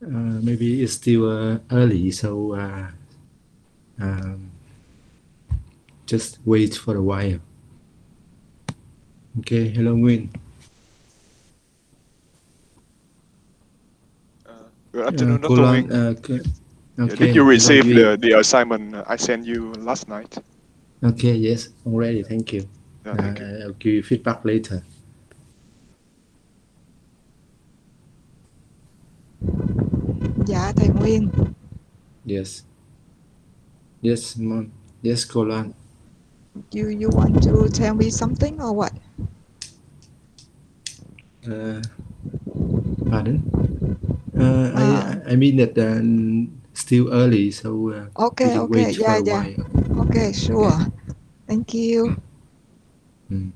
Maybe it's still early, so um, just wait for a while. Okay, hello Nguyen. Good afternoon, Cô Dr. Loan, Nguyen. Yeah, did okay, you hello receive Duy. the assignment I sent you last night? Okay, yes, already, thank you. Yeah, thank you. I'll give you feedback later. Dạ thầy Nguyên. Yes, yes, Mon. Yes, cô Loan. You want to tell me something or what? Pardon? I mean that still early, so we Okay, can okay, wait for yeah, a yeah. while. Okay, sure. Okay. Thank you. Mm.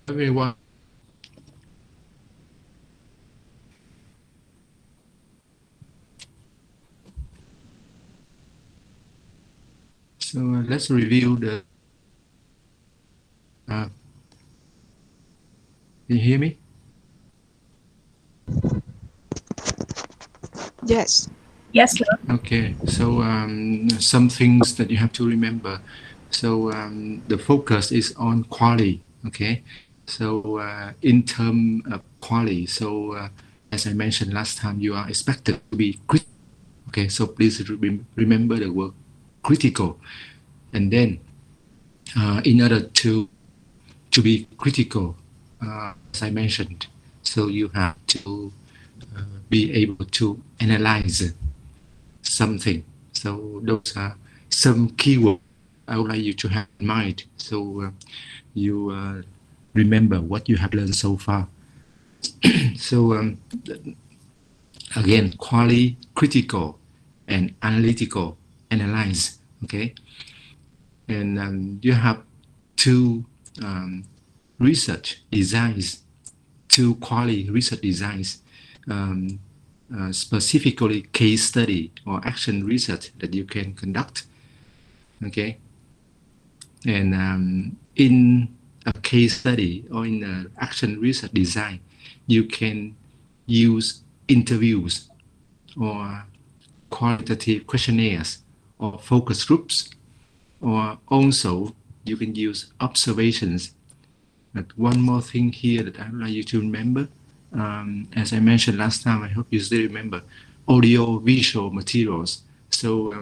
everyone. So let's review the. Can you hear me? Yes. Yes, sir. Okay. So some things that you have to remember. So the focus is on quality. Okay. So in terms of quality, so as I mentioned last time, you are expected to be critical. Okay. So please remember the word critical, and then in order to be critical, as I mentioned, so you have to be able to analyze something. So those are some keywords I would like you to have in mind. So you remember what you have learned so far. So again, quality, critical, and analytical, analyze. Okay, and you have two research designs, two quality research designs, um, specifically case study or action research that you can conduct. Okay, and in a case study or in an action research design, you can use interviews or qualitative questionnaires or focus groups, or also you can use observations. But one more thing here that I would like you to remember, as I mentioned last time, I hope you still remember audio visual materials. So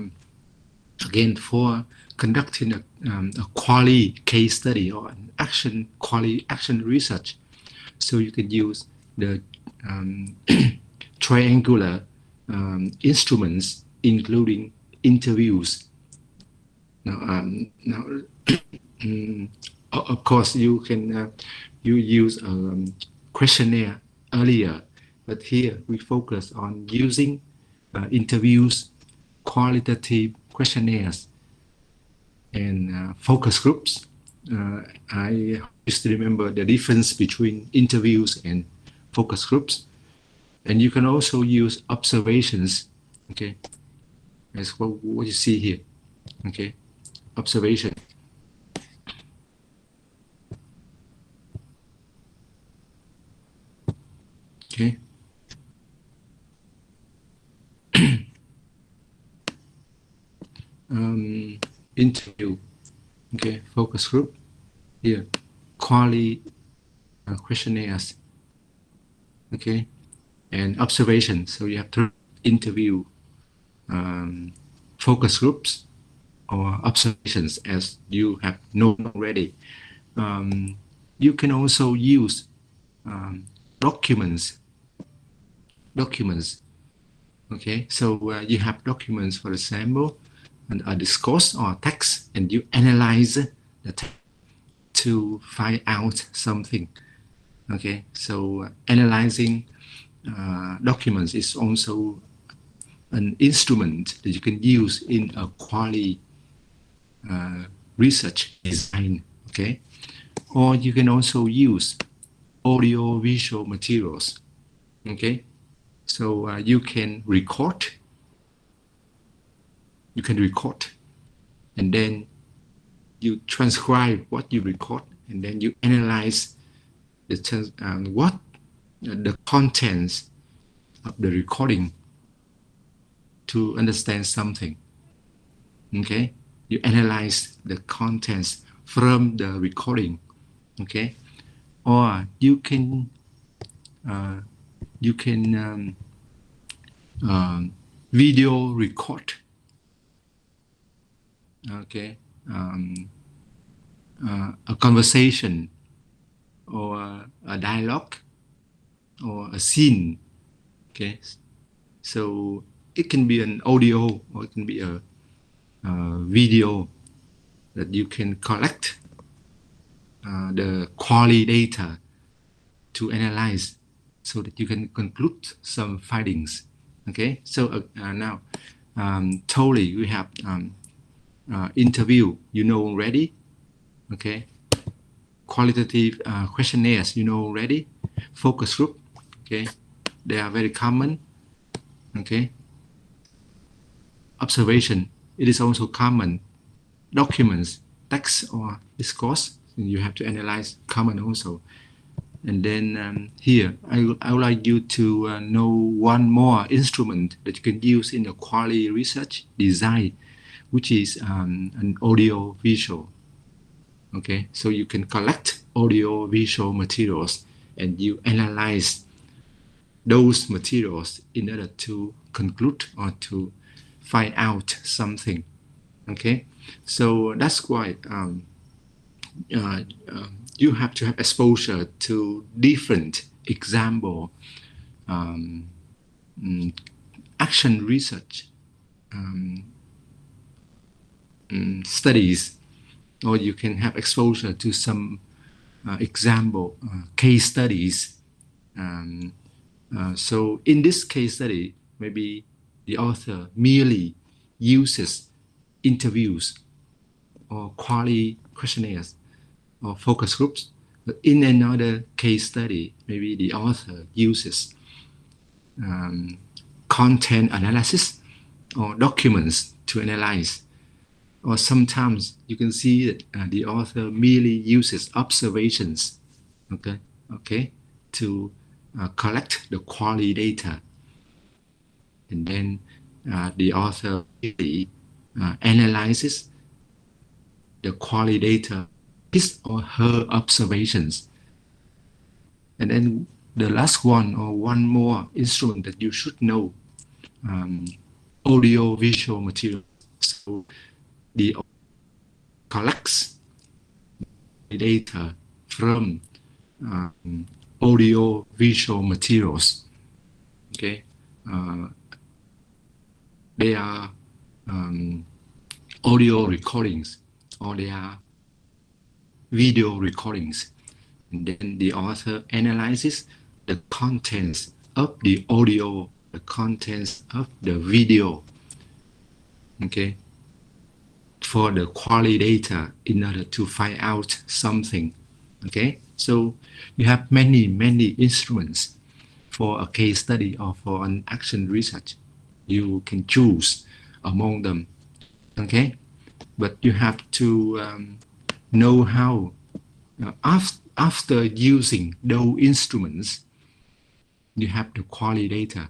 again, for conducting a quality case study or an action quality action research, so you can use the triangular instruments, including interviews. Now of course, you can you use a questionnaire earlier, but here we focus on using interviews, qualitative questionnaires, and focus groups. I used to remember the difference between interviews and focus groups, and you can also use observations. Okay, that's what you see here. Okay, observation. Okay. Interview. Okay, focus group here, quality questionnaires. Okay, and observation. So you have to interview, focus groups, or observations, as you have known already. You can also use documents. Documents. Okay, so you have documents, for example, and a discourse or text, and you analyze the text to find out something. Okay, so analyzing documents is also an instrument that you can use in a quality research design. Okay, or you can also use audio visual materials. Okay, so you can record, and then you transcribe what you record, and then you analyze what the contents of the recording to understand something. Okay, you analyze the contents from the recording. Okay, or you can video record. Okay, a conversation or a dialogue or a scene. Okay, so it can be an audio or it can be a video that you can collect the quality data to analyze so that you can conclude some findings. Okay, so now totally we have interview, you know already. Okay, qualitative questionnaires, you know already. Focus group, okay, they are very common. Okay, observation, it is also common. Documents, text or discourse, you have to analyze, common also. And then here, I would like you to know one more instrument that you can use in the quality research design, which is an audio visual. Okay, so you can collect audio visual materials and you analyze those materials in order to conclude or to find out something. Okay, so that's why you have to have exposure to different example action research studies, or you can have exposure to some example case studies. So in this case study, maybe the author merely uses interviews or quality questionnaires or focus groups. But in another case study, maybe the author uses content analysis or documents to analyze. Or sometimes you can see that the author merely uses observations, okay, to collect the quality data. And then the author really analyzes the quality data, his or her observations. And then the last one, or one more instrument that you should know, audio visual material. So the collects data from audio visual materials. Okay, they are audio recordings or they are video recordings, and then the author analyzes the contents of the audio, the contents of the video, okay, for the quality data in order to find out something. Okay, so you have many instruments for a case study or for an action research. You can choose among them. Okay, but you have to know how after using those instruments, you have the quality data.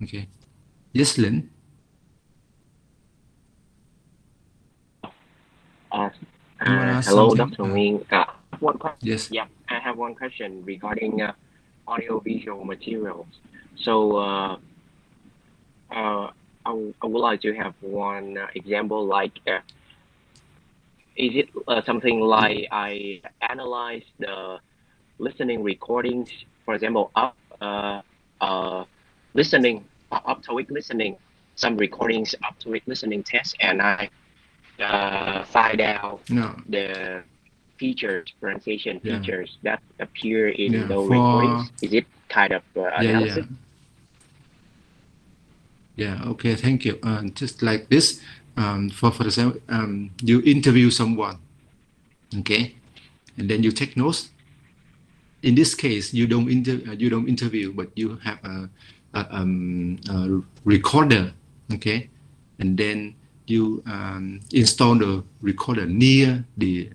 Okay, yes, Lynn. Hello, Dr. Nguyen. One question. Yes. Yeah, I have one question regarding audio-visual materials. So I would like to have one example. Like, is it something like I analyze the listening recordings, for example, listening, up-to-week listening, some recordings up-to-week listening tests, and I find out the features, pronunciation features that appear in those recordings? Is it kind of analysis? Yeah, okay, thank you. Just like this, for example, you interview someone, okay, and then you take notes. In this case, you don't interview, but you have a recorder, okay, and then you install the recorder near the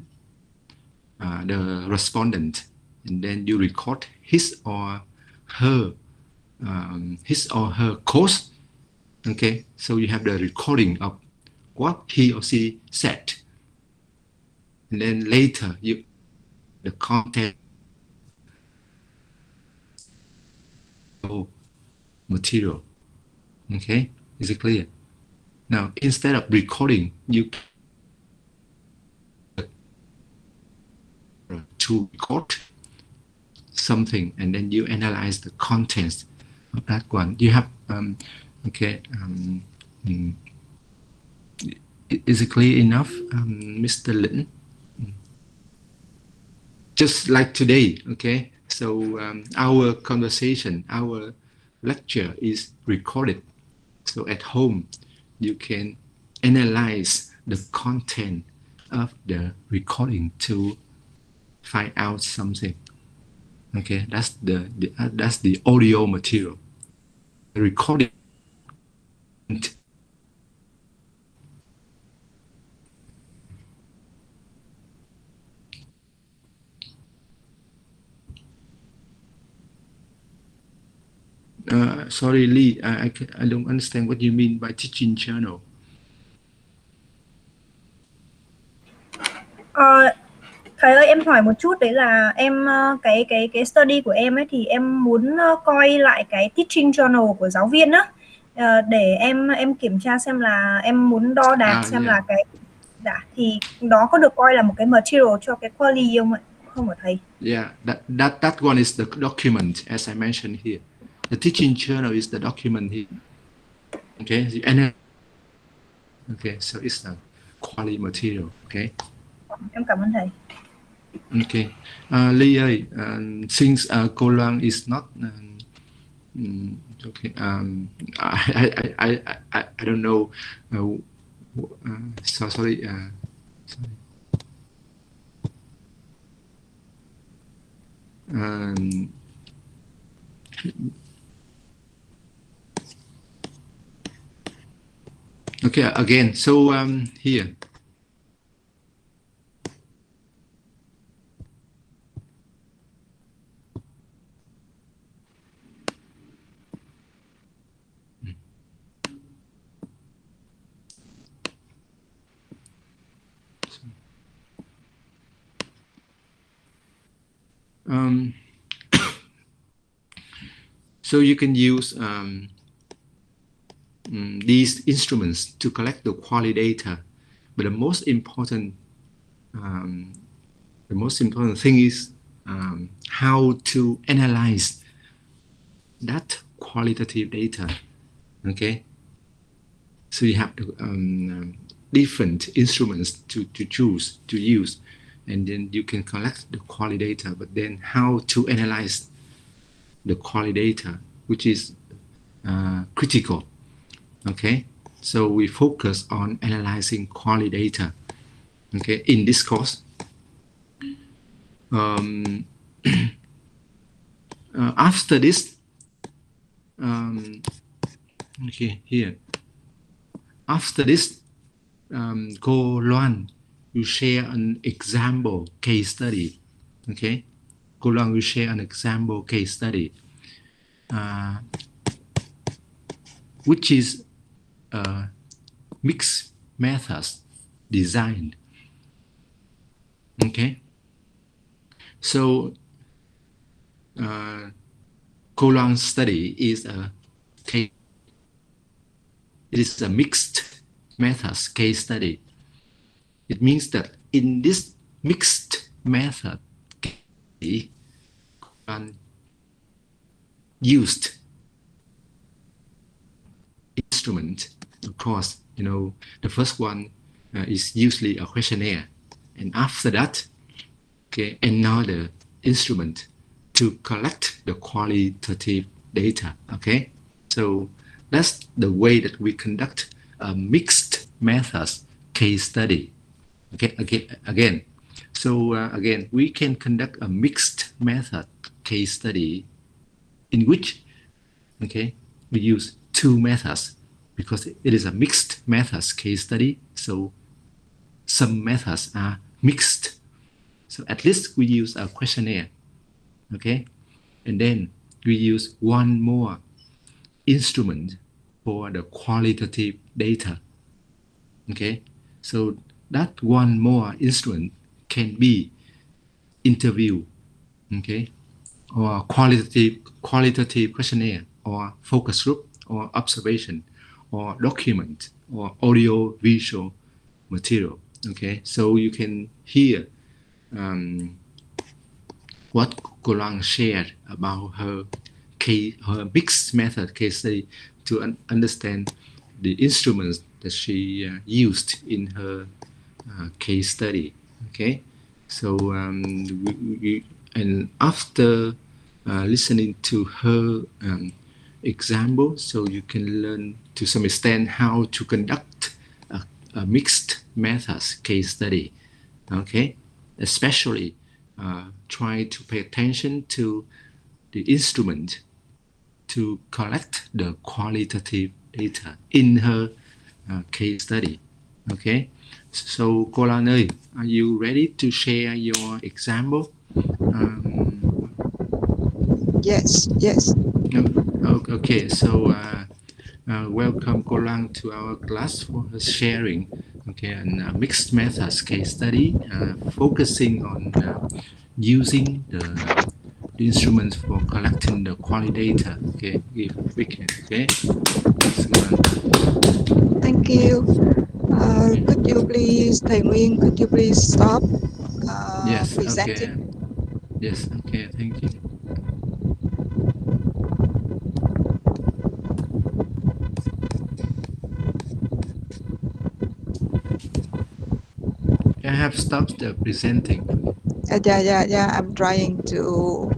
respondent, and then you record his or her course. Okay, so you have the recording of what he or she said, and then later the content material. Okay, is it clear? Now, instead of recording, you to record something, and then you analyze the contents of that one. You have okay. Is it clear enough, Mr. Lin? Just like today, okay? So our conversation, our lecture is recorded. So at home, you can analyze the content of the recording to find out something. Okay, that's the audio material. The recording. Sorry, Lee, I don't understand what you mean by teaching channel. Thầy ơi, em hỏi một chút, đấy là em cái study của em ấy thì em muốn coi lại cái teaching journal của giáo viên á, để em kiểm tra xem là em muốn đo đạc xem là cái thì đó có được coi là một cái material cho cái quality không hả thầy? Yeah, that one is the document as I mentioned here. The teaching journal is the document here. Okay, okay, so it's the quality material. Okay. Em cảm ơn thầy. Okay, Lee ơi, since cô Loan is not okay, I don't know. Sorry. Sorry. Okay, again, so here. So you can use these instruments to collect the quality data, but the most important thing is how to analyze that qualitative data. Okay, so you have different instruments to choose to use, and then you can collect the quality data, but then how to analyze the quality data, which is critical. Okay, so we focus on analyzing quality data. Okay, in this course. After this, okay, here. After this, Cô Loan will share an example case study. Okay, Cô Loan will share an example case study, which is mixed methods design. Okay, so Cô Loan's study is a case. It is a mixed methods case study. It means that in this mixed method, used instrument. Of course, you know, the first one is usually a questionnaire, and after that, okay, another instrument to collect the qualitative data. Okay, so that's the way that we conduct a mixed methods case study. Okay, again. So again, we can conduct a mixed method case study in which, okay, we use two methods because it is a mixed methods case study. So some methods are mixed. So at least we use a questionnaire, okay, and then we use one more instrument for the qualitative data. Okay, so that one more instrument can be interview, okay, or qualitative questionnaire, or focus group, or observation, or document, or audio visual material. Okay, so you can hear what Cô Loan shared about her mixed method case study to understand the instruments that she used in her case study. Okay, so and after listening to her example, so you can learn to some extent how to conduct a mixed methods case study. Okay, especially try to pay attention to the instrument to collect the qualitative data in her case study. Okay, so cô Lan ơi, are you ready to share your example? Yes, yes. Okay, so welcome cô Lan to our class for her sharing. Okay, and mixed methods case study, focusing on using the instruments for collecting the quality data. Okay, if we can. Okay, Thank you. Could you please, Thầy Nguyên, could you please stop yes. presenting? Okay. Yes. Okay. Thank you. I have stopped the presenting. Yeah. I'm trying to.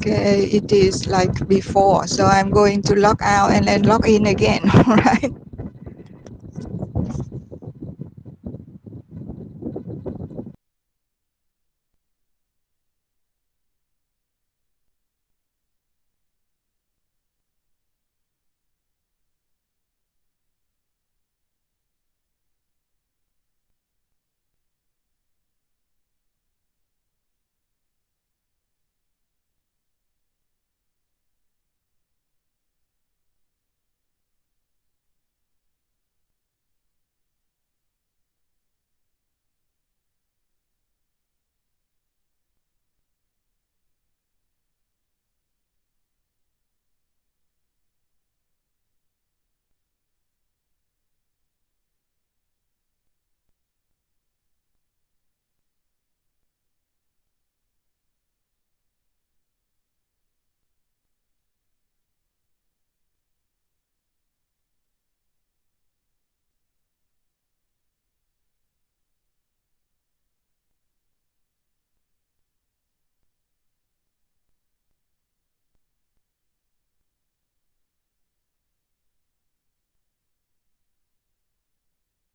Okay, it is like before, so I'm going to log out and then log in again. All right.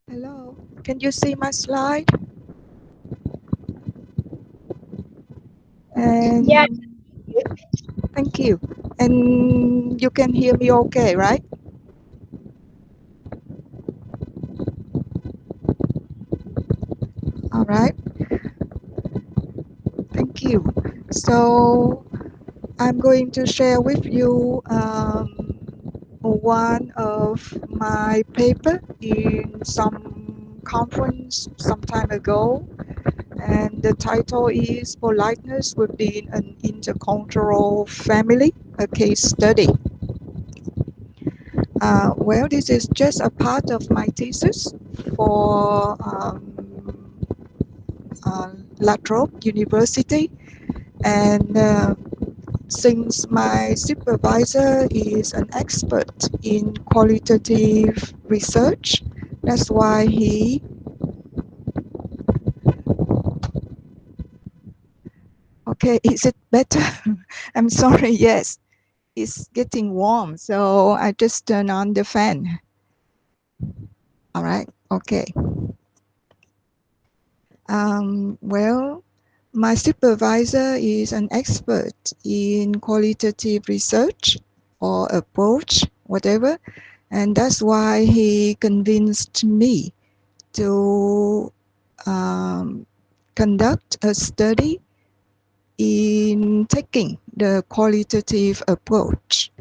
Hello, can you see my slide? And Yeah. thank you. And you can hear me okay, right? All right. Thank you. So I'm going to share with you one of my paper in some conference some time ago, and the title is Politeness Within an Intercultural Family, a case study. Well, this is just a part of my thesis for Latrobe University, and since my supervisor is an expert in qualitative research, that's why he okay, is it better? I'm sorry, yes, it's getting warm, so I just turn on the fan. All right, okay. Well, my supervisor is an expert in qualitative research or approach, whatever, and that's why he convinced me to conduct a study in taking the qualitative approach.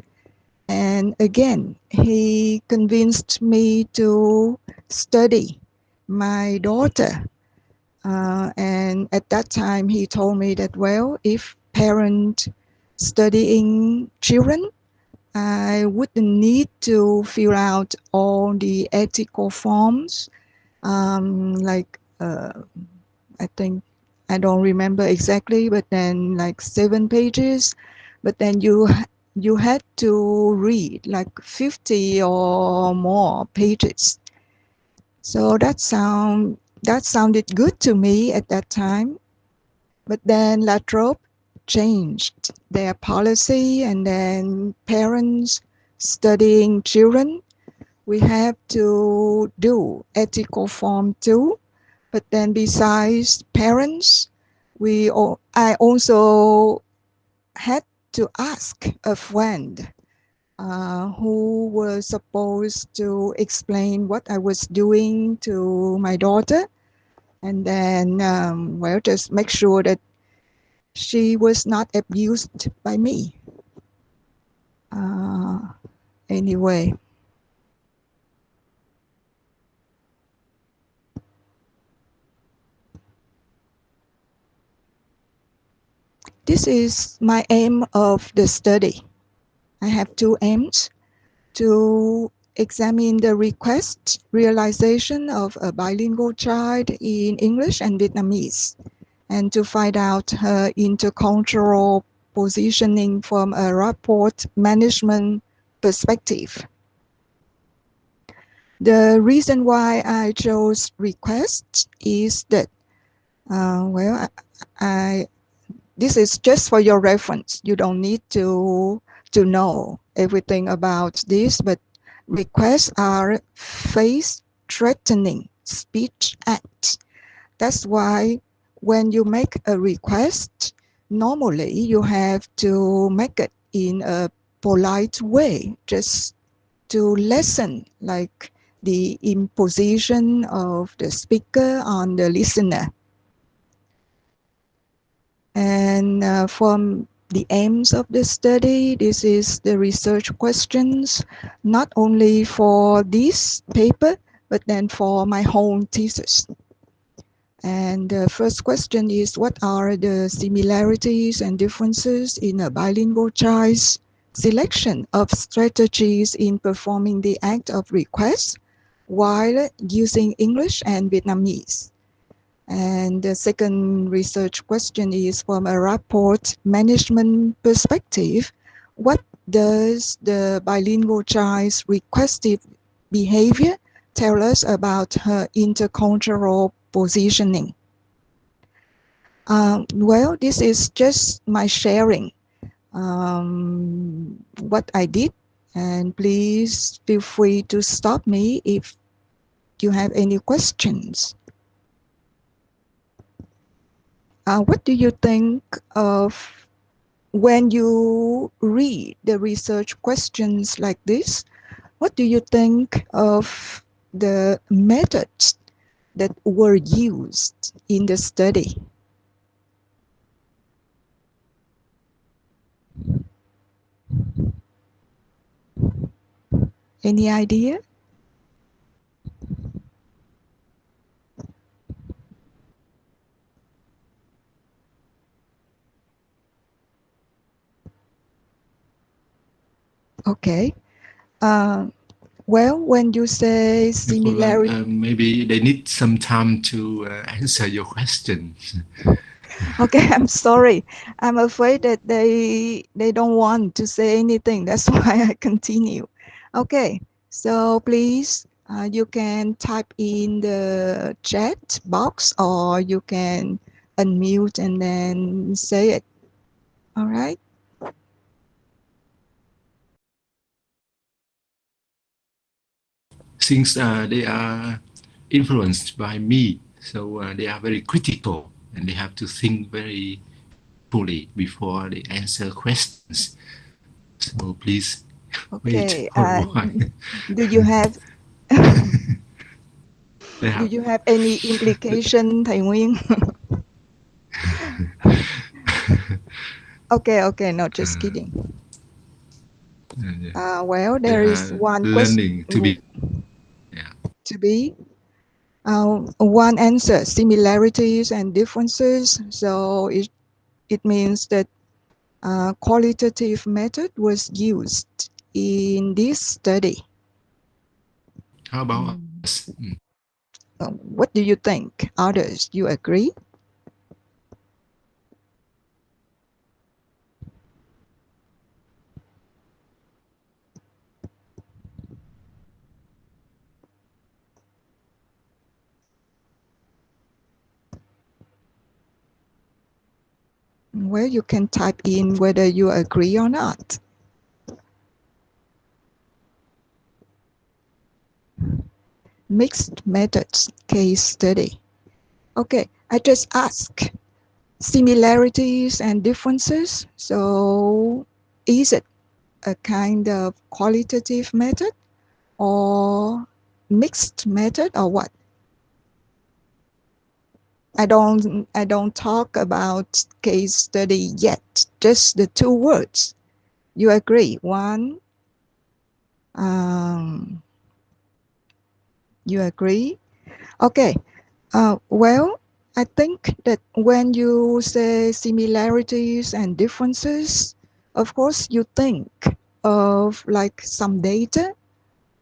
And again, he convinced me to study my daughter. And at that time, he told me that, well, if parent studying children, I wouldn't need to fill out all the ethical forms, I think, I don't remember exactly, but then like 7 pages. But then you had to read like 50 or more pages. So that sounds That sounded good to me at that time. But then La Trobe changed their policy, and then parents studying children, we have to do ethical form too. But then besides parents, I also had to ask a friend who was supposed to explain what I was doing to my daughter, and then well, just make sure that she was not abused by me. Anyway, this is my aim of the study. I have two aims: to examine the request realization of a bilingual child in English and Vietnamese, and to find out her intercultural positioning from a rapport management perspective. The reason why I chose request is that, well, this is just for your reference. You don't need to know everything about this, but requests are face-threatening speech acts. That's why when you make a request, normally you have to make it in a polite way, just to lessen like the imposition of the speaker on the listener. And from the aims of the study, this is the research questions, not only for this paper, but then for my whole thesis. And the first question is, what are the similarities and differences in a bilingual child's selection of strategies in performing the act of request while using English and Vietnamese? And the second research question is, from a rapport management perspective, what does the bilingual child's requestive behavior tell us about her intercultural positioning? Well, this is just my sharing what I did, and please feel free to stop me if you have any questions. What do you think of when you read the research questions like this? What do you think of the methods that were used in the study? Any idea? Okay. Well, when you say similarity, maybe they need some time to answer your questions. Okay, I'm sorry. I'm afraid that they don't want to say anything. That's why I continue. Okay, so please, you can type in the chat box, or you can unmute and then say it. All right. Since they are influenced by me, so they are very critical and they have to think very fully before they answer questions. So please wait Okay. for a while. Do you have They do have, you have any implication, Thầy Nguyên? Okay. No, just kidding. Well, they there is are one learning to question be. Yeah. to be. One answer, similarities and differences. So it means that qualitative method was used in this study. How about us? What do you think? Others, you agree? Well, you can type in whether you agree or not. Mixed methods case study. Okay, I just ask similarities and differences. So is it a kind of qualitative method or mixed method or what? I don't talk about case study yet, just the two words. You agree? One, you agree? Okay. Well, I think that when you say similarities and differences, of course, you think of like some data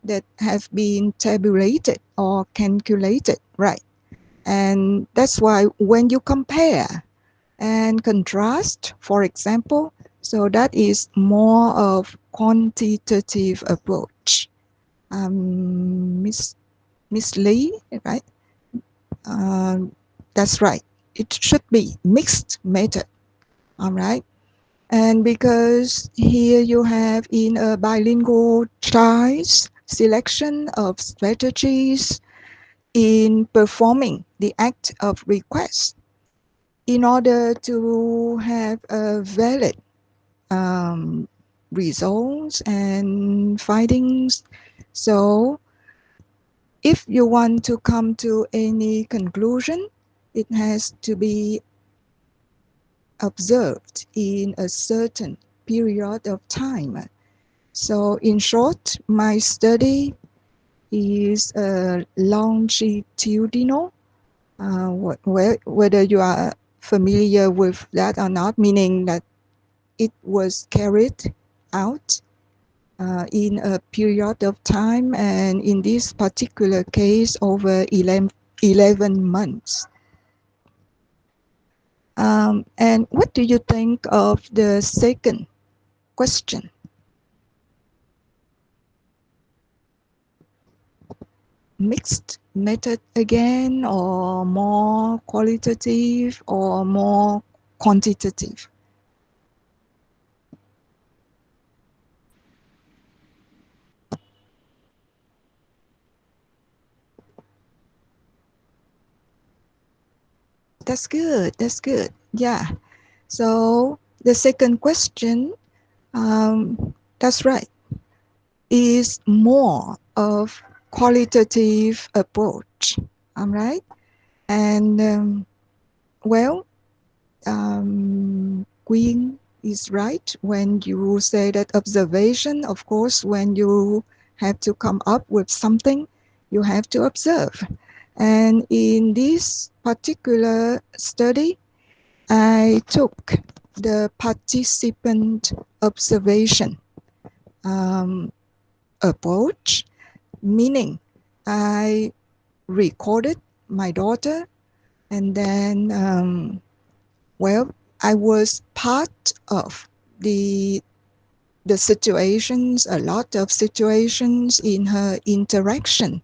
that have been tabulated or calculated, right? And that's why when you compare and contrast, for example, so that is more of quantitative approach. Miss Lee, right? That's right. It should be mixed method. All right. And because here you have in a bilingual choice selection of strategies in performing the act of request in order to have a valid results and findings. So if you want to come to any conclusion, it has to be observed in a certain period of time. So in short, my study is longitudinal, whether you are familiar with that or not, meaning that it was carried out in a period of time, and in this particular case, over 11 months. And what do you think of the second question? Mixed method again, or more qualitative or more quantitative? That's good. That's good. Yeah. So the second question, that's right, is more of qualitative approach. All right. And well, Queen is right when you say that observation, of course, when you have to come up with something, you have to observe. And in this particular study, I took the participant observation approach, meaning I recorded my daughter, and then, well, I was part of the situations, a lot of situations in her interaction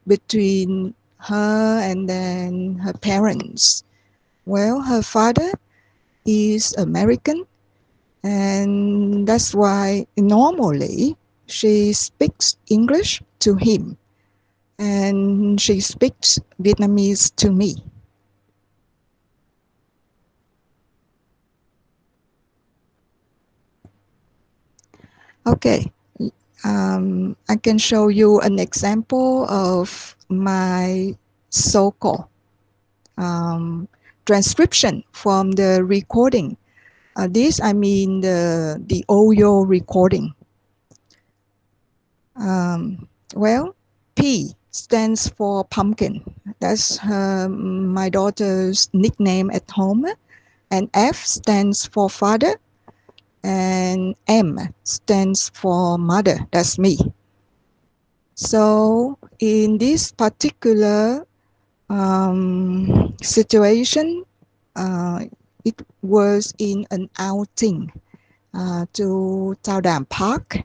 between her and then her parents. Well, her father is American, and that's why normally she speaks English to him, and she speaks Vietnamese to me. Okay, I can show you an example of my so-called transcription from the recording. This, I mean the audio recording. Well, P stands for pumpkin. That's my daughter's nickname at home. And F stands for father. And M stands for mother. That's me. So in this particular situation, it was in an outing to Tao Đàm Park,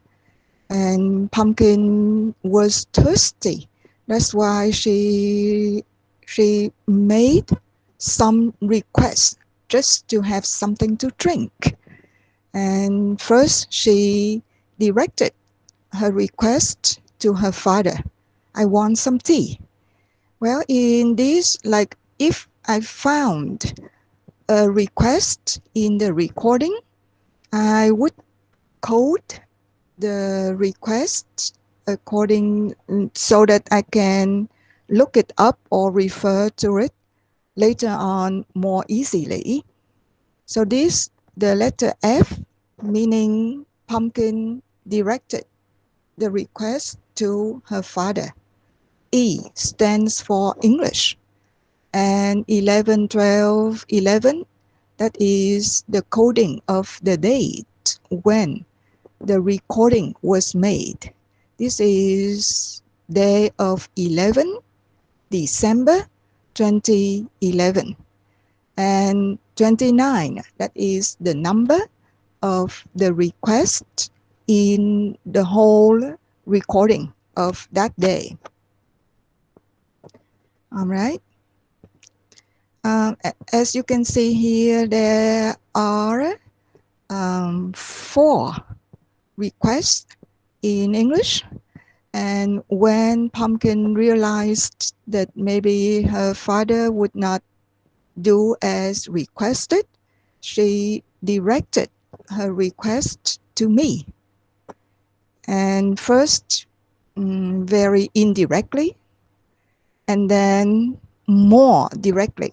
and Pumpkin was thirsty. That's why she made some requests just to have something to drink. And first she directed her request to her father. I want some tea. Well, in this, like if I found a request in the recording, I would code the request according so that I can look it up or refer to it later on more easily. So this, the letter F, meaning pumpkin, directed the request to her father. E stands for English. And 11, 12, 11, that is the coding of the date when the recording was made. This is day of 11 December 2011. And 29, that is the number of the request in the whole recording of that day. All right. As you can see here, there are 4 requests in English. And when Pumpkin realized that maybe her father would not do as requested, she directed her request to me. And first, very indirectly, and then more directly.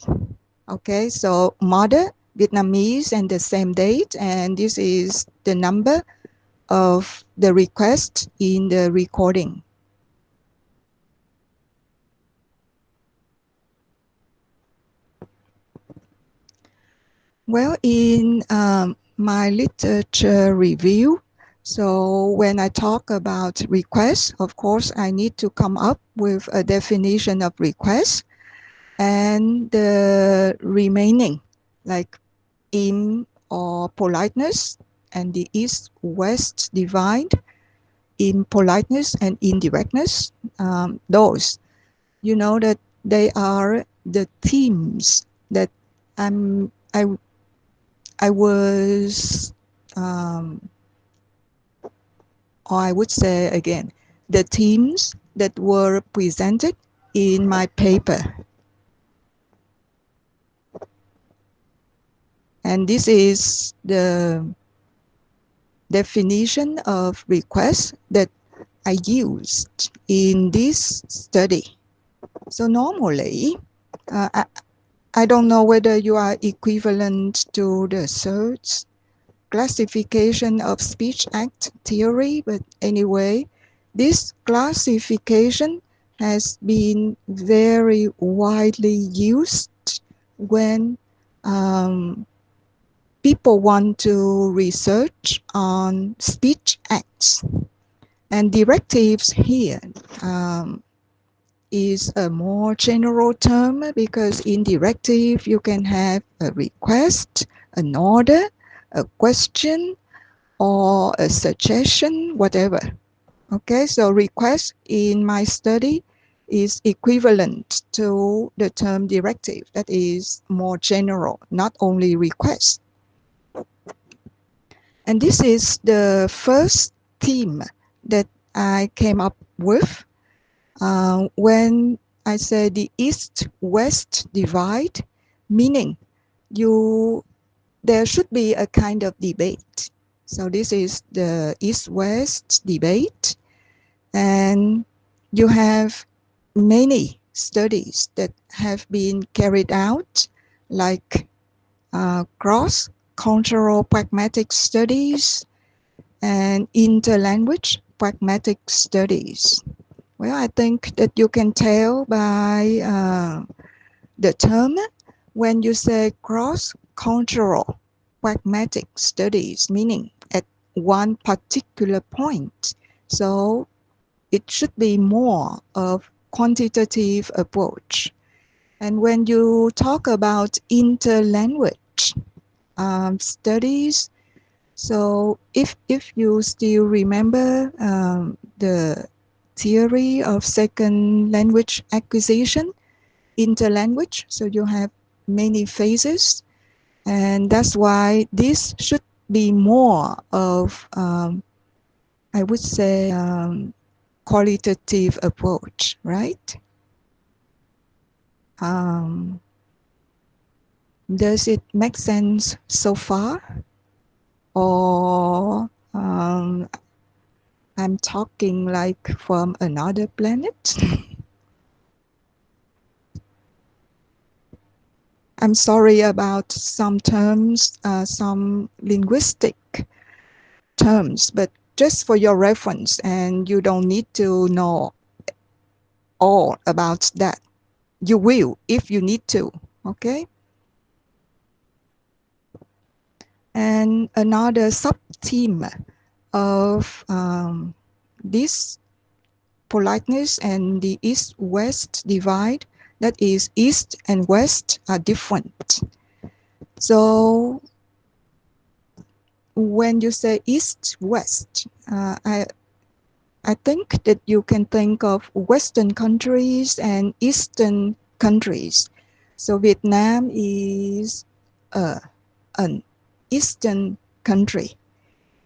Okay, so mother, Vietnamese, and the same date, and this is the number of the request in the recording. Well, in my literature review, so when I talk about requests, of course, I need to come up with a definition of request, and the remaining, like in or politeness, and the east-west divide in politeness and indirectness. Those, you know, that they are the themes that I was, or I would say again, the themes that were presented in my paper. And this is the definition of request that I used in this study. So normally, I don't know whether you are equivalent to the search classification of speech act theory, but anyway, this classification has been very widely used when people want to research on speech acts. And directives here is a more general term, because in directive you can have a request, an order, a question, or a suggestion, whatever. Okay, so request in my study is equivalent to the term directive, that is more general, not only request. And this is the first theme that I came up with when I say the east-west divide, meaning there should be a kind of debate. So this is the east-west debate, and you have many studies that have been carried out, like cross-cultural pragmatic studies and interlanguage pragmatic studies. Well, I think that you can tell by the term when you say cross-cultural pragmatic studies, meaning at one particular point. So it should be more of quantitative approach. And when you talk about interlanguage studies, so if you still remember the theory of second language acquisition, interlanguage, so you have many phases. And that's why this should be more of, I would say, qualitative approach, right? Does it make sense so far? Or I'm talking like from another planet? I'm sorry about some terms, some linguistic terms, but just for your reference, and you don't need to know all about that. You will if you need to, okay? And another sub-theme of this politeness and the East-West divide, that is East and West are different. So when you say East-West, I think that you can think of Western countries and Eastern countries. So Vietnam is an Eastern country,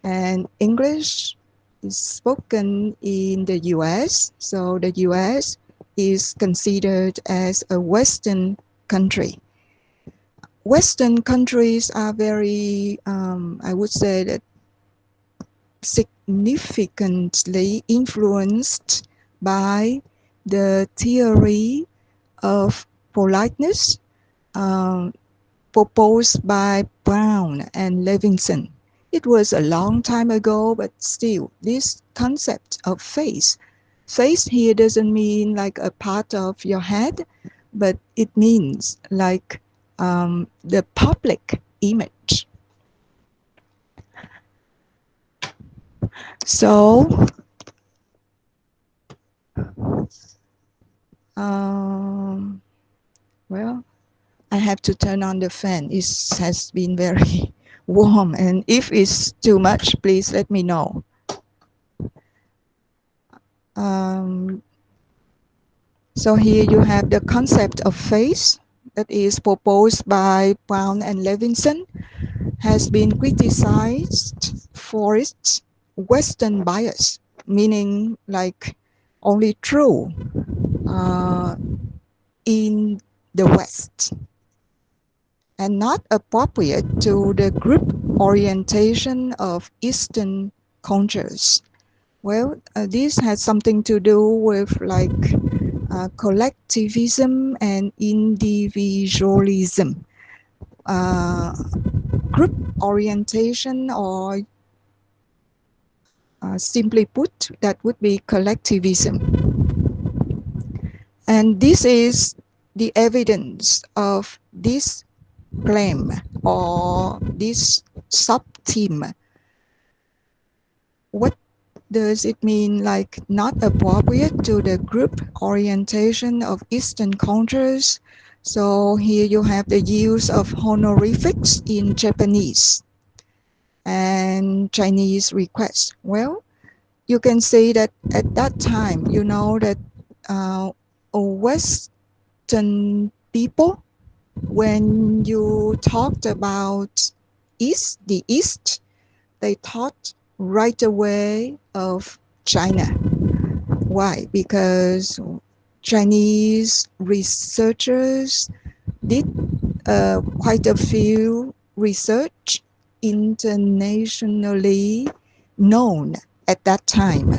and English is spoken in the US. So the US is considered as a Western country. Western countries are very, I would say that significantly influenced by the theory of politeness proposed by Brown and Levinson. It was a long time ago, but still, this concept of face here doesn't mean like a part of your head, but it means like the public image. So, well, I have to turn on the fan. It has been very warm, and if it's too much, please let me know. So here you have the concept of face that is proposed by Brown and Levinson, has been criticized for its Western bias, meaning like only true in the West and not appropriate to the group orientation of Eastern cultures. Well, this has something to do with like collectivism and individualism. Group orientation, or simply put, that would be collectivism. And this is the evidence of this claim or this sub-theme. What does it mean, like not appropriate to the group orientation of Eastern cultures? So here you have the use of honorifics in Japanese and Chinese requests. Well, you can say that at that time, you know that Western people, when you talked about the East, they thought right away of China. Why? Because Chinese researchers did quite a few research internationally known at that time.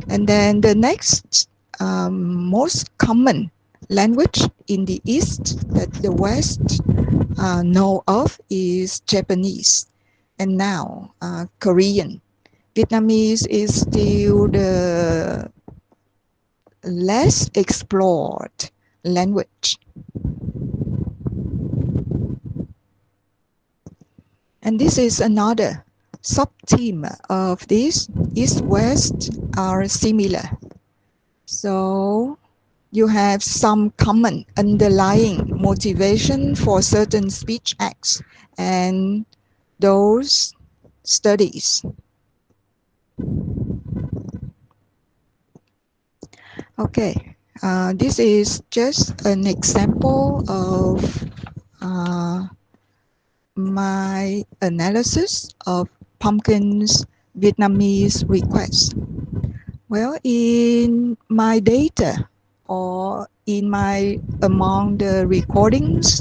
And then the next most common language in the East that the West know of is Japanese, and now Korean. Vietnamese is still the less explored language. And this is another sub-theme of this. East-West are similar. So you have some common underlying motivation for certain speech acts and those studies. Okay, this is just an example of my analysis of Pumpkin's Vietnamese request. Well, in my data or in my among the recordings,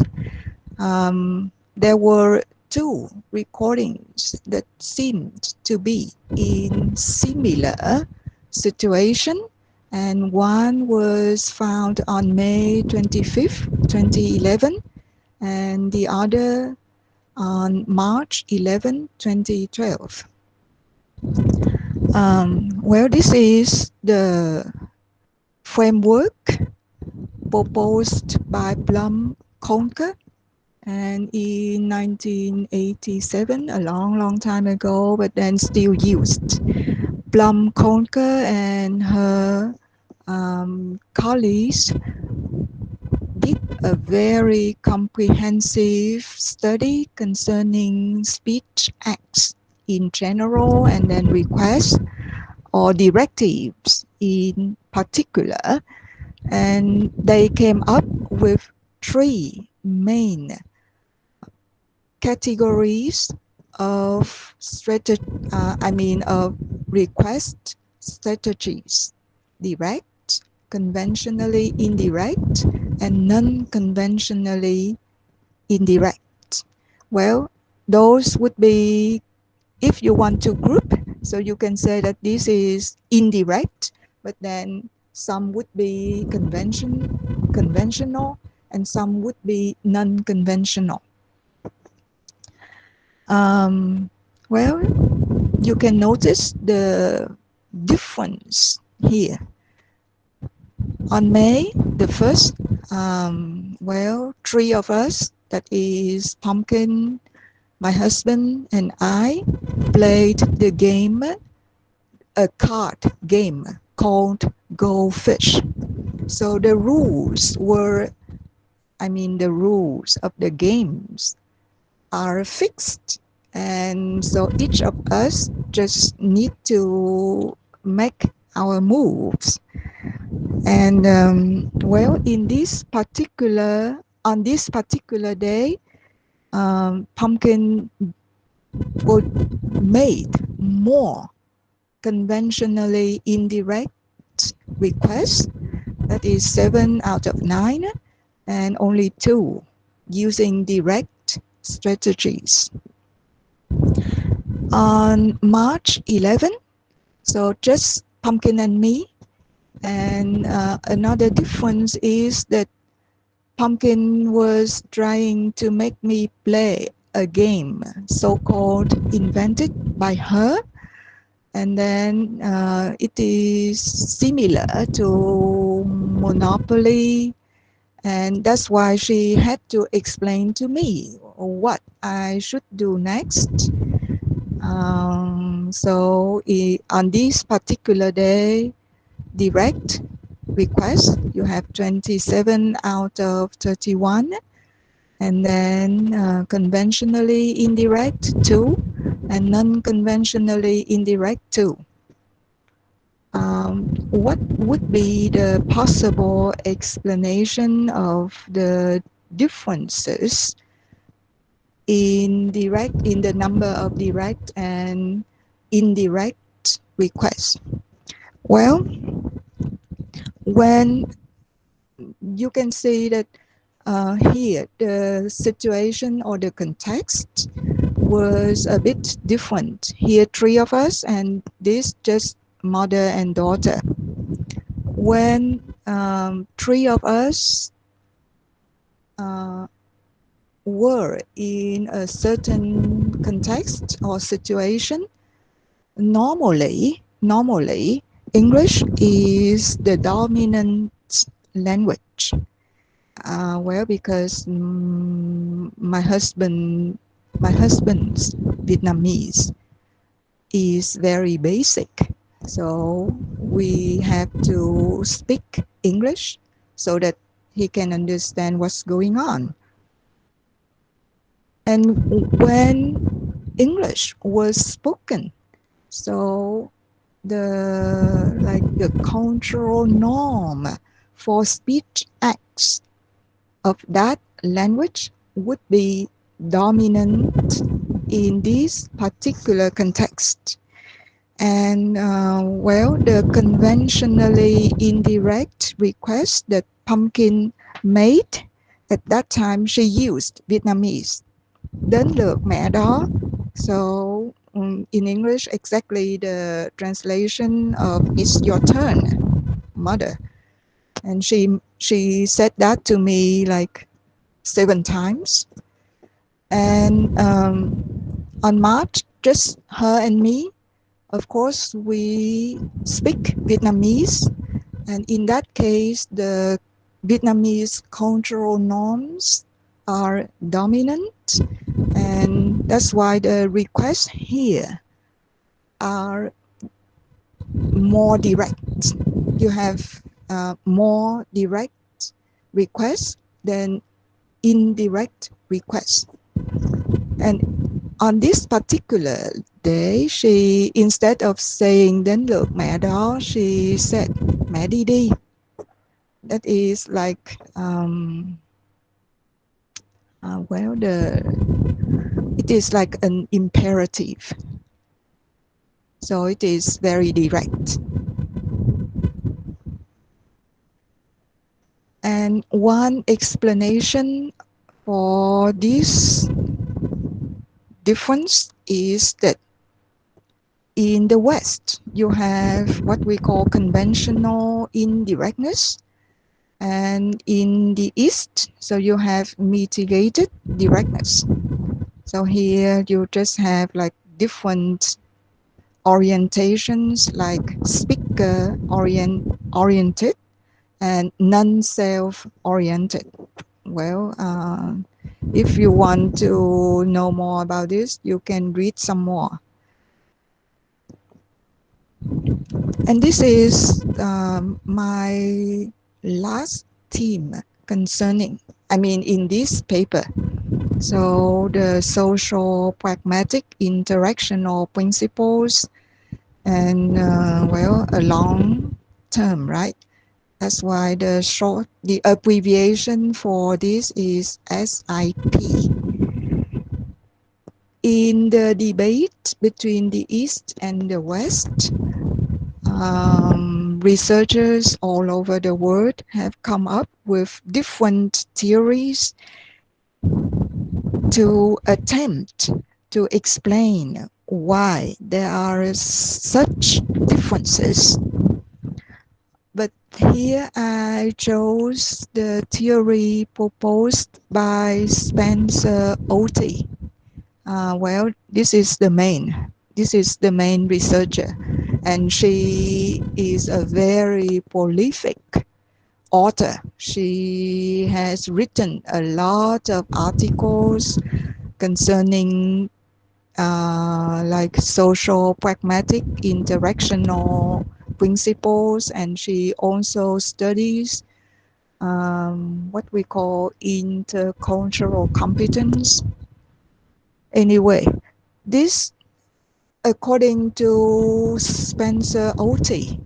there were two recordings that seemed to be in similar situation, and one was found on May 25th, 2011, and the other on March 11, 2012. Well, this is the framework proposed by Blum Conker, and in 1987, a long time ago, but then still used. Blum Conker and her colleagues did a very comprehensive study concerning speech acts in general, and then requests or directives in particular, and they came up with three main categories of of request strategies: direct, conventionally indirect, and non-conventionally indirect. Well, those would be, if you want to group, so you can say that this is indirect, but then some would be conventional, and some would be non-conventional. Well, you can notice the difference here. On May the 1st, well, three of us, that is Pumpkin, my husband, and I, played the game, a card game called Go Fish. So the rules were, the rules of the games are fixed. And so each of us just need to make our moves. And well, on this particular day, Pumpkin made more conventionally indirect requests, that is 7 out of 9, and only 2 using direct strategies. On March 11, so just Pumpkin and me, and another difference is that Pumpkin was trying to make me play a game so-called invented by her, and then it is similar to Monopoly, and that's why she had to explain to me what I should do next. So on this particular day, direct request, you have 27 out of 31, and then conventionally indirect 2, and non-conventionally indirect 2. What would be the possible explanation of the differences in the number of direct and indirect requests? Well, when you can see that here the situation or the context was a bit different. Here 3 of us, and this just mother and daughter. When 3 of us were in a certain context or situation, normally English is the dominant language. Well, because my husband's Vietnamese is very basic, so we have to speak English so that he can understand what's going on. And when English was spoken, so the cultural norm for speech acts of that language would be dominant in this particular context. And well, the conventionally indirect request that Pumpkin made at that time, she used Vietnamese. Đến lượt mẹ đó. So in English, exactly the translation of "It's your turn, mother." And she said that to me like 7 times. And on March, just her and me, of course, we speak Vietnamese. And in that case, the Vietnamese cultural norms are dominant. And that's why the requests here are more direct. You have more direct requests than indirect requests. And on this particular day, she, instead of saying đến lượt mẹ đó, she said mẹ đi đi. That is like well, it is like an imperative. So it is very direct. And one explanation for this difference is that in the West, you have what we call conventional indirectness. And in the East, so you have mitigated directness. So here you just have like different orientations, like speaker oriented and non-self oriented. Well, if you want to know more about this, you can read some more. And this is my last theme concerning, I mean, in this paper. So the social pragmatic interactional principles and, well, a long term, right? That's why the abbreviation for this is SIP. In the debate between the East and the West, researchers all over the world have come up with different theories to attempt to explain why there are such differences. But here I chose the theory proposed by Spencer Oty. Well, this is the main researcher, and she is a very prolific author. She has written a lot of articles concerning like social pragmatic interactional principles, and she also studies what we call intercultural competence. Anyway, this, according to Spencer Oty,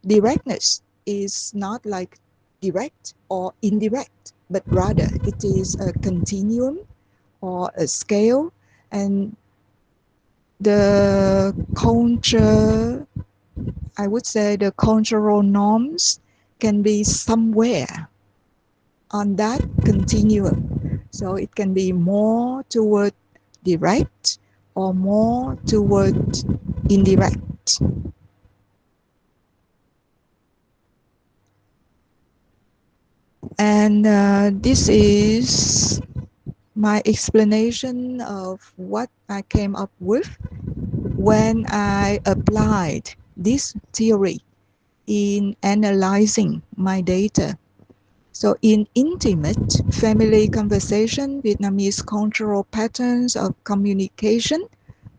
directness is not like direct or indirect, but rather it is a continuum or a scale, and the culture, I would say the cultural norms can be somewhere on that continuum. So it can be more toward direct or more toward indirect. And this is my explanation of what I came up with when I applied this theory in analyzing my data. So in intimate family conversation, Vietnamese cultural patterns of communication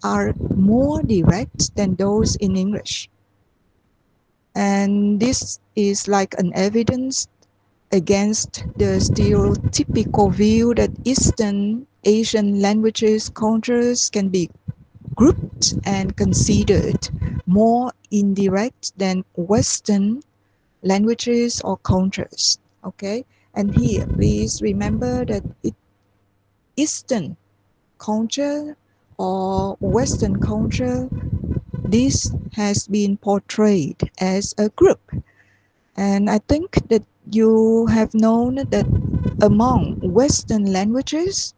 are more direct than those in English. And this is like an evidence against the stereotypical view that Eastern Asian languages, cultures can be grouped and considered more indirect than Western languages or cultures. Okay, and here please remember that Eastern culture or Western culture, this has been portrayed as a group. And I think that you have known that among Western languages,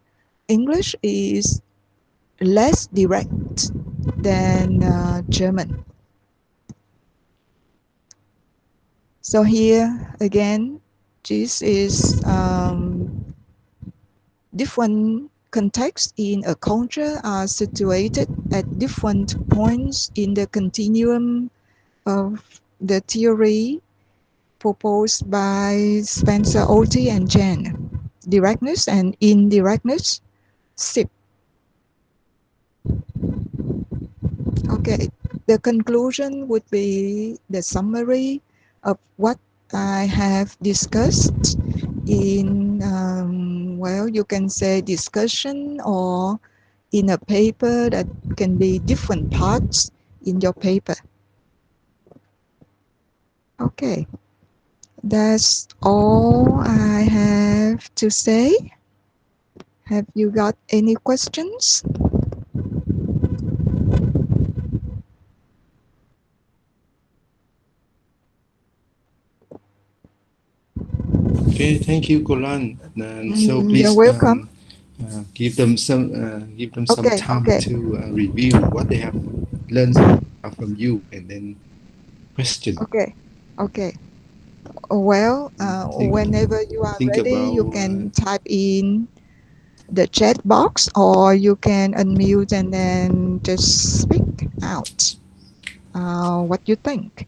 English is less direct than German. So here again, this is different contexts in a culture are situated at different points in the continuum of the theory proposed by Spencer, Oti, and Jen. Directness and indirectness, SIP. Okay, the conclusion would be the summary of what I have discussed in, well, you can say discussion or in a paper that can be different parts in your paper. Okay, that's all I have to say. Have you got any questions? Okay, thank you, Golan. So You're please welcome. give them some Okay, time okay, to review what they have learned from you, and then question. okay, okay. Well, Think whenever you are think ready, you about can type in the chat box or you can unmute and then just speak out what you think.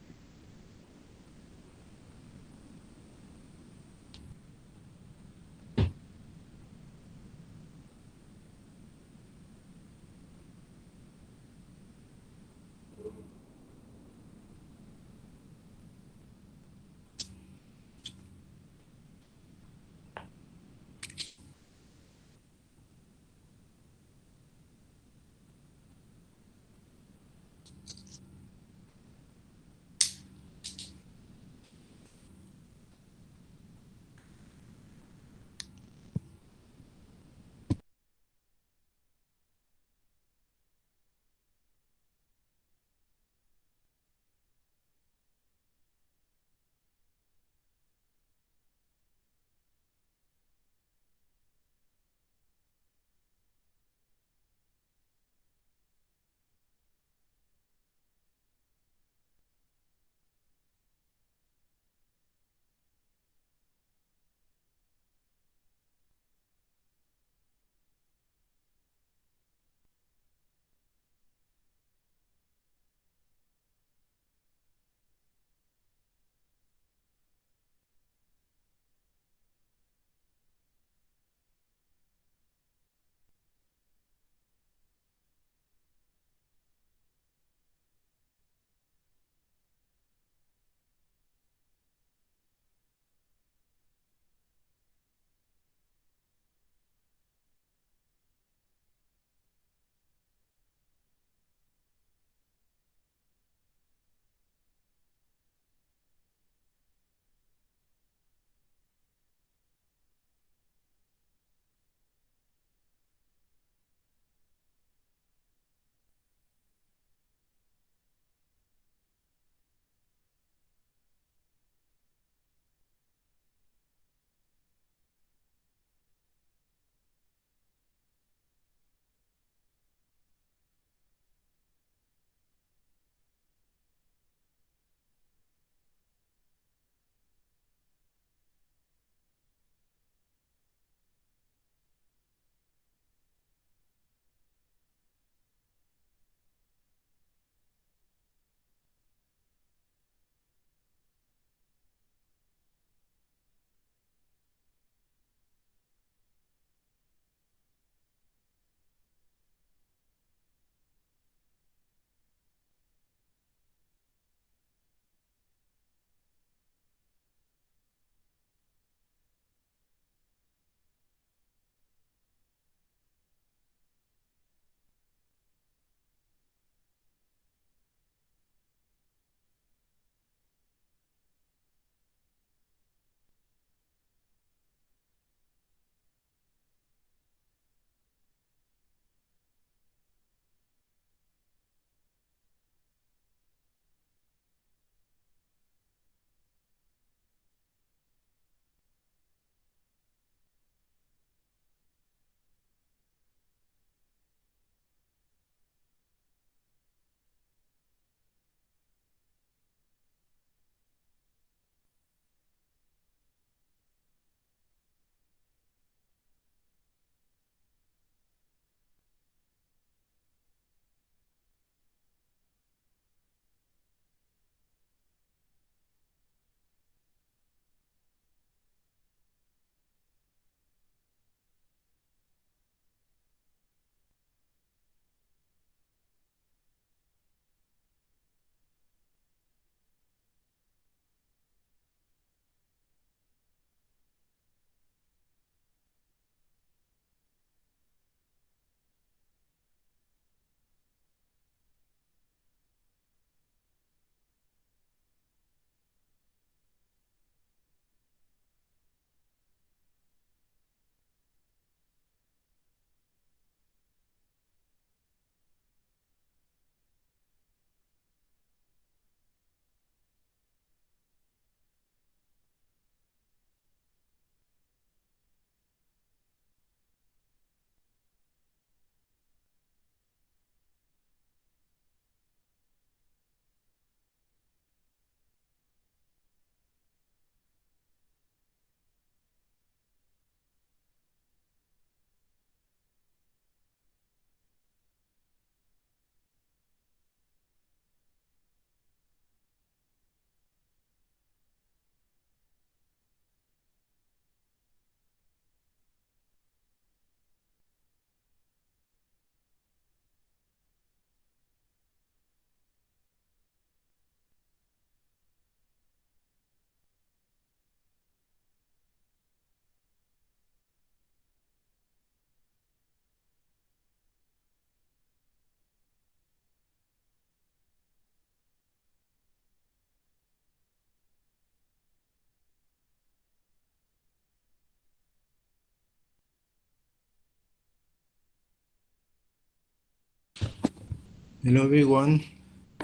Hello everyone.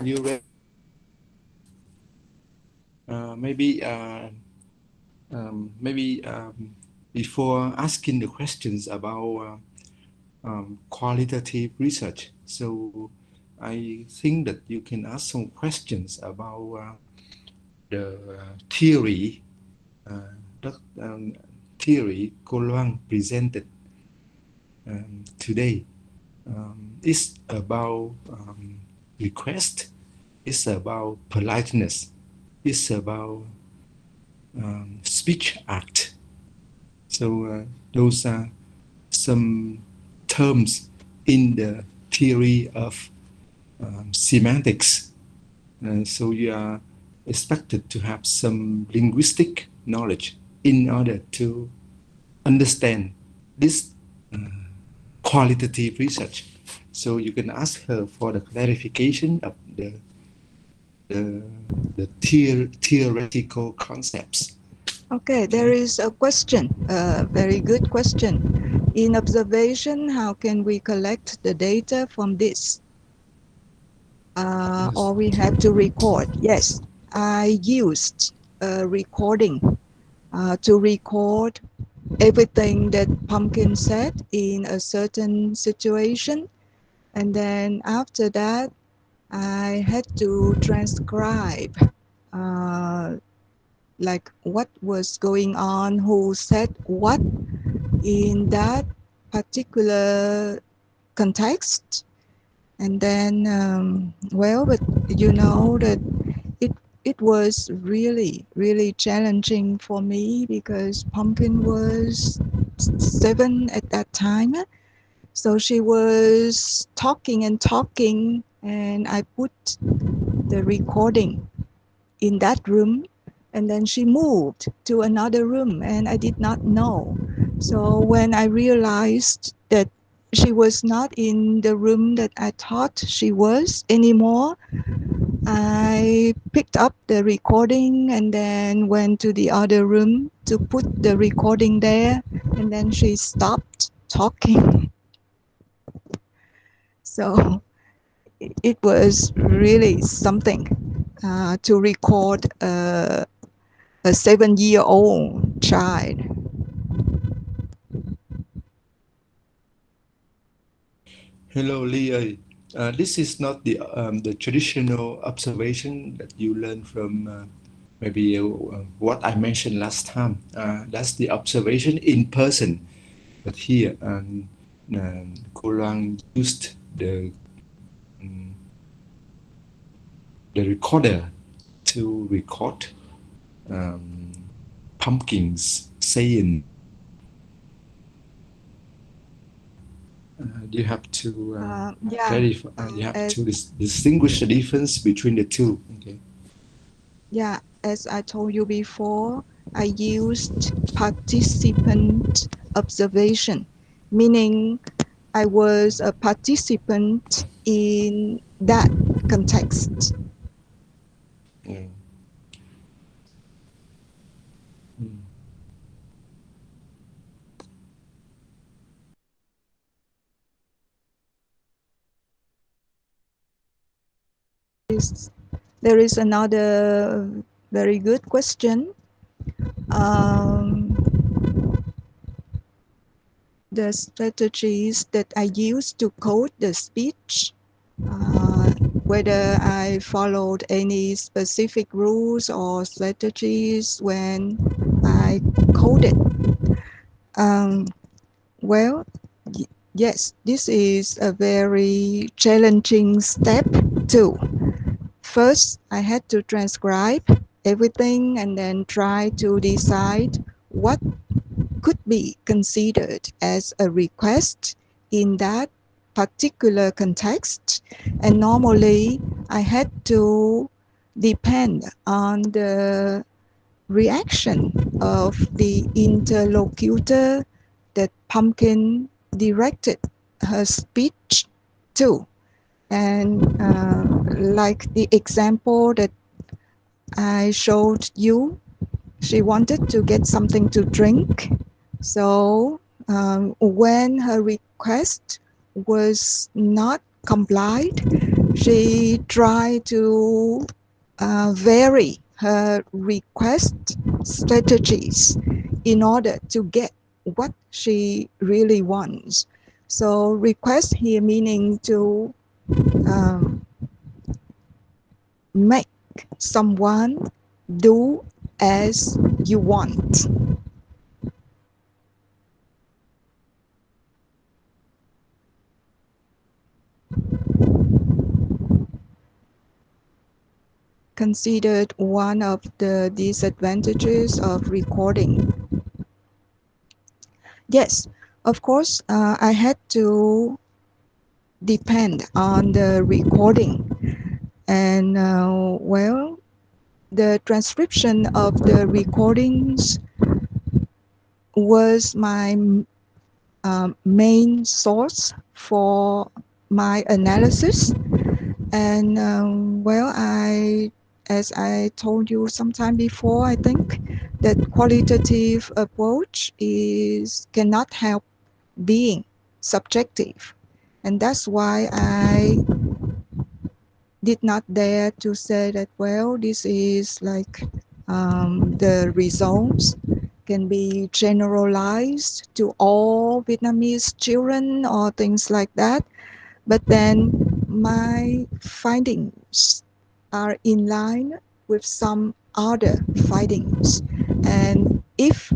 You ready? Maybe before asking the questions about qualitative research, so I think that you can ask some questions about the theory that theory Cô Loan presented today. It's about request. It's about politeness. It's about speech act. So those are some terms in the theory of semantics. So you are expected to have some linguistic knowledge in order to understand this qualitative research. So you can ask her for the clarification of the theoretical concepts. Okay, there is a question, a very good question. In observation, how can we collect the data from this? Yes. Or we have to record? Yes, I used a recording to record everything that Pumpkin said in a certain situation. And then after that, I had to transcribe like what was going on, who said what in that particular context. And then, well, but you know that it was really challenging for me because Pumpkin was 7 at that time. So she was talking and talking, and I put the recording in that room, and then she moved to another room, and I did not know. So when I realized that she was not in the room that I thought she was anymore, I picked up the recording and then went to the other room to put the recording there, and then she stopped talking. So it was really something to record a 7-year-old child. Hello, Lee. This is not the traditional observation that you learn from maybe what I mentioned last time. That's the observation in person. But here, Cô Loan used the recorder to record pumpkins saying. You have to clarify. You have to distinguish the difference between the two. Okay. Yeah, as I told you before, I used participant observation, meaning I was a participant in that context. Mm. There is another very good question. The strategies that I use to code the speech, whether I followed any specific rules or strategies when I coded. Well, yes, this is a very challenging step too. First, I had to transcribe everything and then try to decide what could be considered as a request in that particular context. And normally, I had to depend on the reaction of the interlocutor that Pumpkin directed her speech to. And like the example that I showed you, she wanted to get something to drink. So when her request was not complied, she tried to vary her request strategies in order to get what she really wants. So request here meaning to make someone do as you want. Considered one of the disadvantages of recording. Yes, of course, I had to depend on the recording. And well, the transcription of the recordings was my main source for my analysis. And well, as I told you sometime before, I think that qualitative approach cannot help being subjective. And that's why I did not dare to say that, well, this is like the results can be generalized to all Vietnamese children or things like that. But then my findings are in line with some other findings. And if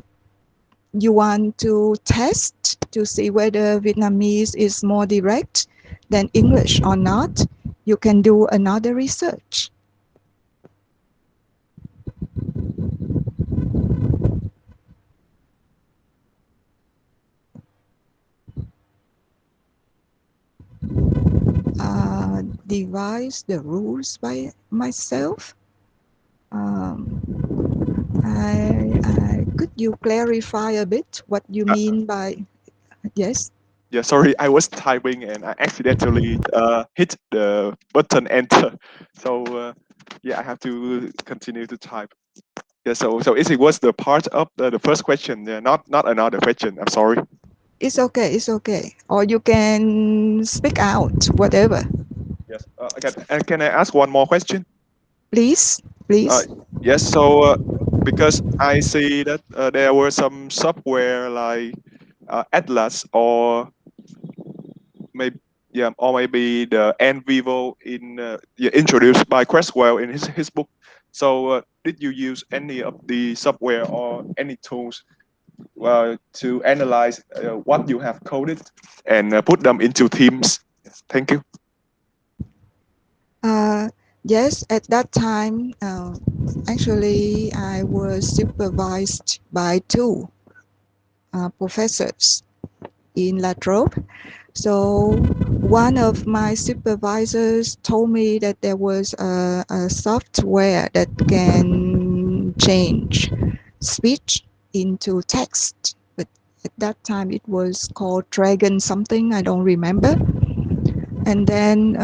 you want to test to see whether Vietnamese is more direct than English or not, you can do another research. Devise the rules by myself. Could you clarify a bit what you mean by, yes? Yeah, sorry, I was typing and I accidentally hit the button enter. So yeah, I have to continue to type. Yeah, so it was the part of the first question. Yeah, not another question. I'm sorry. It's okay, it's okay. Or you can speak out, whatever. Yes. Can I ask one more question? Please, please. Yes. So because I see that there were some software like Atlas or maybe the NVivo introduced by Creswell in his book. So did you use any of the software or any tools to analyze what you have coded and put them into teams? Thank you. Yes, at that time, actually, I was supervised by two professors in La Trobe. So one of my supervisors told me that there was a software that can change speech into text. But at that time, it was called Dragon something, I don't remember. And then,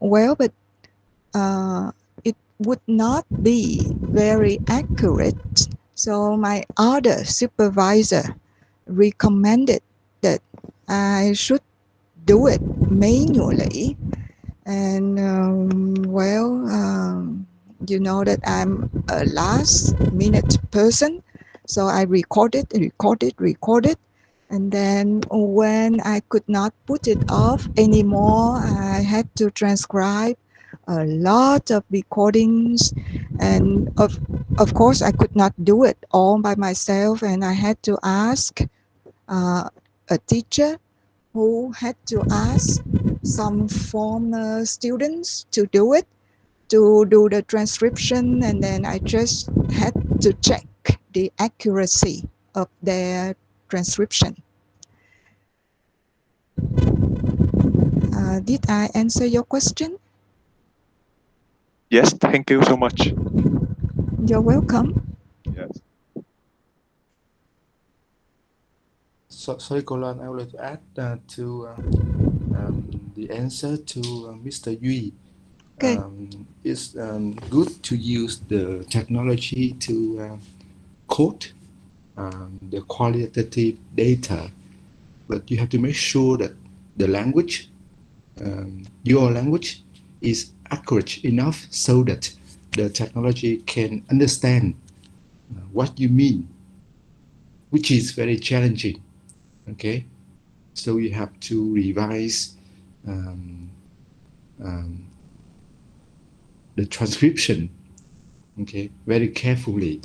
well, but it would not be very accurate. So my other supervisor recommended that I should do it manually. And well, you know that I'm a last minute person. So I recorded. And then when I could not put it off anymore, I had to transcribe a lot of recordings. And of course, I could not do it all by myself. And I had to ask a teacher who had to ask some former students to do it, to do the transcription, and then I just had to check the accuracy of their transcription. Did I answer your question? Yes, thank you so much. You're welcome. Yes. Sorry, Colon, I would like to add to the answer to Mr. Duy. Okay. It's good to use the technology to quote the qualitative data, but you have to make sure that the language, your language, is accurate enough so that the technology can understand what you mean, which is very challenging. Okay, so you have to revise the transcription, okay, very carefully,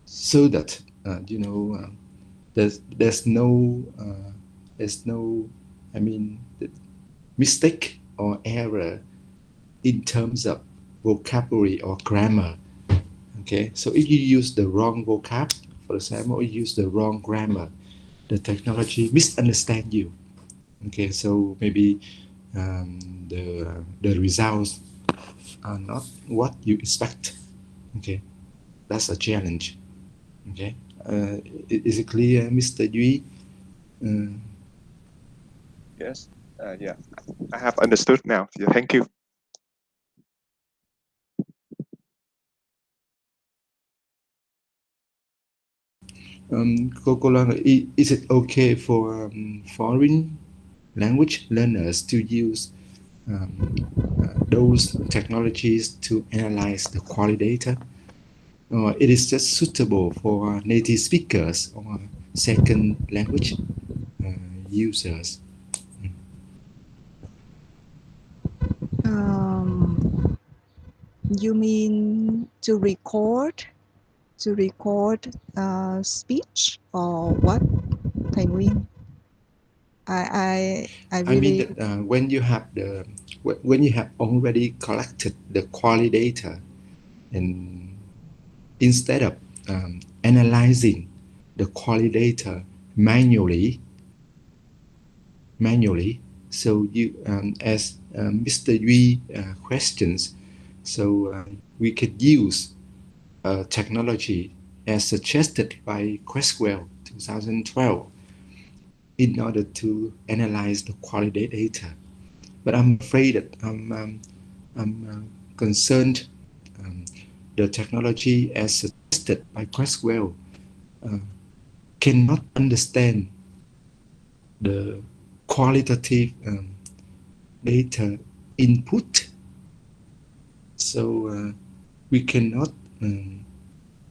so that there's no I mean mistake or error in terms of vocabulary or grammar. Okay, so if you use the wrong vocab, for example, you use the wrong grammar, the technology misunderstand you. Okay, so maybe the results are not what you expect. Okay, that's a challenge. Okay, is it clear, Mr. Duy? Yes. Yeah, I have understood now. Yeah, thank you. Cô Loan, is it okay for foreign language learners to use those technologies to analyze the quality data? Or it is just suitable for native speakers or second language users? You mean to record speech or what, Thầy Nguyên? I really. I mean that when you have already collected the quality data, and instead of analyzing the quality data manually, so you as Mr. Duy questions, so we could use technology as suggested by Creswell 2012 in order to analyze the quality data. But I'm afraid that I'm concerned the technology as suggested by Creswell cannot understand the qualitative data input. So we cannot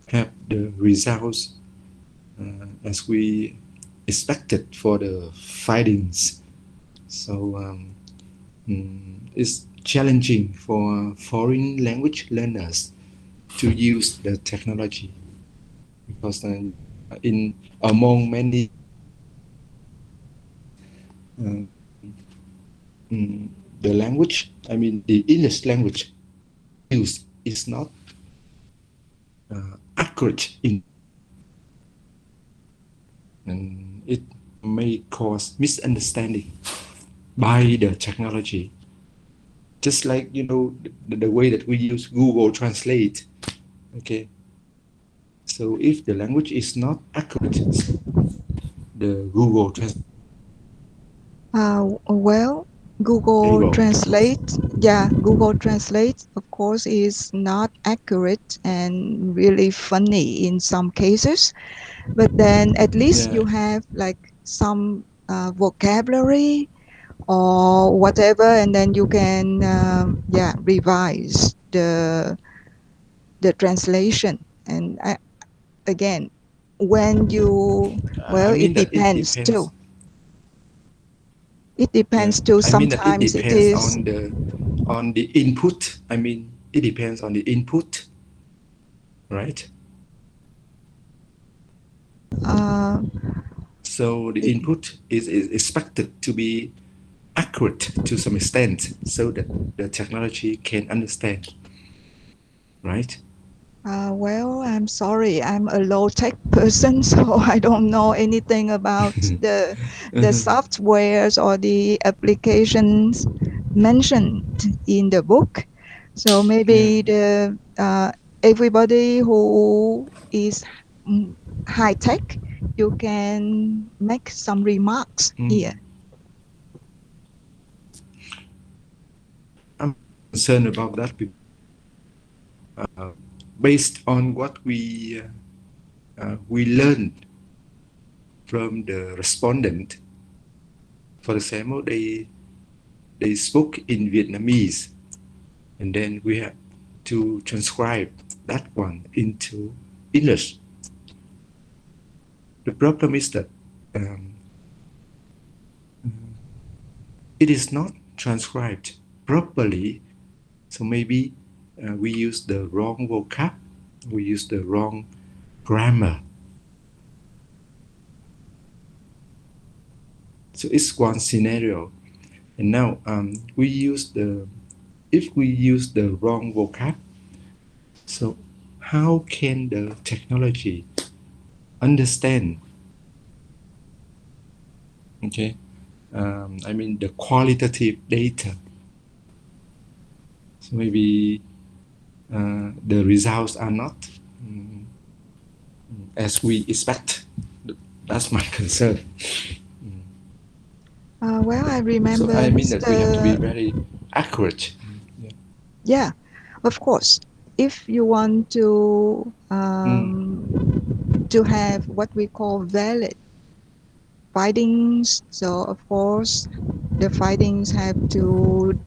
have the results as we expected for the findings. So it's challenging for foreign language learners to use the technology, because among many the language, I mean the English language used is not accurate and it may cause misunderstanding by the technology. Just like the way that we use Google Translate. Okay, so if the language is not accurate, the Google Translate. Well, Google Translate, Google Translate, of course, is not accurate and really funny in some cases. But then at least you have like some vocabulary or whatever, and then you can revise the translation. And again, when you it depends too. It depends too. Sometimes it depends on the input. I mean, it depends on the input, right? So the input is expected to be accurate to some extent, so that the technology can understand, right? Well, I'm sorry, I'm a low-tech person, so I don't know anything about the softwares or the applications mentioned in the book. So maybe the everybody who is high-tech, you can make some remarks here. I'm concerned about that. Based on what we learned from the respondent, for example, they they spoke in Vietnamese, and then we have to transcribe that one into English. The problem is that it is not transcribed properly, so maybe we use the wrong vocab, we use the wrong grammar. So it's one scenario. And now if we use the wrong vocab, so how can the technology understand, okay, I mean the qualitative data? So maybe the results are not as we expect. That's my concern. Well, I remember. So I mean that we have to be very accurate. Yeah, of course. If you want to have what we call valid findings, so of course the findings have to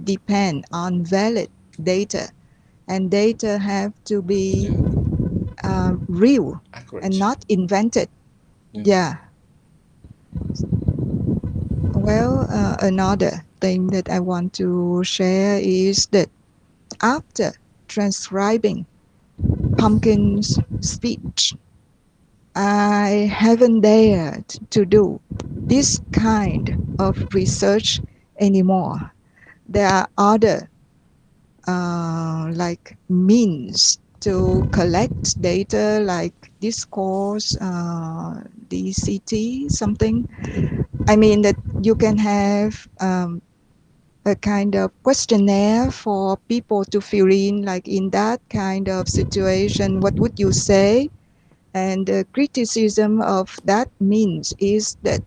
depend on valid data, and data have to be real, accurate, and not invented. Yeah. Well, another thing that I want to share is that after transcribing Pumpkin's speech, I haven't dared to do this kind of research anymore. There are other like means to collect data, like discourse, DCT, something. I mean that you can have a kind of questionnaire for people to fill in, like in that kind of situation, what would you say? And the criticism of that means is that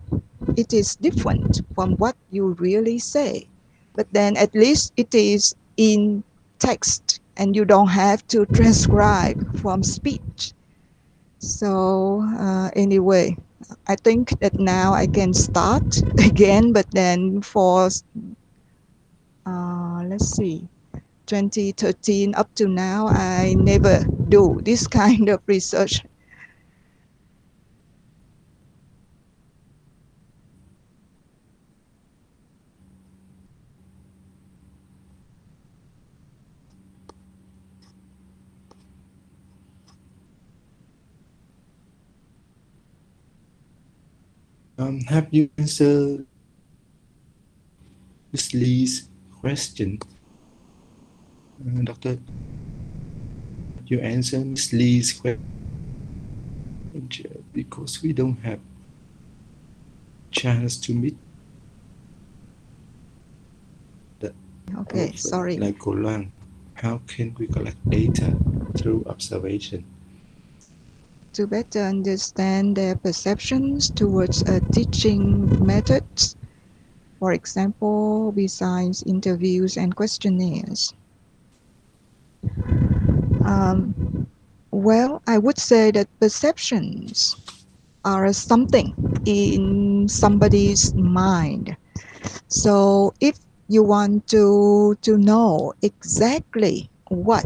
it is different from what you really say. But then at least it is in text and you don't have to transcribe from speech. So anyway, I think that now I can start again, but then for, let's see, 2013 up to now, I never do this kind of research. Have you answered Miss Lee's question, Doctor? You answer Miss Lee's question because we don't have chance to meet the. Okay, sorry. Like Golang, how can we collect data through observation? To better understand their perceptions towards teaching methods, for example, besides interviews and questionnaires. Well, I would say that perceptions are something in somebody's mind. So if you want to know exactly what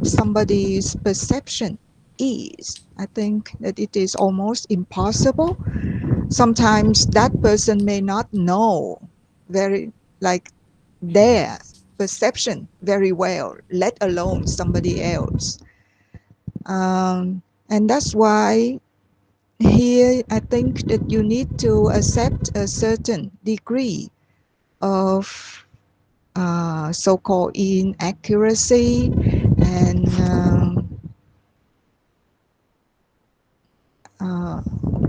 somebody's perception is, I think that it is almost impossible. Sometimes that person may not know very, like, their perception very well, let alone somebody else. And that's why here I think that you need to accept a certain degree of so-called inaccuracy and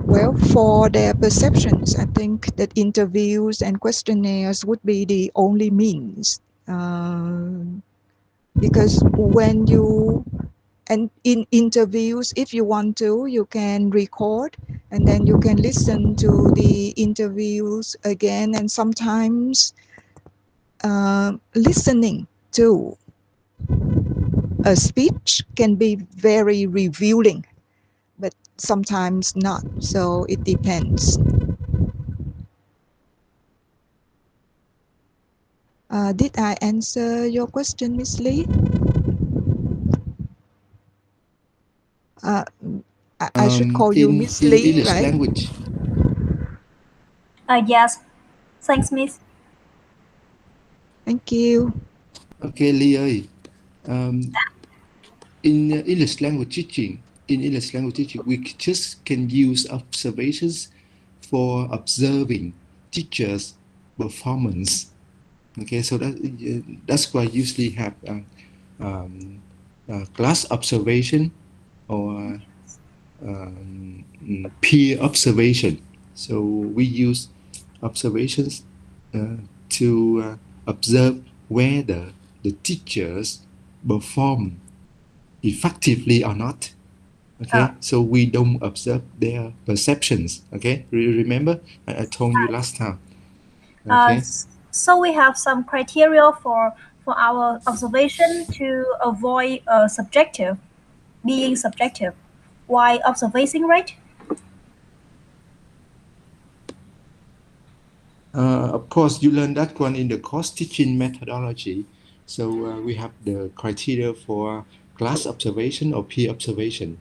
well, for their perceptions, I think that interviews and questionnaires would be the only means. Because when you, and in interviews, if you want to, you can record and then you can listen to the interviews again. And sometimes listening to a speech can be very revealing, but sometimes not. So it depends. Did I answer your question, Miss Lee? I should call you Miss in Lee, English right? language. Yes. Thanks, Miss. Thank you. Okay, Lee ơi. In English language teaching, we just can use observations for observing teachers' performance. Okay, so that's why I usually have class observation or peer observation. So we use observations to observe whether the teachers perform effectively or not. Okay, so we don't observe their perceptions. Okay, remember I told you last time. Okay. So we have some criteria for our observation to avoid being subjective. Why observation rate? Of course, you learned that one in the course teaching methodology. So we have the criteria for class observation or peer observation.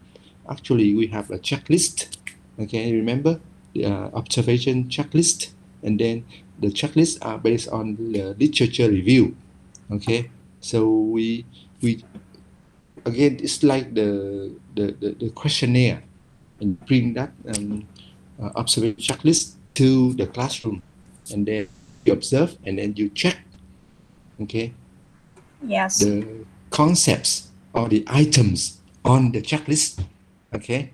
Actually, we have a checklist. Okay, remember the observation checklist, and then the checklists are based on the literature review. Okay, so we again it's like the questionnaire, and bring that observation checklist to the classroom, and then you observe and then you check, okay, Yes. the concepts or the items on the checklist. Okay.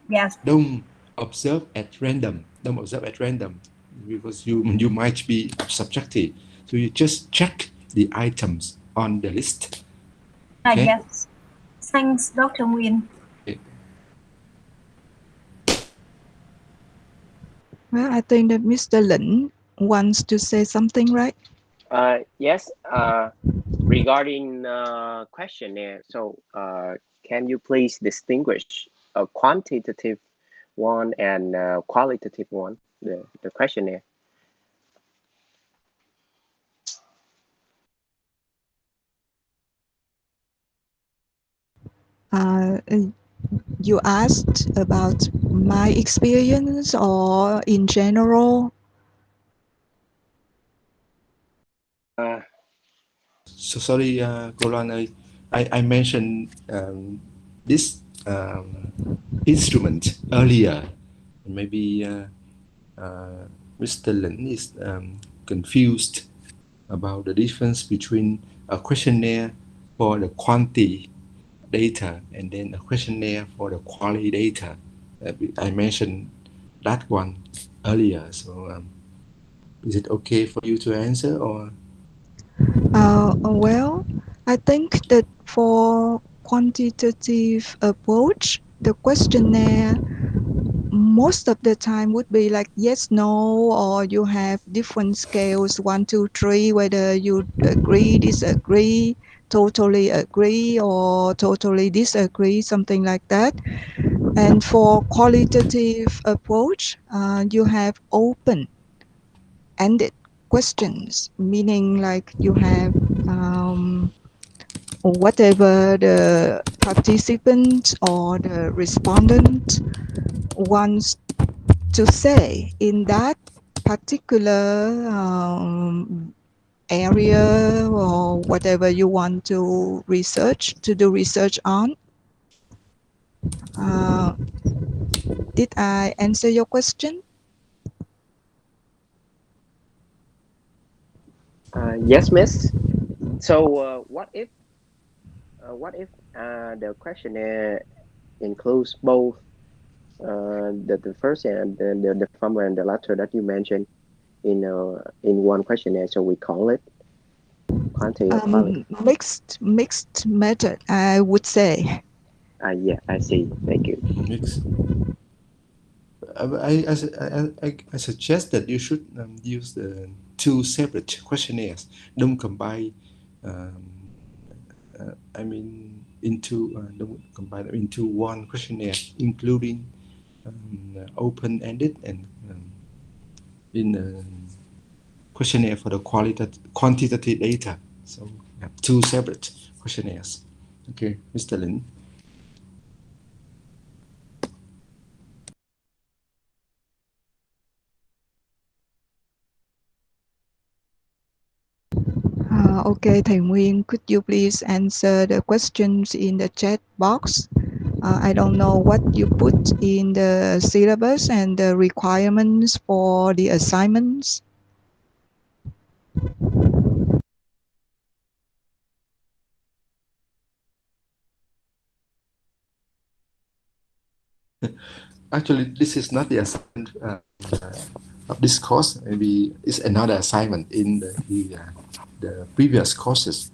Yes. Don't observe at random. Don't observe at random because you might be subjective. So you just check the items on the list. Okay. Yes. Thanks, Dr. Nguyen. Okay. Well, I think that Mr. Lin wants to say something, right? Yes. Regarding questionnaire, so can you please distinguish a quantitative one and qualitative one, the questionnaire? You asked about my experience or in general? So sorry, Golan, I mentioned this instrument earlier. Maybe Mr. Lin is confused about the difference between a questionnaire for the quantity data and then a questionnaire for the quality data. I mentioned that one earlier. So is it okay for you to answer or? Well, I think that for quantitative approach, the questionnaire most of the time would be like yes, no, or you have different scales, 1, 2, 3, whether you agree, disagree, totally agree, or totally disagree, something like that. And for qualitative approach, you have open-ended questions, meaning like you have whatever the participant or the respondent wants to say in that particular area or whatever you want to do research on. Did I answer your question? Yes, miss. So what if the questionnaire includes both the first and the former and the latter that you mentioned in one questionnaire? So we call it quantity or quality. Mixed method, I would say. Yeah, I see. Thank you. Mixed. I suggest that you should use the two separate questionnaires. Don't combine. I mean, don't combine them into one questionnaire, including open-ended and in questionnaire for the quantitative data. So we have two separate questionnaires. Okay, Mr. Lin. Okay, Thầy Nguyên, could you please answer the questions in the chat box? I don't know what you put in the syllabus and the requirements for the assignments. Actually, this is not the assignment of this course. Maybe it's another assignment in the previous courses.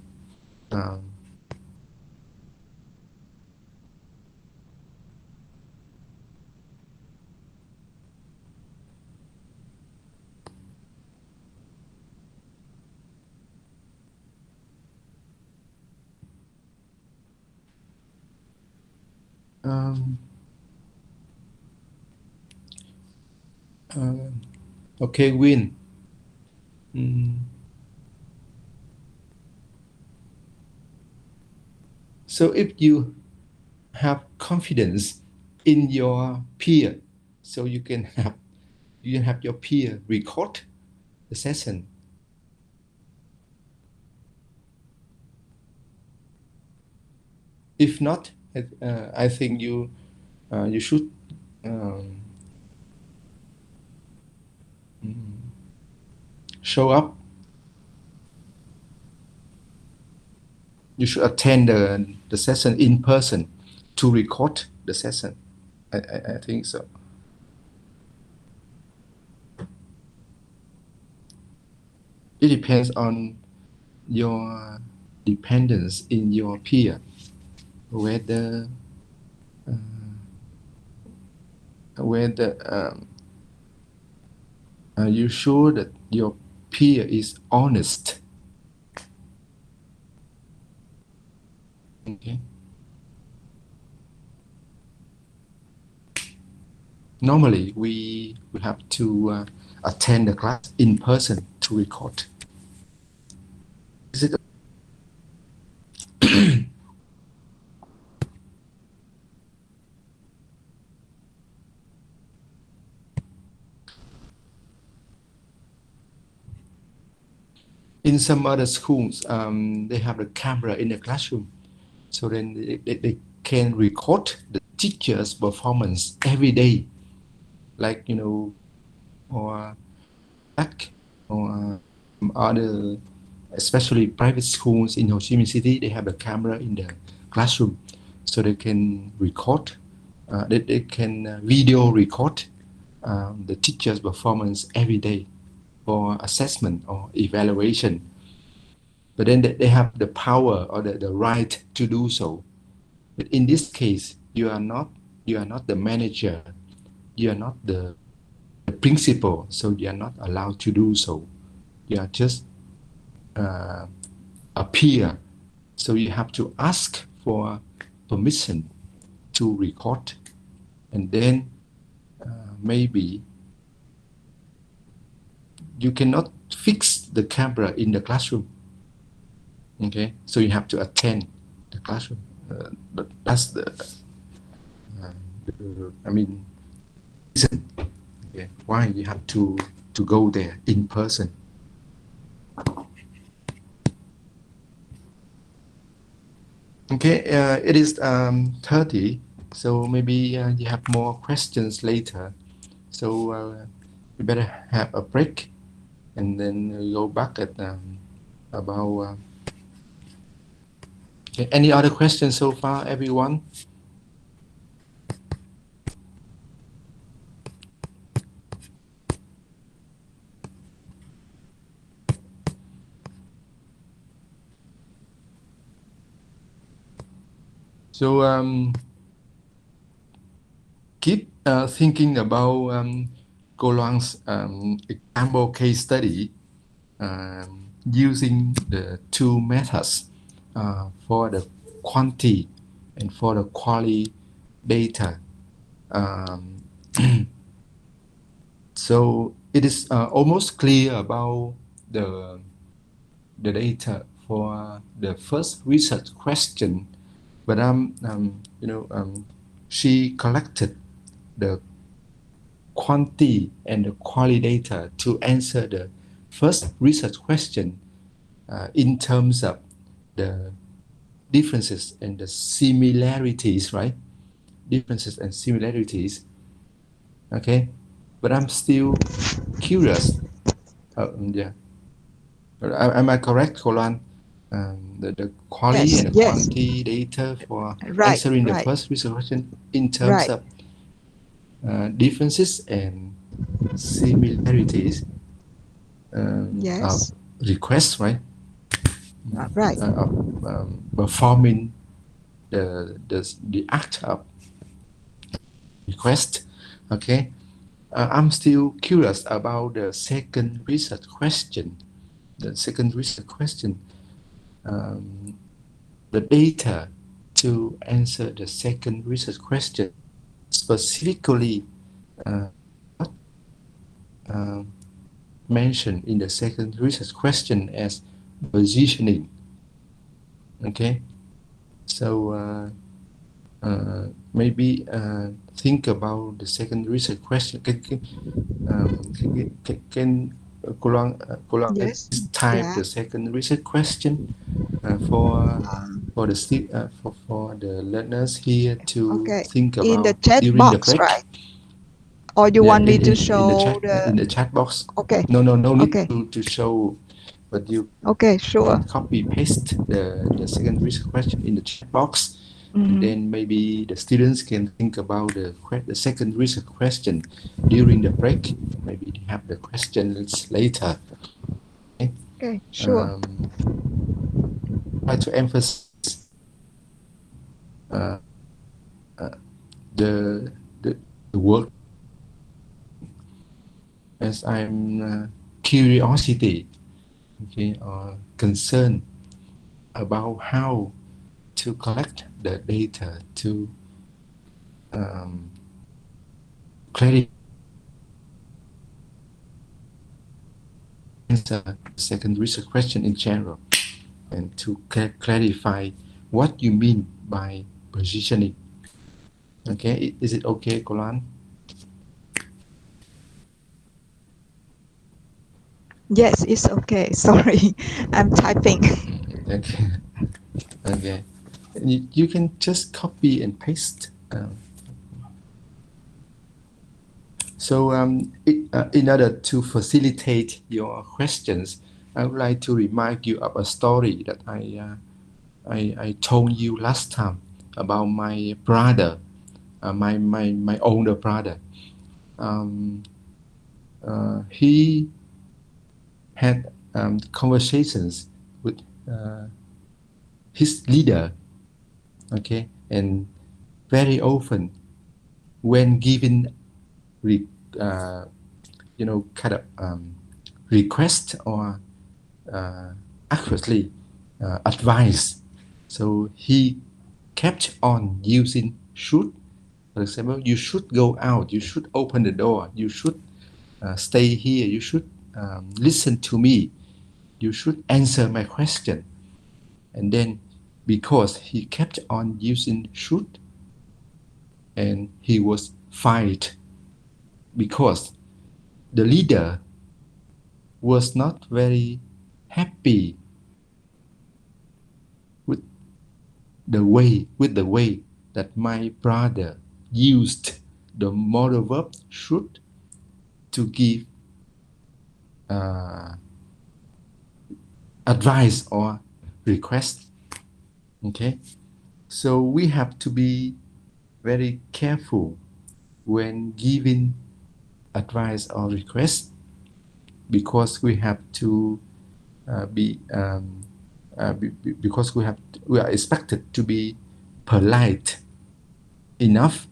Okay, Win. So if you have confidence in your peer, so you can have your peer record the session. If not, I think you should show up. You should attend the session in person to record the session. I think so. It depends on your dependence in your peer, whether are you sure that your peer is honest? Okay. Normally, we have to attend the class in person to record. Is it? In some other schools, they have the camera in the classroom, so then they can record the teacher's performance every day, like or back or other, especially private schools in Ho Chi Minh City, they have a camera in the classroom, so they can record, they can video record the teacher's performance every day for assessment or evaluation. But then they have the power or the right to do so. But in this case, you are not the manager, you are not the principal, so you are not allowed to do so. You are just a peer, so you have to ask for permission to record, and then maybe you cannot fix the camera in the classroom. Okay, so you have to attend the classroom. But that's the reason, okay, why you have to go there in person. Okay, it is 30, so maybe you have more questions later. So we better have a break, and then we go back at about. Okay, any other questions so far, everyone? So keep thinking about Cô Loan's example case study using the two methods for the quantity and for the quality data. So it is almost clear about the data for the first research question, but she collected the quantity and the quality data to answer the first research question in terms of the differences and the similarities, right? Differences and similarities. Okay, but I'm still curious. Yeah, am I correct, Kolan? The quality and the quantity data for answering the first research question in terms of differences and similarities of requests, right? Right. Performing the act of request. Okay, I'm still curious about the second research question. The second research question, the data to answer the second research question, specifically mentioned in the second research question as positioning. Okay, so maybe think about the second research question. Can Kulang type the second research question for the learners here to think about in the chat during box, the break, right? Or you want me to show in the chat box? Okay. No need to show, but you sure. copy paste the second research question in the chat box. Mm-hmm. And then maybe the students can think about the second research question during the break. Maybe they have the questions later. Okay, sure. Try to emphasize the work as I'm curiosity, okay, or concern about how to collect the data to clarify answer the second research question in general, and to clarify what you mean by positioning. Okay, is it okay, Kolan? Yes, it's okay. Sorry, I'm typing. Okay. Okay. You can just copy and paste. So in order to facilitate your questions, I would like to remind you of a story that I told you last time about my brother, my older brother. He had conversations with his leader, okay, and very often when given kind of request or accurately advice, so he kept on using should. For example, you should go out, you should open the door, you should stay here, you should listen to me, you should answer my question. And then because he kept on using should, and he was fired because the leader was not very happy with the way that my brother used the modal verb should to give advice or request. Okay, so we have to be very careful when giving advice or request, because we have to because we are expected to be polite enough.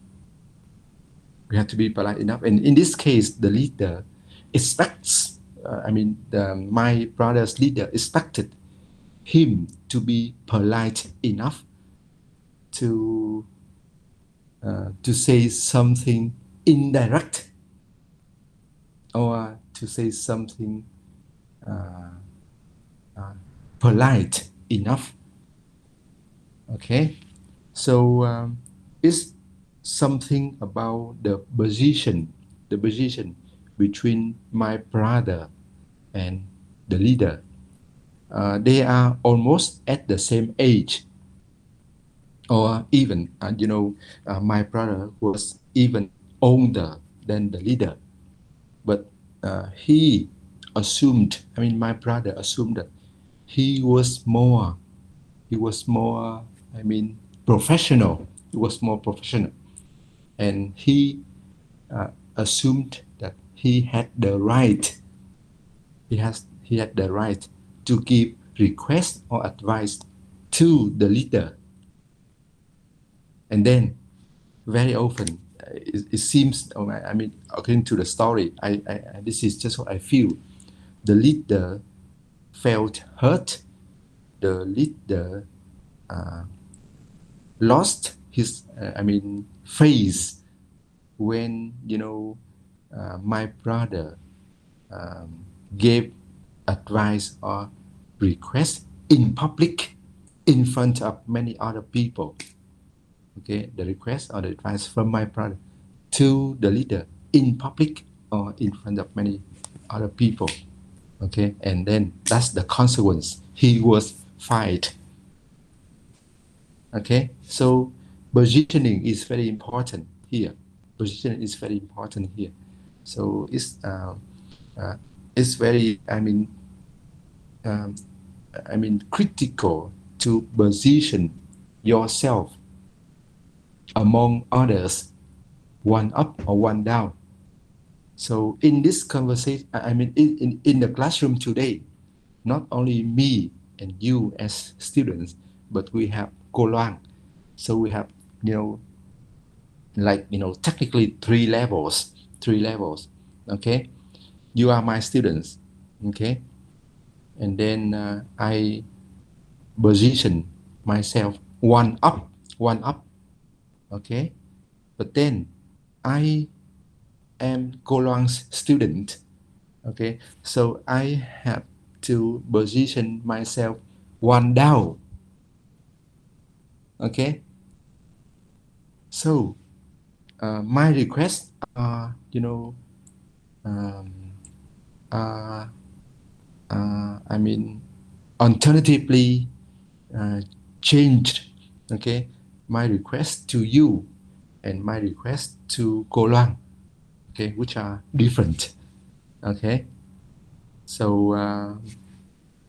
We have to be polite enough, and in this case, the leader expects. My brother's leader expected him to be polite enough to say something indirect, or to say something polite enough. Okay, so it's something about the position between my brother and the leader. They are almost at the same age, or even my brother was even older than the leader, but he assumed, my brother assumed that he was more professional. He was more professional, and he assumed that he had the right. He had the right to give request or advice to the leader. And then very often it seems, according to the story, this is just what I feel. The leader felt hurt. The leader lost his face when my brother gave advice or request in public, in front of many other people. Okay, the request or the advice from my brother to the leader in public or in front of many other people. Okay, and then that's the consequence. He was fired. Okay, so positioning is very important here. Positioning is very important here. So it's very critical to position yourself among others, one up or one down. So in this conversation, in the classroom today, not only me and you as students, but we have Cô Loan. So we have, technically three levels. Okay, you are my students. Okay, and then I position myself one up. Okay, but then I am Cô Loan's student. Okay, so I have to position myself one down. Okay, so my requests are, alternatively changed. Okay, my request to you and my request to Cô Loan, okay, which are different. Okay, so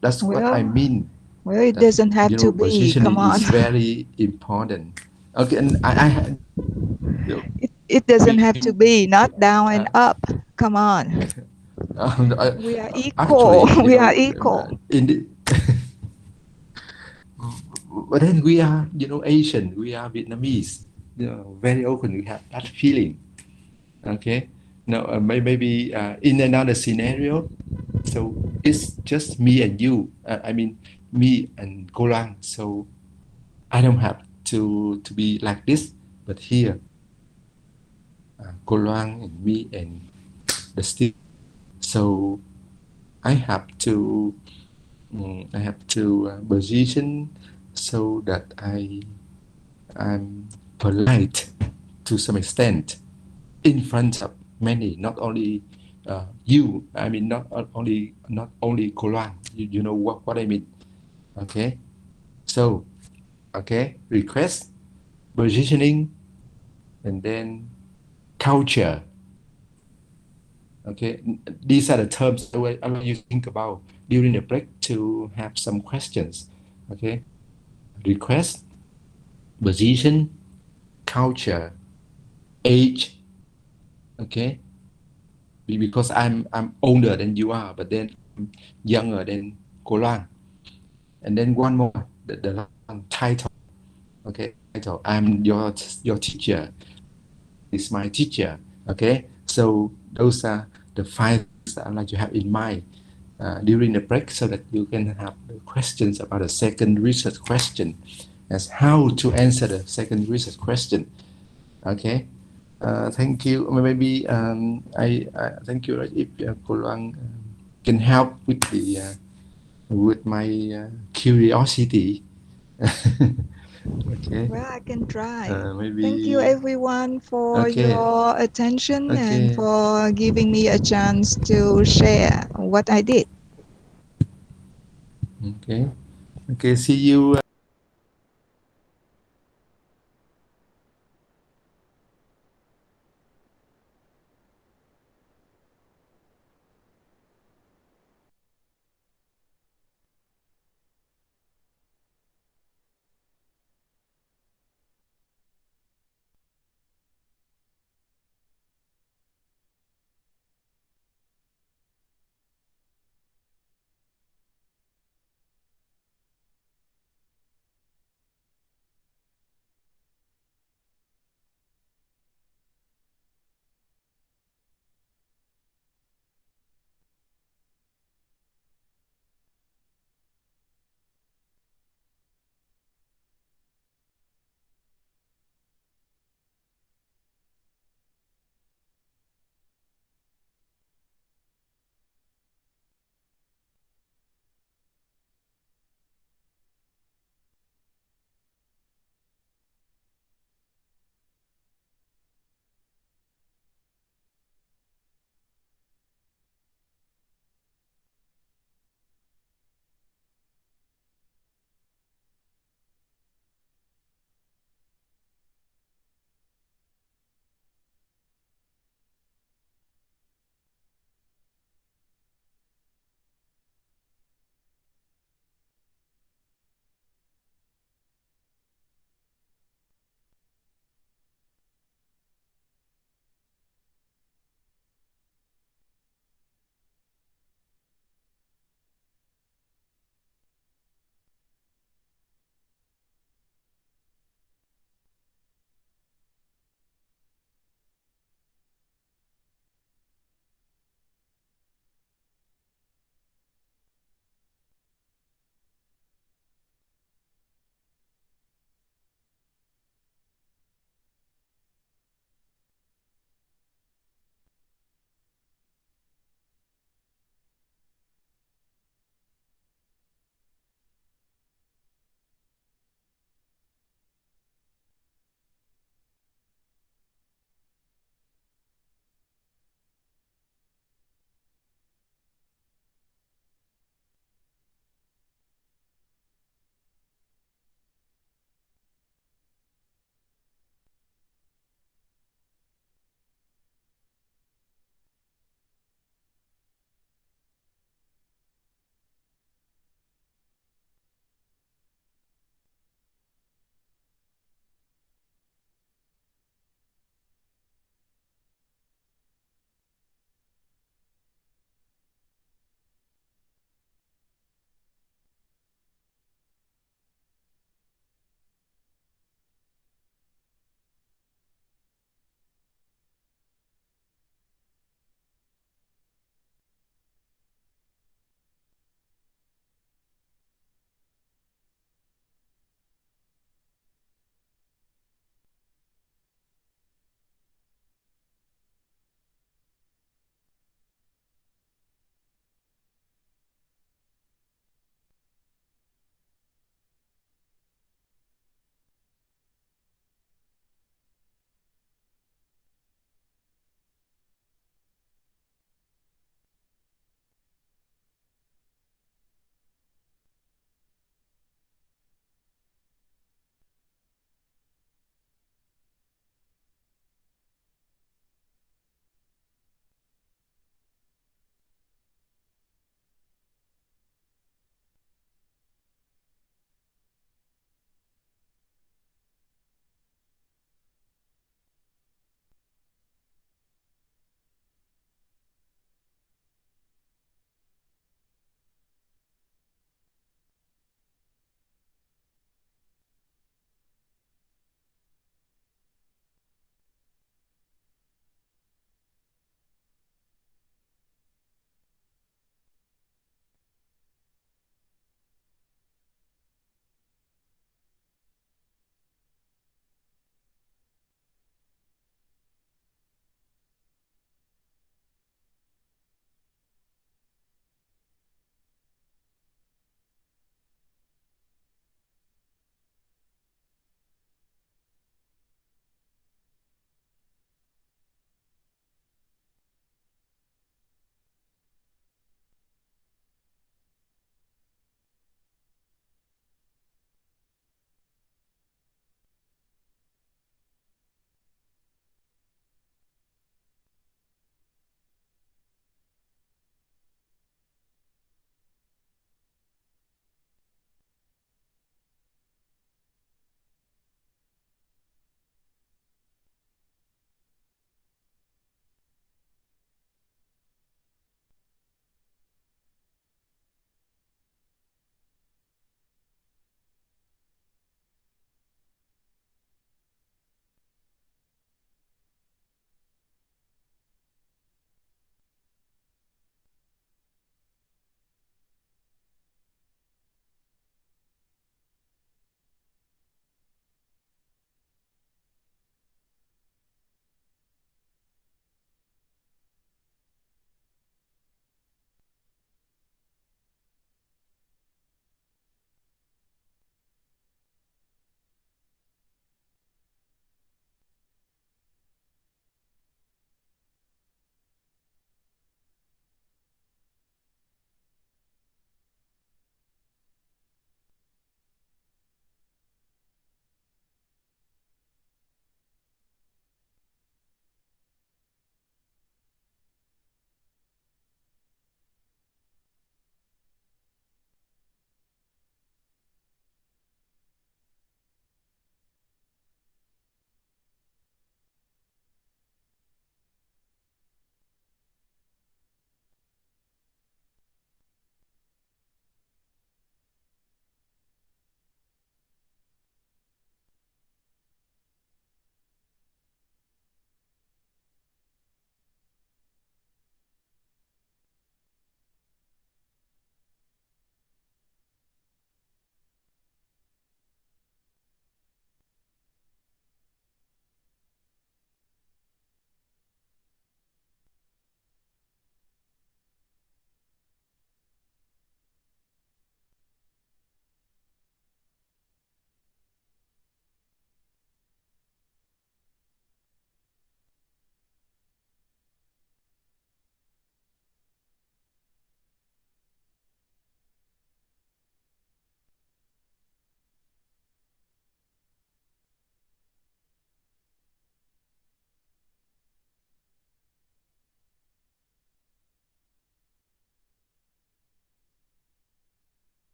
that's what I mean. Well, it doesn't have to be. Positioning Come on. is very important. Okay, and it doesn't have to be not down and up. Come on. We are equal. Actually, we are equal. But then we are, Asian. We are Vietnamese. Very often we have that feeling. Okay. Now maybe in another scenario, so it's just me and you. Me and Cô Loan. So I don't have to be like this. But here, Cô Loan and me and the student. So I have to position so that I'm polite to some extent in front of many, not only you. Not only Cô Loan. You know what I mean. Okay. So, okay, request, positioning, and then culture. Okay, these are the terms I want you to think about during the break to have some questions. Okay, request, position, culture, age. Okay, because I'm older than you are, but then I'm younger than Cô Loan. And then one more, the title. Okay, title. I'm your teacher. Is my teacher. Okay, so those are the 5 things that I'd like to have in mind during the break, so that you can have questions about the second research question, as how to answer the second research question. Okay, thank you. Maybe I thank you if Cô Loan can help with the with my curiosity. Okay. Well, I can try. Maybe. Thank you everyone for Okay. your attention Okay. and for giving me a chance to share what I did. Okay. Okay. See you.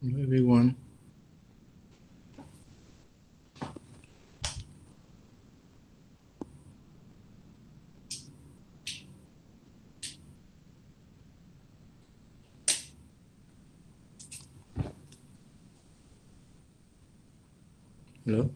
everyone. Hello.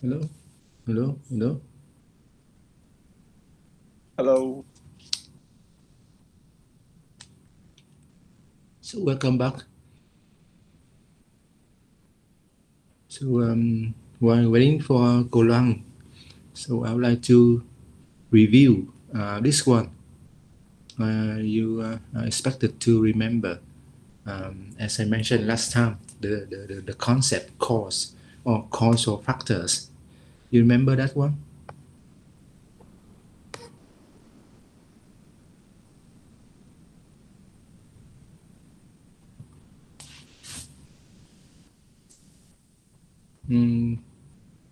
Hello. Hello. Hello. Hello. So welcome back. So while waiting for Cô Loan, so I would like to review this one. You are expected to remember, as I mentioned last time, the concept cause or causal factors. You remember that one?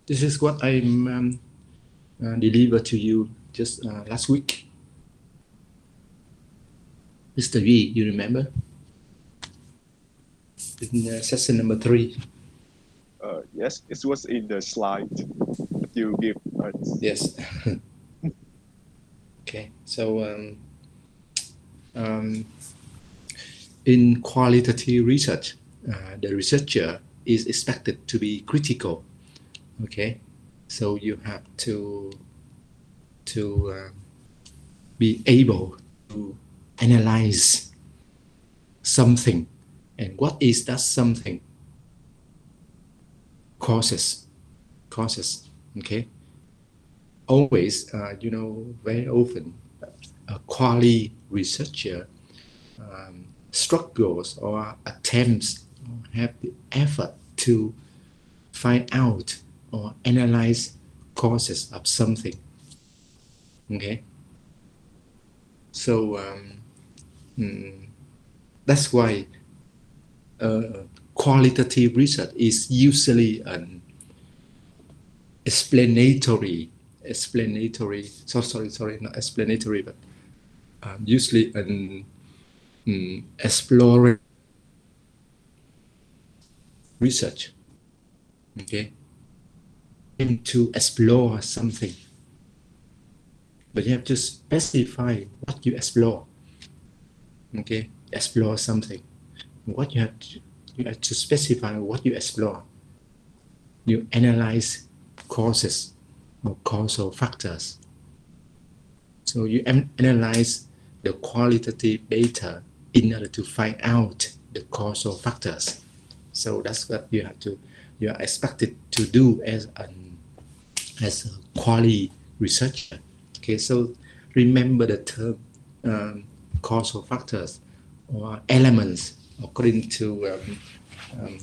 This is what I delivered to you just last week. Mr. V, you remember? In session number 3. Yes, it was in the slide that you give us. Yes. Okay, so in qualitative research, the researcher is expected to be critical. Okay, so you have to be able to analyze something, and what is that something? Causes. Okay, always, very often, a quality researcher struggles or attempts or have the effort to find out or analyze causes of something. Okay, so that's why qualitative research is usually an explanatory, not explanatory, but usually an exploratory research. Okay, aim to explore something, but you have to specify what you explore. Okay, explore something. What you have to specify what you explore. You analyze causes or causal factors. So you analyze the qualitative data in order to find out the causal factors. So that's what you are expected to do as a quality researcher. Okay, so remember the term causal factors or elements, according to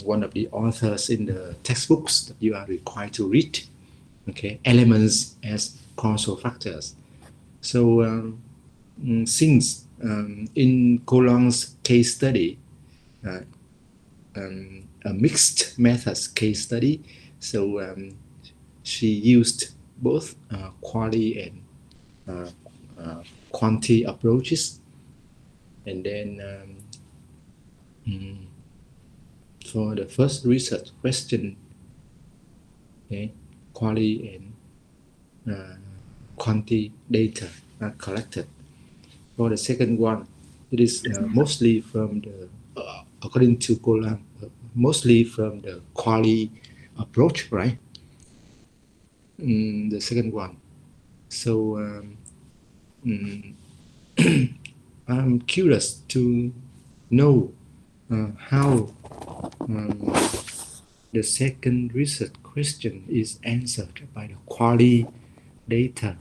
one of the authors in the textbooks that you are required to read. Okay, elements as causal factors. So since in Colon's case study, a mixed methods case study, so she used both quality and quantity approaches, and then for the first research question, okay, quality and quantity data are collected. For the second one, it is mostly from the, according to Golan, mostly from the quality approach, right? The second one. So I'm curious to know how the second research question is answered by the quality data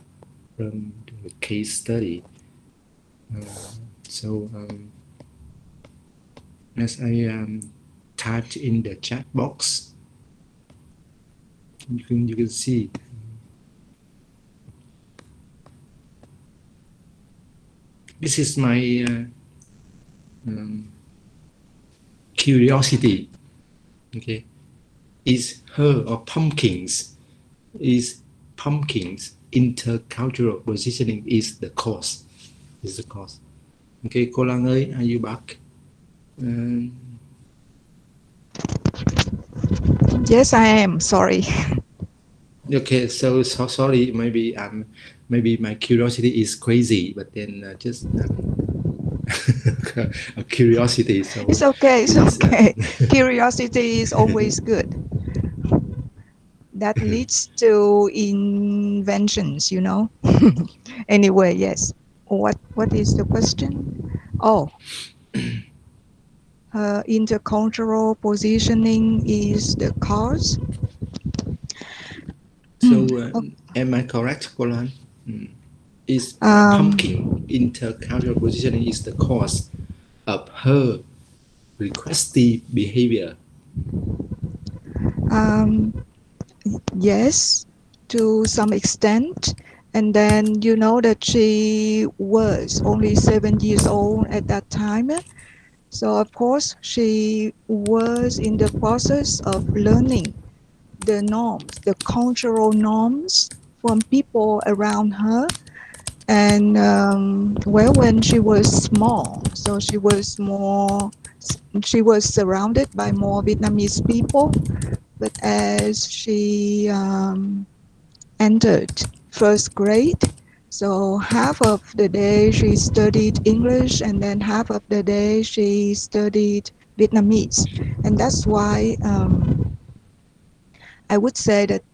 from the case study. So as I typed in the chat box, you can see this is my curiosity. Okay, is her or pumpkins? Is pumpkins intercultural positioning is the cause? Is the cause? Okay, cô Lan ơi, are you back? Yes, I am. Sorry. Okay, so sorry. Maybe my curiosity is crazy, but then just a curiosity. So It's okay. It's okay. Curiosity is always good. That leads to inventions, you know. Anyway, yes. What is the question? Oh, intercultural positioning is the cause. So am I correct, Golan? Is pumpkin intercultural positioning is the cause of her requestive behavior? Yes, to some extent. And then you know that she was only 7 years old at that time. So of course she was in the process of learning the norms, the cultural norms from people around her. And well, when she was small, so she was surrounded by more Vietnamese people. But as she entered first grade, so half of the day she studied English, and then half of the day she studied Vietnamese. And that's why I would say that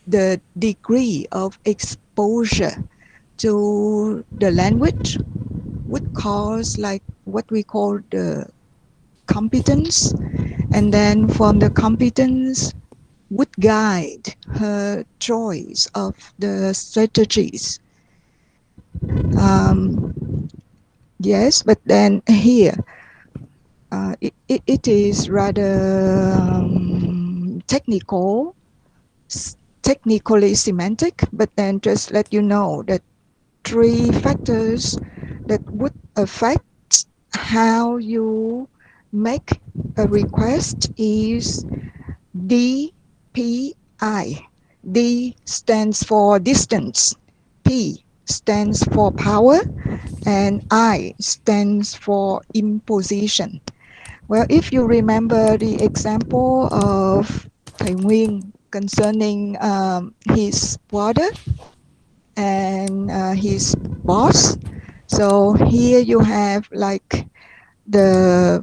the degree of exposure to the language would cause like what we call the competence, and then from the competence would guide her choice of the strategies. Yes, but then here it is rather technically semantic, but then just let you know that 3 factors that would affect how you make a request is DPI. D stands for distance, P stands for power, and I stands for imposition. Well, if you remember the example of Thầy Nguyên concerning his brother and his boss, so here you have like the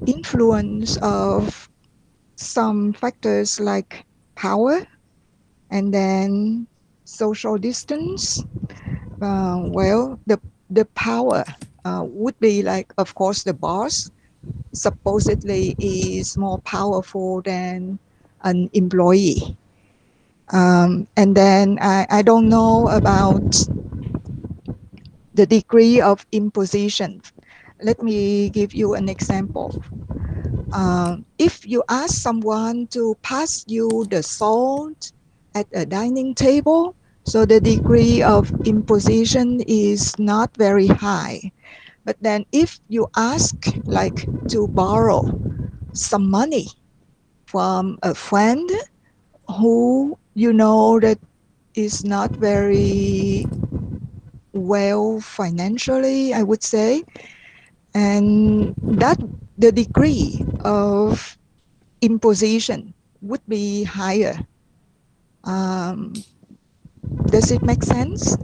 influence of some factors like power, and then social distance. Well, the power would be like, of course, the boss supposedly is more powerful than an employee. And then I don't know about the degree of imposition. Let me give you an example. If you ask someone to pass you the salt at a dining table, so the degree of imposition is not very high. But then if you ask like to borrow some money from a friend who you know that is not very well financially, I would say, and that the degree of imposition would be higher. Does it make sense?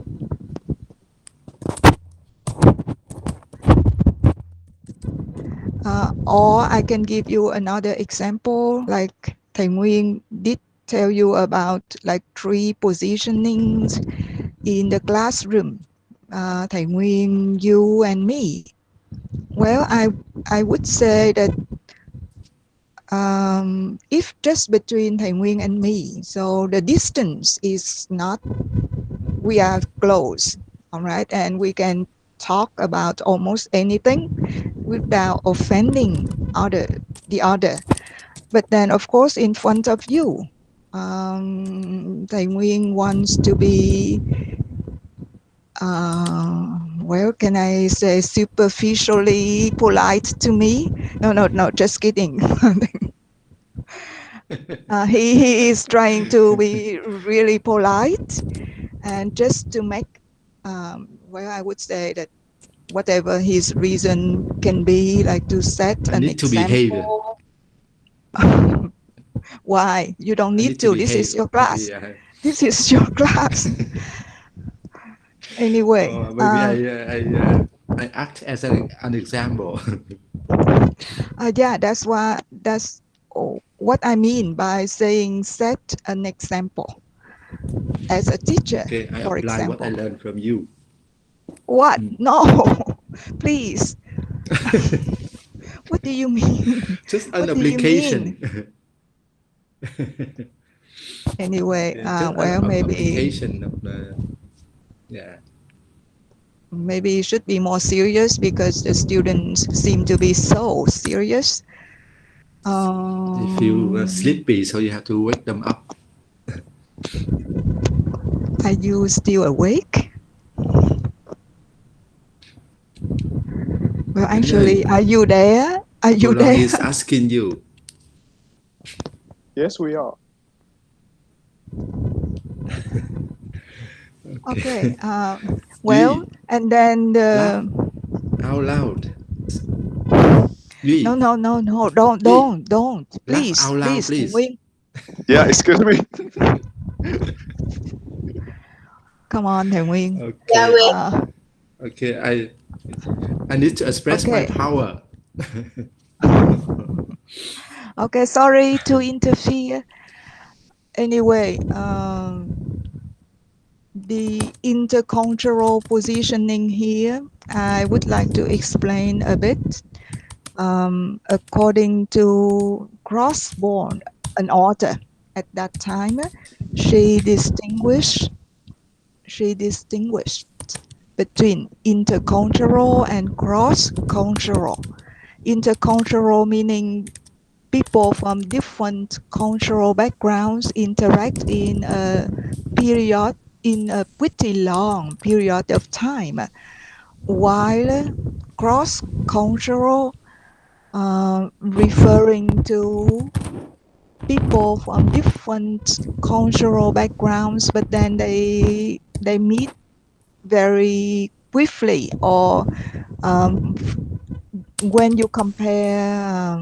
Or I can give you another example, like Thầy Nguyên did tell you about like 3 positionings in the classroom. Thầy Nguyên, you and me. Well, I would say that if just between Thầy Nguyên and me, so the distance is not, we are close, all right, and we can talk about almost anything without offending the other. But then, of course, in front of you, Thầy Nguyên wants to be, well, can I say superficially polite to me? No, just kidding. He is trying to be really polite and just to make, well, I would say that whatever his reason can be, like to set I an need to behave. example. Why? You don't I need to to. behave. This is your class. Maybe This is your class. Anyway. Maybe I act as an example. Yeah, that's what I mean by saying set an example. As a teacher, Okay, I for apply example. what I learned from you. What? No, please. What do you mean? Just an What do you mean? application. Anyway, Just well, an maybe application of maybe you should be more serious because the students seem to be so serious. They feel sleepy, so you have to wake them up. Are you still awake? Well, actually, are you there? Are you there? He's asking you. Yes, we are. Okay. Well, and then the out loud. No, don't. Please, laugh out loud, please. Yeah, excuse me. Come on, Thầy Nguyên. Okay. Okay, I need to express my power. Okay, sorry to interfere. Anyway, the intercultural positioning here, I would like to explain a bit. According to Crossborn, an author at that time, she distinguished between intercultural and cross-cultural. Intercultural meaning people from different cultural backgrounds interact in a pretty long period of time, while cross-cultural referring to people from different cultural backgrounds, but then they meet very briefly, or when you compare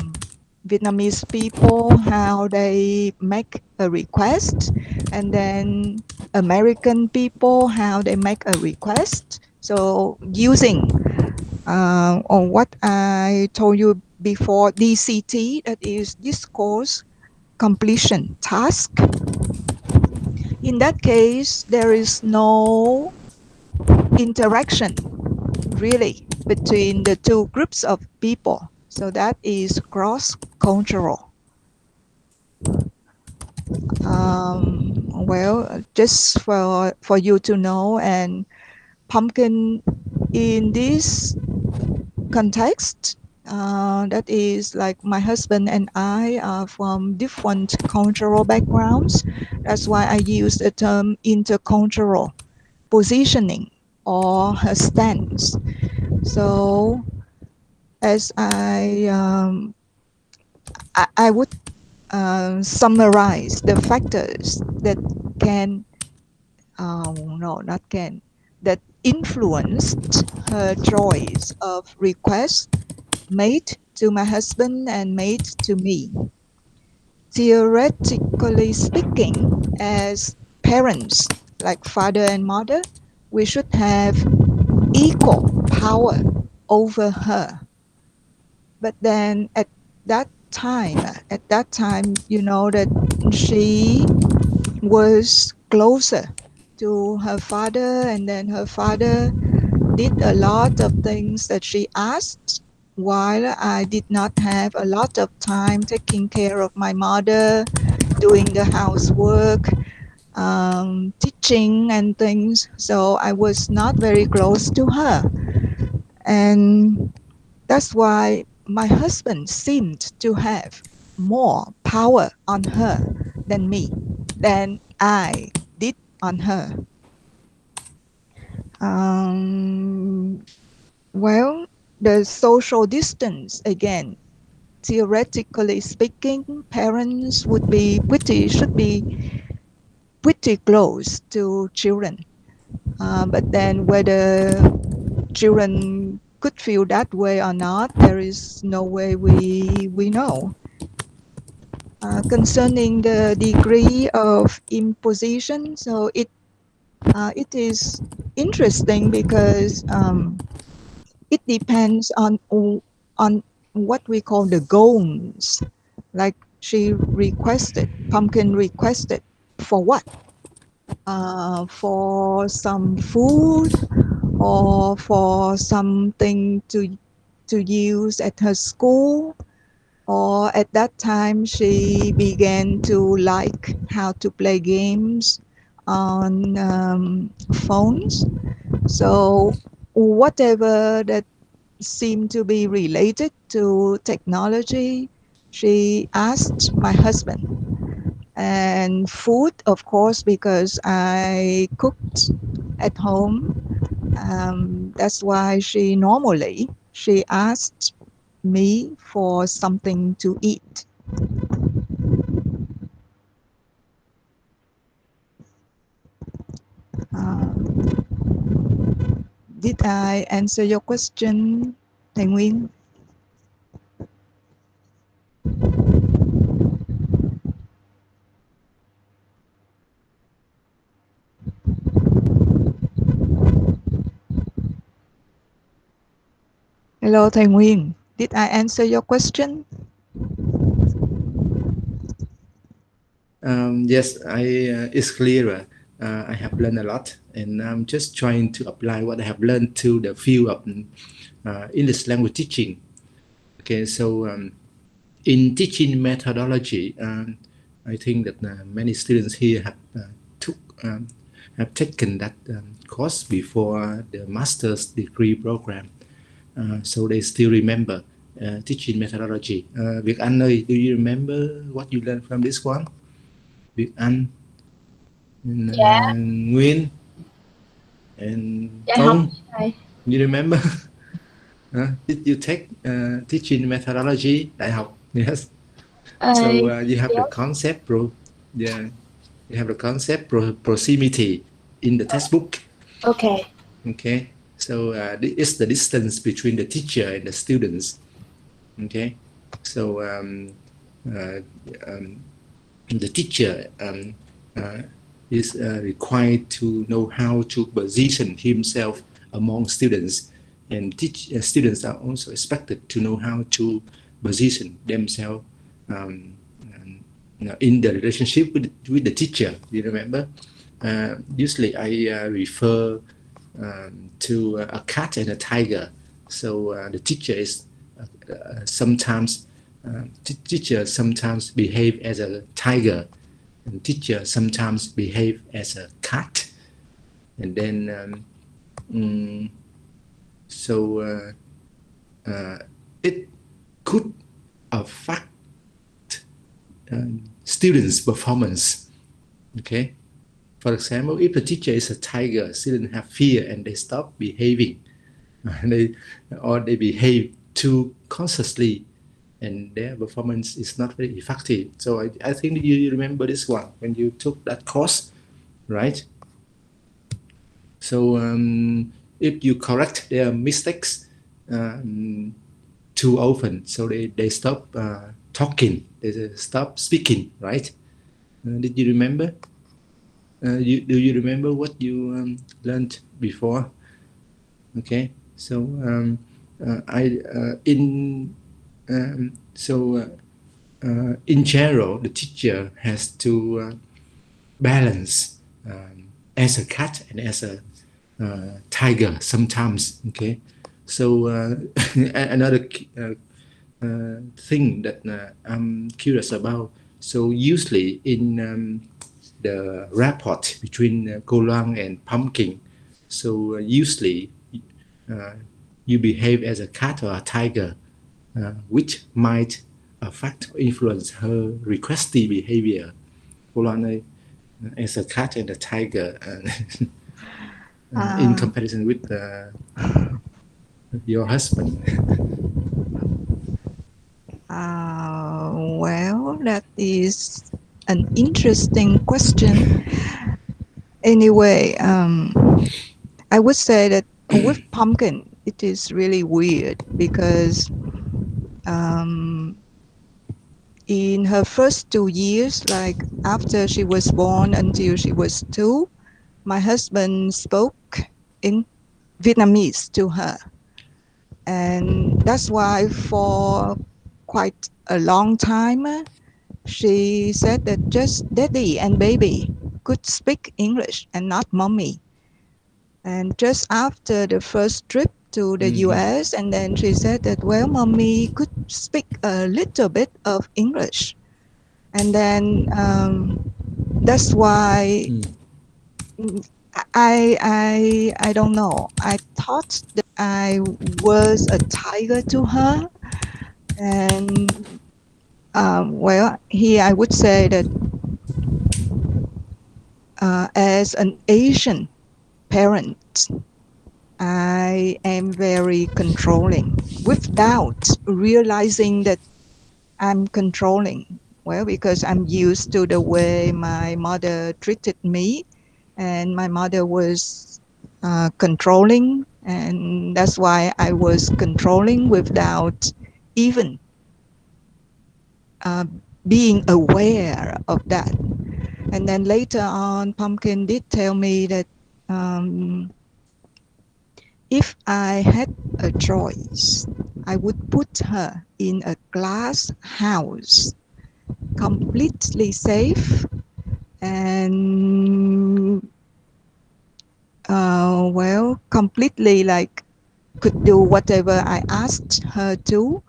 Vietnamese people, how they make a request, and then American people, how they make a request. So using on what I told you before, DCT, that is discourse completion task. In that case, there is no interaction really between the two groups of people. So that is cross-cultural. Well, just for you to know, and Pumpkin, in this context, that is like my husband and I are from different cultural backgrounds. That's why I use the term intercultural positioning or her stance. So as I would summarize the factors that can, no, not can, that influenced her choice of request made to my husband and made to me. Theoretically speaking, as parents, like father and mother, we should have equal power over her. But then at that time, you know that she was closer to her father, and then her father did a lot of things that she asked, while I did not have a lot of time taking care of my mother, doing the housework, teaching and things. So I was not very close to her. And that's why my husband seemed to have more power on her than me, than I did on her. Well, the social distance again. Theoretically speaking, parents should be pretty close to children. But then whether children could feel that way or not, there is no way we know. Concerning the degree of imposition, so it is interesting because it depends on what we call the goals. Like Pumpkin requested for what? For some food or for something to use at her school, or at that time she began to like how to play games on phones. So whatever that seemed to be related to technology, she asked my husband. And food, of course, because I cooked at home. That's why she asked me for something to eat. Did I answer your question, Thầy Nguyên? Hello, Thầy Nguyên. Did I answer your question? Yes, it's clearer. I have learned a lot, and I'm just trying to apply what I have learned to the field of English language teaching. Okay, so in teaching methodology, I think that many students here have taken that course before the master's degree program, so they still remember teaching methodology. Việt Anh ơi, do you remember what you learned from this one? Việt Anh, Nguyên, and Công. You remember? Did you take teaching methodology đại học? Yes. So you have the concept, you have the concept proximity in the textbook. Okay. Okay. So it's the distance between the teacher and the students. Okay. So the teacher is required to know how to position himself among students, and students are also expected to know how to position themselves in the relationship with the teacher. You remember? Usually I refer to a cat and a tiger. So the teacher is sometimes behave as a tiger, and teacher sometimes behave as a cat. And then it could affect students' performance. Okay. For example, if the teacher is a tiger, students have fear and they stop behaving. They behave too consciously, and their performance is not very effective. So I think you remember this one when you took that course, right? So if you correct their mistakes too often, so they stop talking, they stop speaking, right? Did you remember? Do you remember what you learned before? Okay, so in general, the teacher has to balance as a cat and as a tiger sometimes. Okay, So another thing that I'm curious about. So usually in the rapport between Cô Loan and Pumpkin, so usually you behave as a cat or a tiger, which might affect or influence her requesty behavior. Cô Loan ơi, as a cat and a tiger, in comparison with your husband. Well, that is an interesting question. Anyway, I would say that with Pumpkin, it is really weird because in her first 2 years, like after she was born until she was 2, my husband spoke in Vietnamese to her. And that's why for quite a long time, she said that just daddy and baby could speak English and not mommy. And just after the first trip to the US, and then she said that, well, mommy could speak a little bit of English. And then that's why I don't know. I thought that I was a tiger to her. And well, here I would say that as an Asian parent, I am very controlling without realizing that I'm controlling. Well, because I'm used to the way my mother treated me, and my mother was controlling, and that's why I was controlling without even being aware of that. And then later on, Pumpkin did tell me that if I had a choice, I would put her in a glass house, completely safe, and well, completely like could do whatever I asked her to,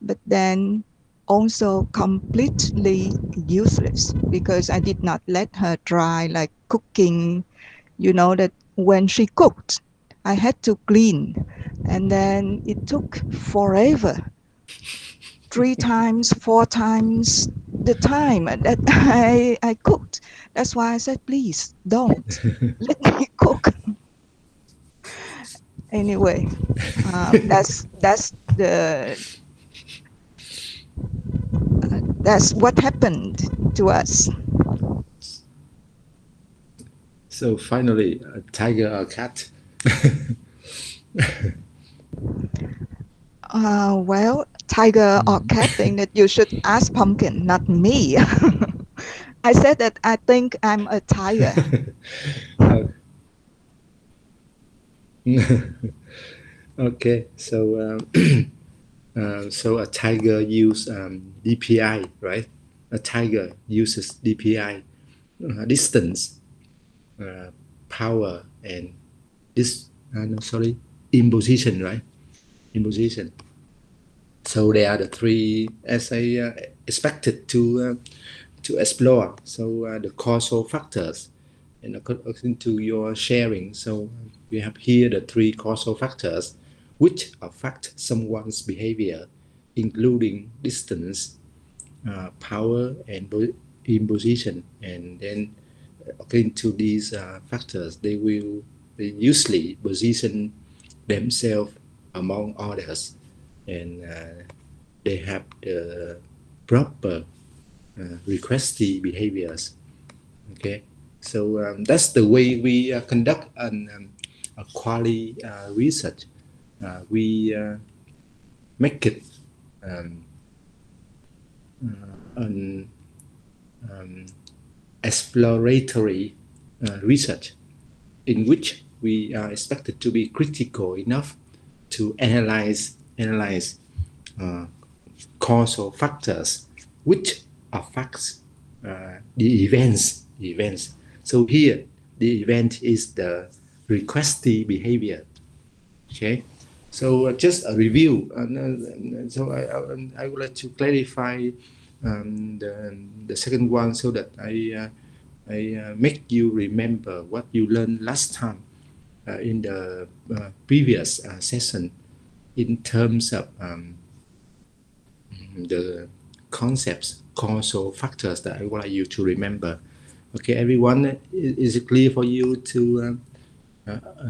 but then also completely useless because I did not let her try like cooking. You know that when she cooked, I had to clean, and then it took forever, 3 times, 4 times the time that I cooked. That's why I said, please don't let me cook. Anyway, that's what happened to us. So finally, a tiger or cat? Well, tiger or cat thing that you should ask Pumpkin, not me. I said that I think I'm a tiger. Okay, so so a tiger uses DPI, right? A tiger uses DPI, distance, power, and imposition, right? Imposition. So they are the three, as I expected to explore. So the causal factors, and according to your sharing, so we have here the 3 causal factors which affect someone's behavior, including distance, power, and imposition. And then according to these factors, they usually position themselves among others, and they have the proper requesty behaviors. Okay, so that's the way we conduct a quality research. We make it an exploratory research in which we are expected to be critical enough to analyze causal factors which affects the events. So here the event is the requesty behavior. Okay, So just a review. So I would like to clarify the second one so that I make you remember what you learned last time in the previous session in terms of the concepts, causal factors that I would like you to remember. Okay, everyone, is it clear for you to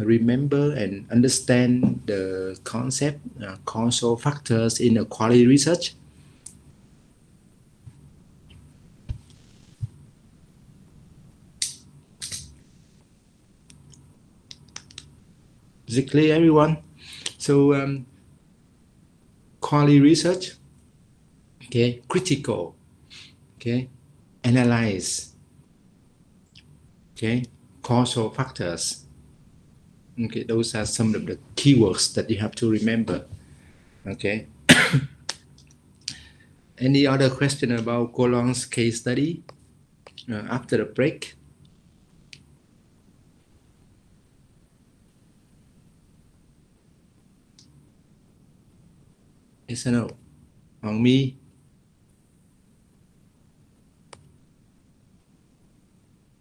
remember and understand the concept, causal factors in a quality research? Is it clear, everyone? So quality research, okay, critical, okay, analyze, okay, causal factors. Okay, those are some of the keywords that you have to remember. Okay. Any other question about Colon's case study after the break? Yes or no? On me?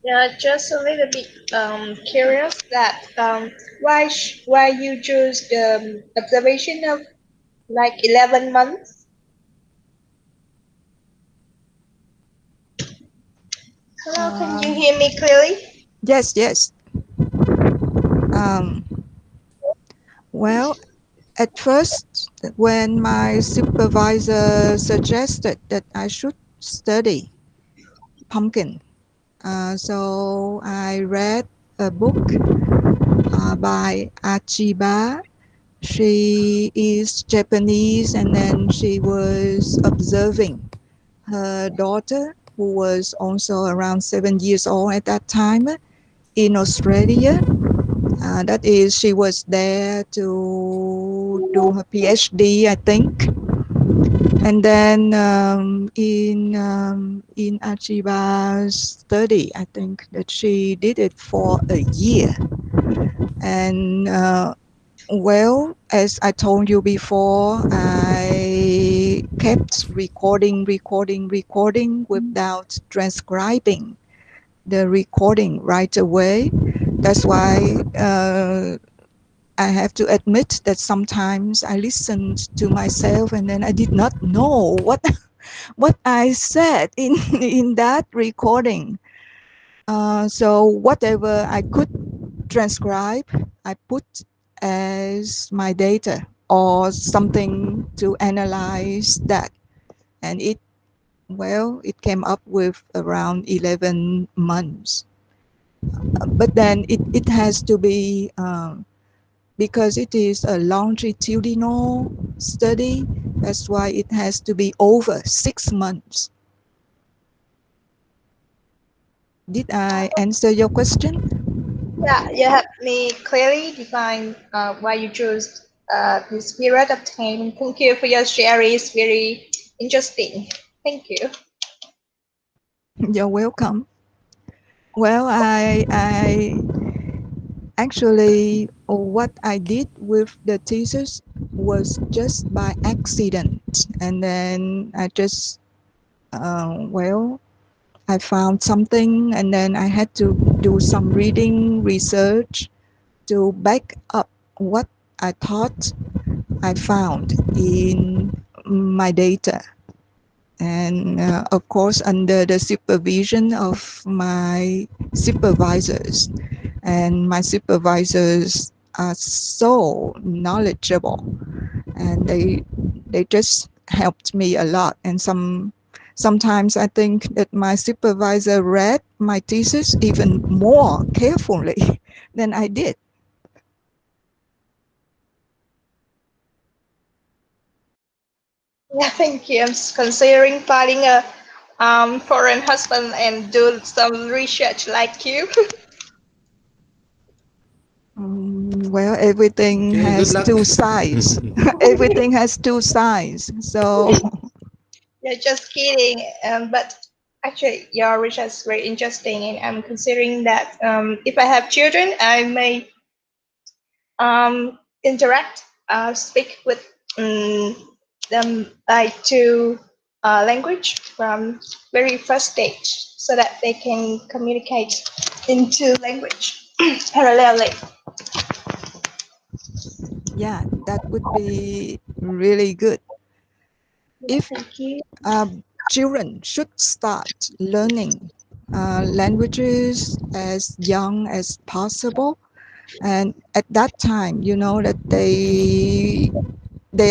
Yeah, just a little bit curious that why you choose the observation of like 11 months? Hello, can you hear me clearly? Yes, yes. Well, at first, when my supervisor suggested that I should study pumpkin, so I read a book by Achiba. She is Japanese, and then she was observing her daughter, who was also around 7 years old at that time, in Australia. That is, she was there to do her PhD, I think. And then in Achiba's study, I think that she did it for a year. And well, as I told you before, I kept recording without transcribing the recording right away. That's why I have to admit that sometimes I listened to myself and then I did not know what I said in in that recording. So whatever I could transcribe, I put as my data or something to analyze that, and it came up with around 11 months. But then it has to be because it is a longitudinal study, that's why it has to be over 6 months. Did I answer your question? Yeah, you have me clearly define why you chose this period of time. Thank you for your share. It's very interesting. Thank you. You're welcome. Well, I actually, what I did with the thesis was just by accident. And then I just, I found something and then I had to do some reading, research to back up what I thought I found in my data. And of course, under the supervision of my supervisors. And my supervisors are so knowledgeable, and they just helped me a lot. And sometimes I think that my supervisor read my thesis even more carefully than I did. Yeah, thank you. I'm considering finding a foreign husband and do some research like you. Well, everything Okay, good has luck. two sides. Everything has two sides. So Yeah, just kidding. But actually, your research is very interesting, and I'm considering that if I have children, I may interact speak with them like two language from very first stage, so that they can communicate in two language parallelly. Yeah, that would be really good. If Thank you. children should start learning languages as young as possible, and at that time, you know that they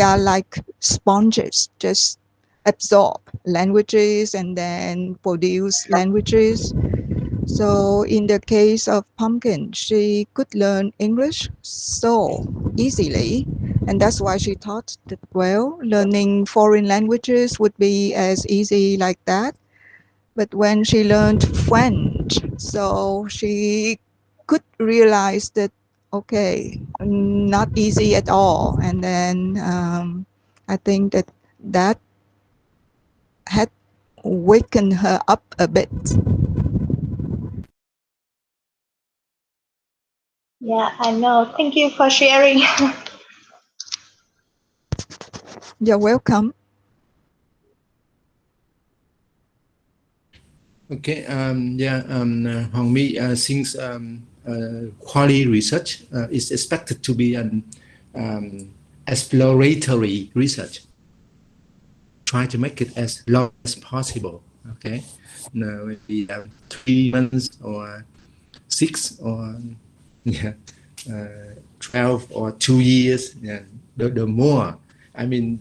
are like sponges, just absorb languages and then produce languages. So in the case of Pumpkin, she could learn English so easily, and that's why she thought that, well, learning foreign languages would be as easy like that. But when she learned French, so she could realize that, okay, not easy at all. And then I think that that had wakened her up a bit. Yeah, I know. Thank you for sharing. You're welcome. Okay, Hong Mi, since quality research is expected to be an exploratory research, try to make it as long as possible. Okay, now maybe 3 months or 6 or 12 or 2 years. Yeah, the more, I mean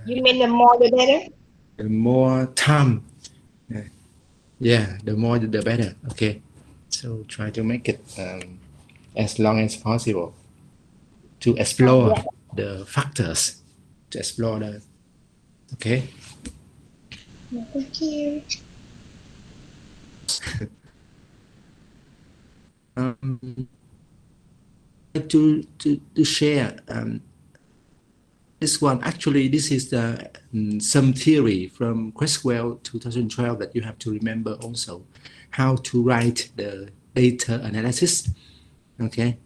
You mean the more the better? the more time. Yeah, the more the better. Okay, so try to make it as long as possible to explore Yeah. the factors, to explore the. Okay. Thank you. To share this one. Actually, this is the some theory from Creswell 2012 that you have to remember also, how to write the data analysis. Okay,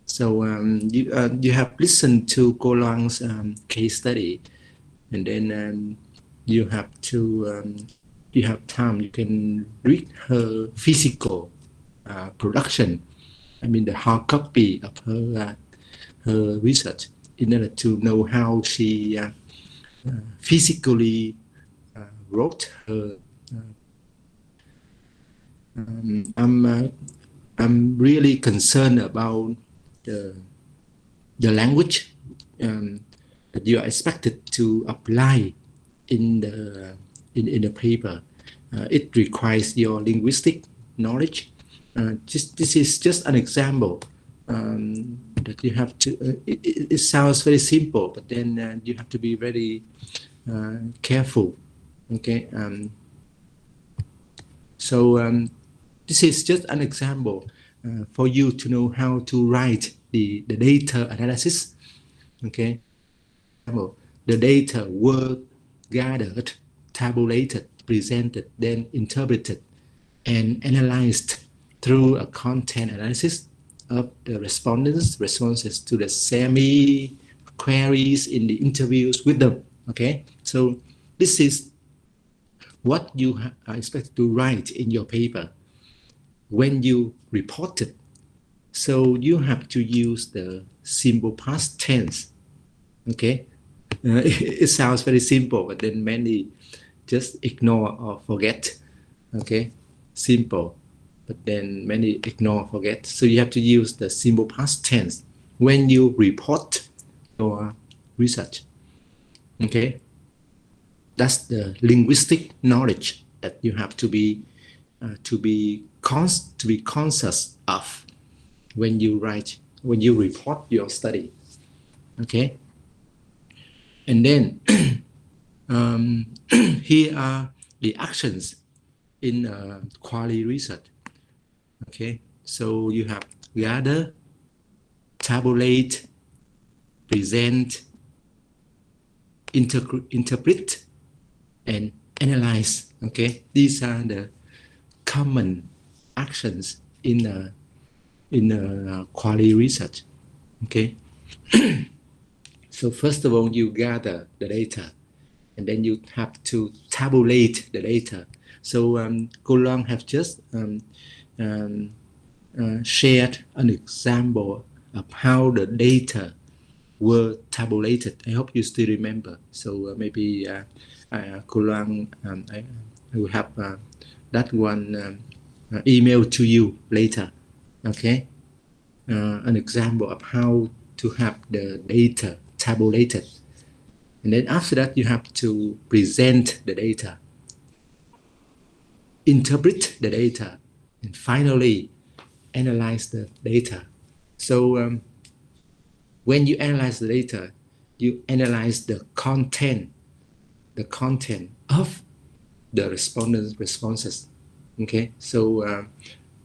so you have listened to Cô Loan's case study, and then you have to you have time, you can read her physical production, I mean the hard copy of her research, in order to know how she physically wrote her. I'm really concerned about the language that you are expected to apply in the paper. It requires your linguistic knowledge. This is just an example that you have to. It sounds very simple, but then you have to be very careful. Okay. So this is just an example for you to know how to write the data analysis. Okay. The data were gathered, tabulated, presented, then interpreted and analyzed through a content analysis of the responses to the semi queries in the interviews with them. Okay, so this is what you are expected to write in your paper when you report it. So you have to use the simple past tense. Okay, it sounds very simple, but then many just ignore or forget. Okay, simple, but then many ignore, forget. So you have to use the simple past tense when you report your research. Okay, that's the linguistic knowledge that you have to be conscious of when you report your study. Okay, and then here are the actions in quality research. Okay, so you have gather, tabulate, present, interpret, and analyze. Okay, these are the common actions in in quality research. Okay. So first of all, you gather the data, and then you have to tabulate the data. So Cô Loan have just shared an example of how the data were tabulated. I hope you still remember. So maybe Cô Loan, I will have that one email to you later. Okay, an example of how to have the data tabulated, and then after that you have to present the data, interpret the data, and finally analyze the data. So when you analyze the data, you analyze the content of the respondents' responses. Okay, so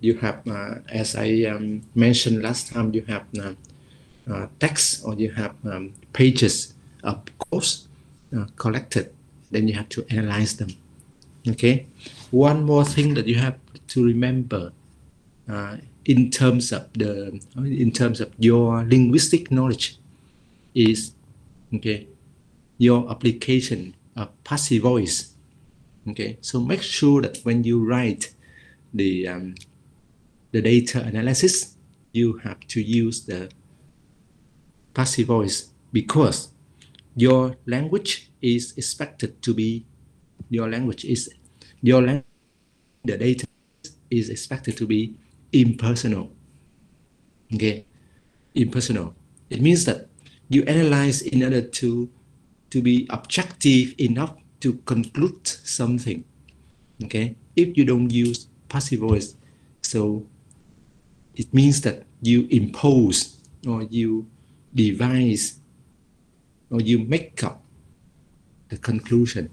you have, as I mentioned last time, you have text, or you have pages of codes collected. Then you have to analyze them. Okay, one more thing that you have to remember in terms of your linguistic knowledge is, okay, your application of passive voice. Okay, so make sure that when you write the data analysis, you have to use the passive voice, because your language is expected to be the data is expected to be impersonal. Okay, impersonal. It means that you analyze in order to be objective enough to conclude something. Okay, if you don't use passive voice, so it means that you impose, or you devise, or you make up the conclusion.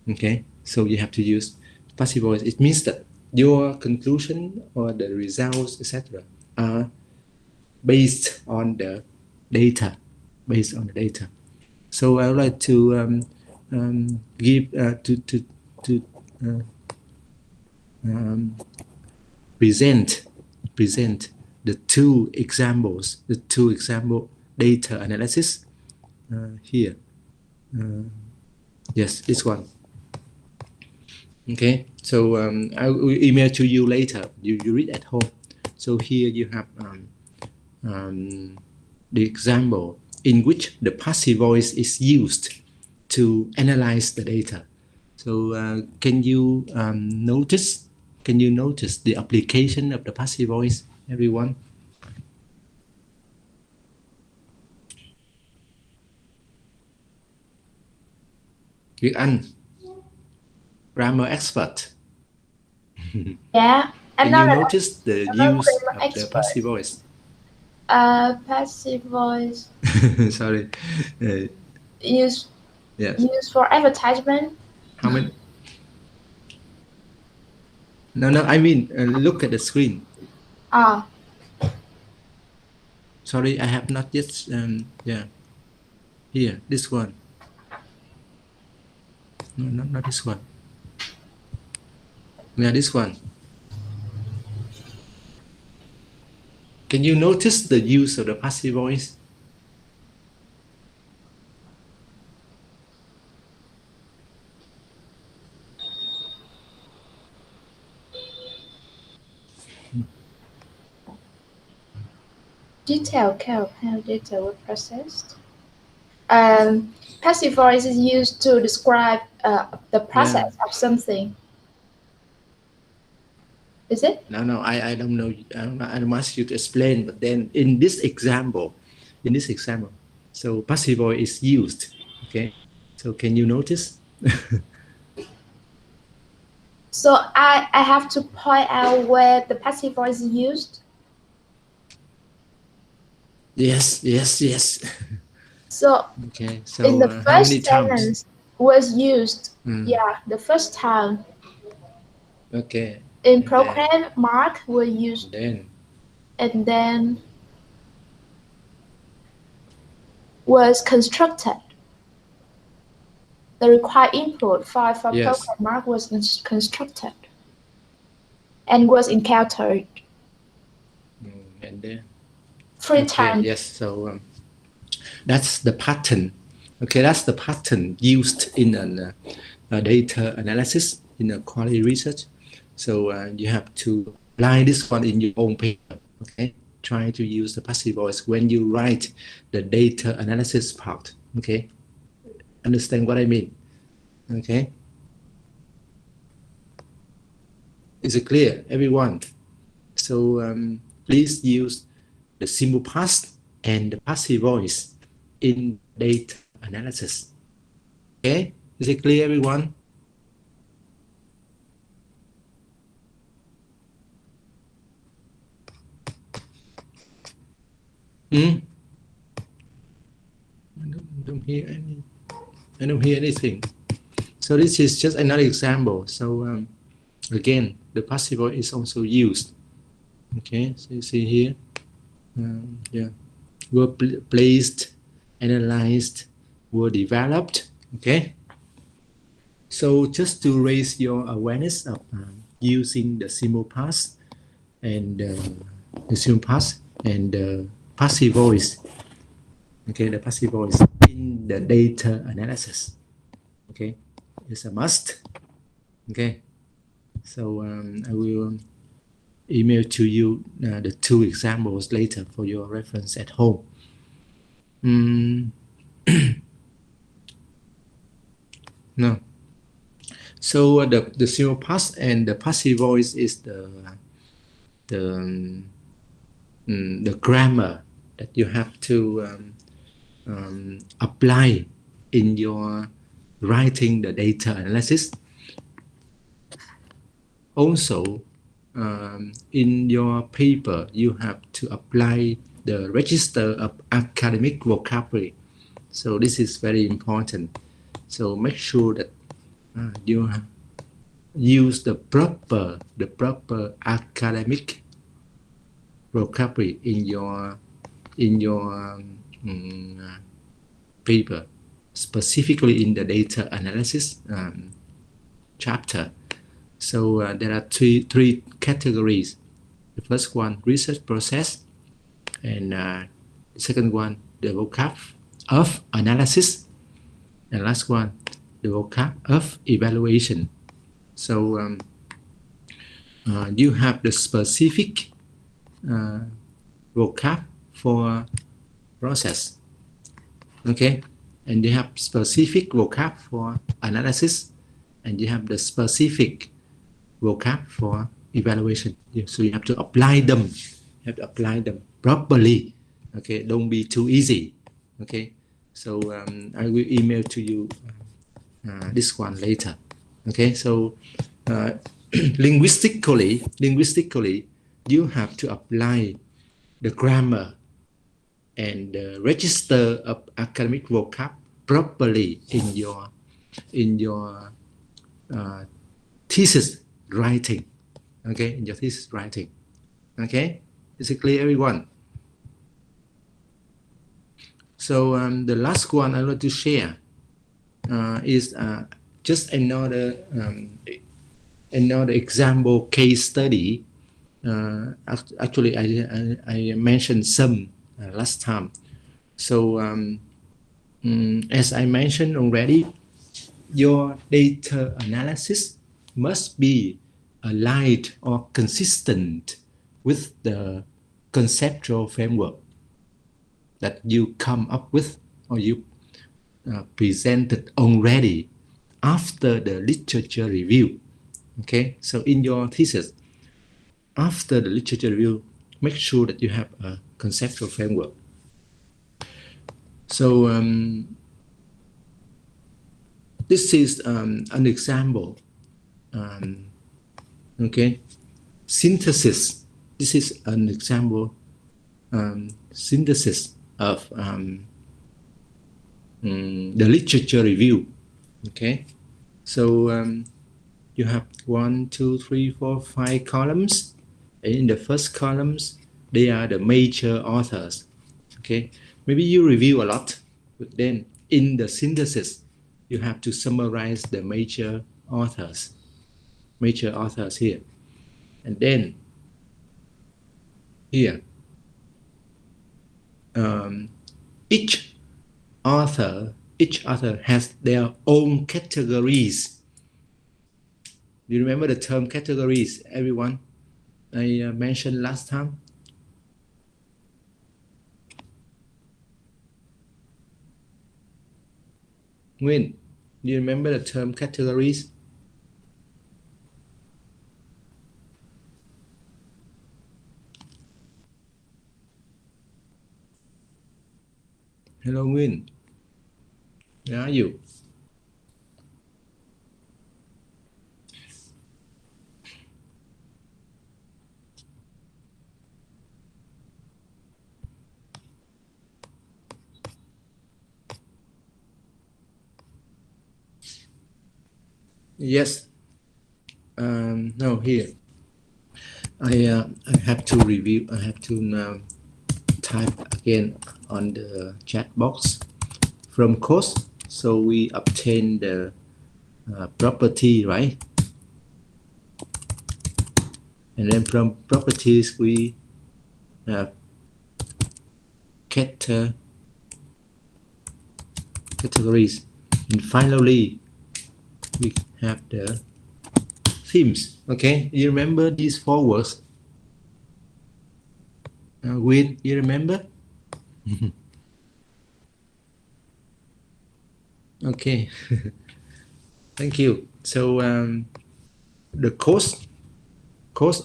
Okay, so you have to use passive voice. It means that your conclusion or the results, etc., are based on the data. So I would like to give present the two example data analysis here. Yes, this one. Okay, so I will email to you later. You read at home. So here you have the example in which the passive voice is used to analyze the data. So can you notice the application of the passive voice, everyone? Việt Anh, grammar expert. Yeah, can you notice the use of the passive voice? Passive voice. Sorry. Use for advertisement. How many? No, I mean, look at the screen. Ah. Sorry, I have not yet. Yeah. Here, this one. No, not this one. Yeah, this one. Can you notice the use of the passive voice? Detail count, how data were processed. Passive voice is used to describe the process of something. Is it? No, I don't know. I don't ask you to explain. But then in this example, so passive voice is used. Okay. So can you notice? So I have to point out where the passive voice is used. Yes. So okay. So in the first sentence was used. Yeah, the first time. Okay. In program, mark were used. And then was constructed. The required input file for program mark was constructed and was encountered. there? Free time. Yes. So that's the pattern. Okay, that's the pattern used in a data analysis in a quality research. So you have to apply this one in your own paper. Okay, try to use the passive voice when you write the data analysis part. Okay, understand what I mean? Okay, is it clear, everyone? So please use the simple past and the passive voice in data analysis. Okay, is it clear, everyone? I don't hear any. I don't hear anything. So this is just another example. So again, the passive voice is also used. Okay, so you see here, yeah, were placed, analyzed, were developed. Okay, so just to raise your awareness of using the simple past and the simple past and the passive voice. Okay, the passive voice in the data analysis. Okay, it's a must. Okay, so I will email to you the 2 examples later for your reference at home. No. So the simple past and the passive voice is the grammar that you have to apply in your writing the data analysis. Also, in your paper, you have to apply the register of academic vocabulary. So this is very important. So make sure that you use the proper academic vocabulary in your paper, specifically in the data analysis chapter. So there are three categories. The first one, research process, and the second one, the vocab of analysis, and last one, the vocab of evaluation. So you have the specific vocab for process, okay, and you have specific vocab for analysis, and you have the specific vocab for evaluation. So you have to apply them. You have to apply them properly. Okay, don't be too easy. Okay, so I will email to you this one later. Okay, so linguistically, you have to apply the grammar and the register of academic vocab properly in your thesis writing. Okay, in your thesis writing. Okay, is it clear, everyone? So the last one I want to share is just another example case study. Actually, I mentioned some last time. So as I mentioned already, your data analysis must be aligned or consistent with the conceptual framework that you come up with or you presented already after the literature review. Okay, so in your thesis, after the literature review, make sure that you have a conceptual framework. So this is an example. Okay, synthesis. This is an example synthesis of the literature review. Okay, so you have 1, 2, 3, 4, 5 columns. And in the first columns, they are the major authors. Okay, maybe you review a lot, but then in the synthesis, you have to summarize the major authors here. And then here, each author has their own categories. You remember the term categories, everyone? I mentioned last time. Nguyen, do you remember the term categories? Hello, Nguyen. Where are you? Yes. No, here. I have to review. I have to now type again on the chat box from course. So we obtain the property, right? And then from properties we have categories, and finally we have the themes. Okay, you remember these 4 words? Win, you remember? Okay. Thank you. So the codes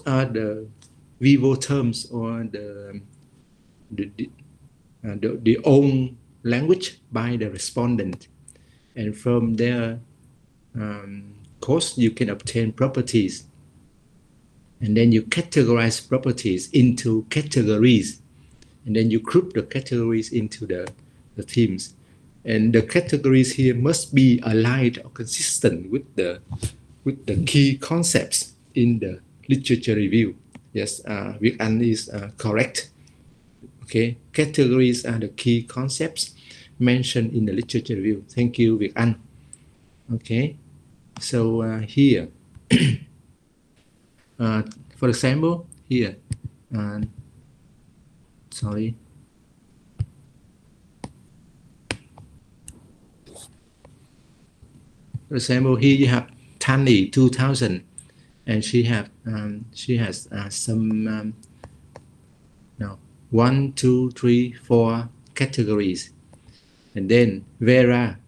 are the Vivo terms, or the own language by the respondent, and from their codes you can obtain properties, and then you categorize properties into categories, and then you group the categories into the themes, and the categories here must be aligned or consistent with the key concepts in the literature review. Yes, Việt Anh is correct. Okay, categories are the key concepts mentioned in the literature review. Thank you, Việt Anh. Okay, so here, for example, here, sorry. For example, here you have Tani 2000, and she has some 1, 2, 3, 4 categories, and then Vera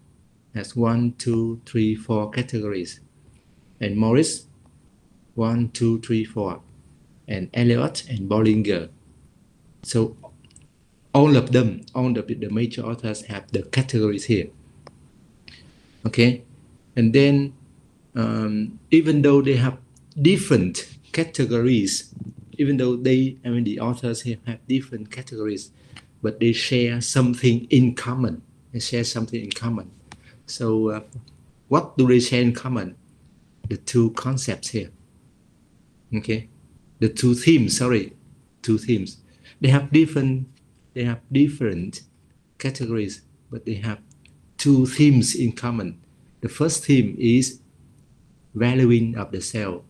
has 1, 2, 3, 4 categories, and Morris 1, 2, 3, 4, and Eliot and Bollinger. So all of them, all of the major authors have the categories here. Okay, and then even though they have different categories, even though the authors have different categories, but they share something in common. They share something in common. So what do they share in common? The 2 concepts here. Okay, the 2 themes. Sorry, 2 themes. They have different categories, but they have 2 themes in common. The first theme is valuing of the self,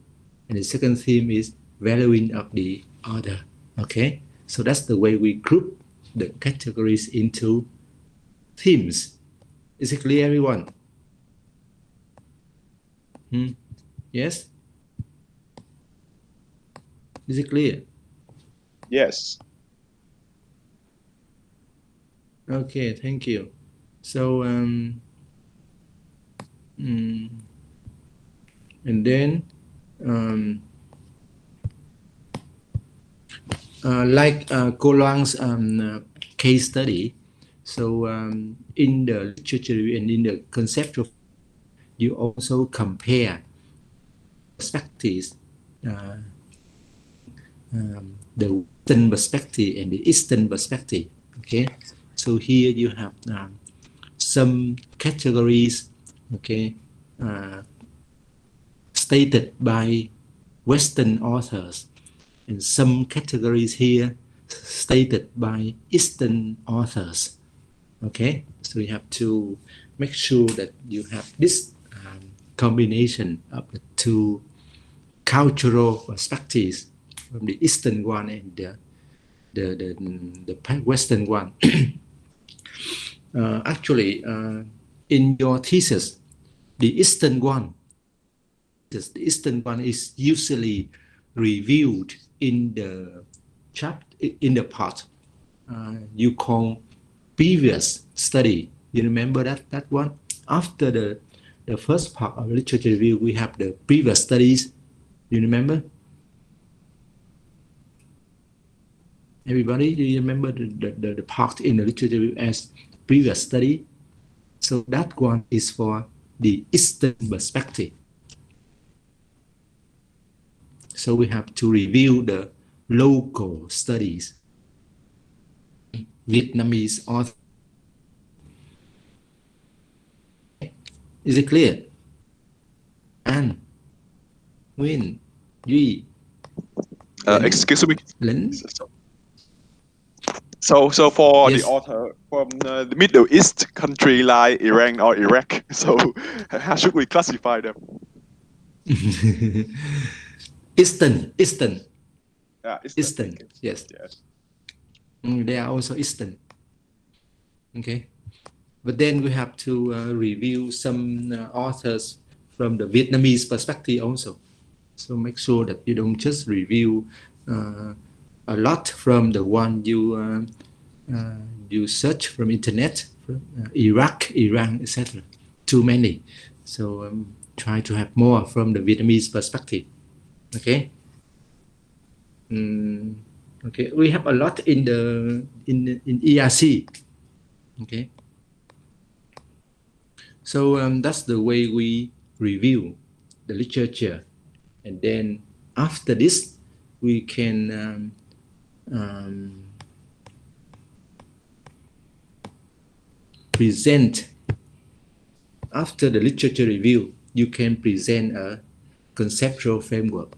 and the second theme is valuing of the other. Okay, so that's the way we group the categories into themes. Is it clear, everyone? Yes? Is it clear? Yes. Okay, thank you. So and then like Cô Loan's case study, so in the literature review and in the conceptual, you also compare perspectives, the Western perspective and the Eastern perspective. Okay, so here you have some categories, okay, stated by Western authors, and some categories here stated by Eastern authors. Okay, so you have to make sure that you have this combination of the 2 cultural perspectives, from the Eastern one and the the Western one. Actually, in your thesis, the Eastern one is usually reviewed in the part you call previous study. You remember that one? After the first part of literature review, we have the previous studies. You remember? Everybody, do you remember the part in the literature review as previous study? So that one is for the Eastern perspective. So we have to review the local studies. Vietnamese author. Is it clear? An, Nguyen, Duy. Excuse me. Lĩnh. So for Yes. the author from the Middle East country like Iran or Iraq, so how should we classify them? Eastern. Yeah, Eastern. Okay. Yes. Yes. They are also Eastern. Okay. But then we have to review some authors from the Vietnamese perspective also. So make sure that you don't just review a lot from the one you search from internet, from, Iraq, Iran, etc. Too many. So try to have more from the Vietnamese perspective. Okay. Okay. We have a lot in ERC. Okay. So that's the way we review the literature, and then after this, we can present. After the literature review, you can present a conceptual framework.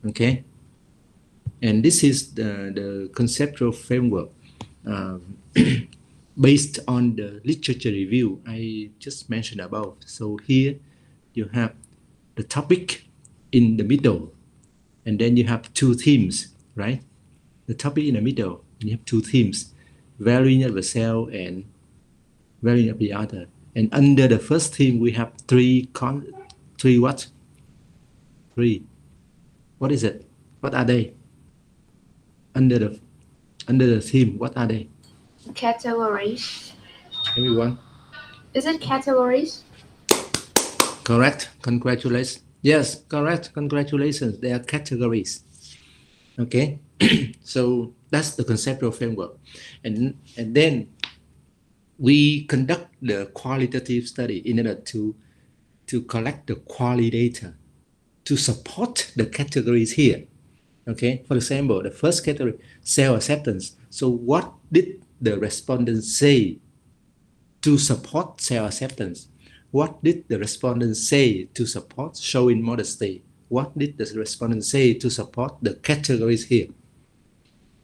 Okay, and this is the conceptual framework based on the literature review I just mentioned above. So here you have the topic in the middle, and then you have two themes, right? The topic in the middle, and you have two themes, valuing of the cell and valuing of the other. And under the first theme, we have three what? Three. What is it? What are they? Under the theme, what are they? Categories. Everyone? Is it categories? Correct. Congratulations. Yes, correct. Congratulations. They are categories. Okay. So that's the conceptual framework. And then we conduct the qualitative study in order to collect the quality data to support the categories here. Okay. For example, the first category, self-acceptance. So what did the respondents say to support self-acceptance? What did the respondents say to support showing modesty? What did the respondents say to support the categories here?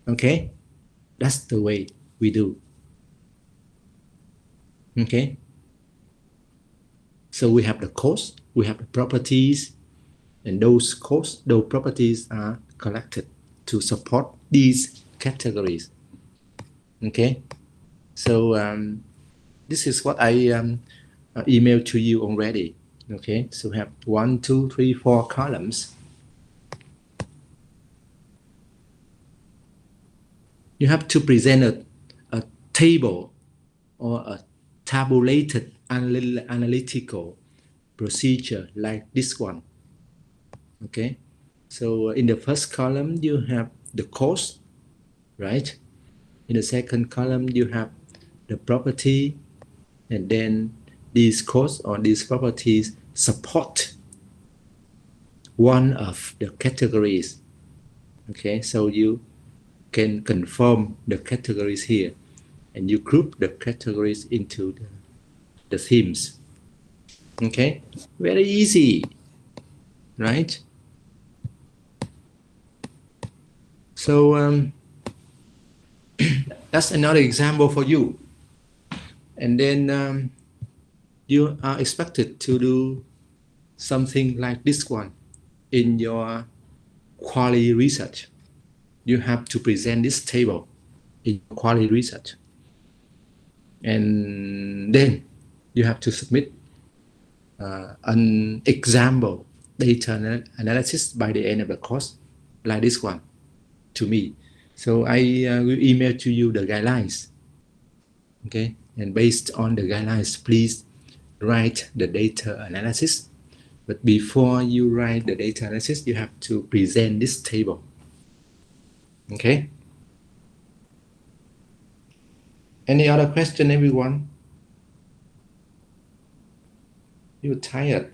Okay, that's the way we do. Okay, so we have the cause, we have the properties, and those properties are collected to support these categories. Okay, so this is what I emailed to you already. Okay, so we have 1, 2, 3, 4 columns. You have to present a table or a tabulated analytical procedure like this one. Okay, so in the first column you have the cause, right? In the second column you have the property, and then these cause or these properties support one of the categories. Okay, so you can confirm the categories here, and you group the categories into the themes. Okay, very easy, right? So that's another example for you. And then you are expected to do something like this one in your quality research. you have to present this table in quality research, and then you have to submit an example data analysis by the end of the course, like this one, to me. So I will email to you the guidelines. Okay, and based on the guidelines, please write the data analysis. But before you write the data analysis, you have to present this table. Okay. Any other question, everyone? You're tired.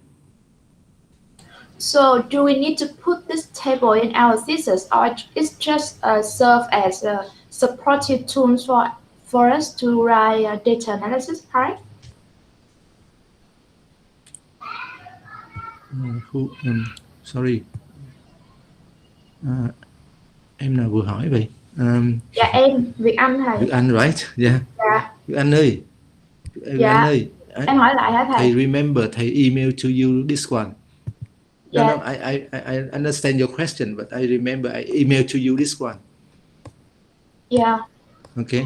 So do we need to put this table in our thesis, or it's just serve as a supportive tool for us to write data analysis part? Sorry. Em nào vừa hỏi vậy? Dạ em, Việt Anh thầy. Việt Anh, right? Yeah. Dạ. Việt Anh ơi. Dạ. Anh ơi. Em hỏi lại hả thầy? Thầy remember, thầy email to you this one. Yeah. No, I understand your question, but I remember I emailed to you this one. Yeah. Okay.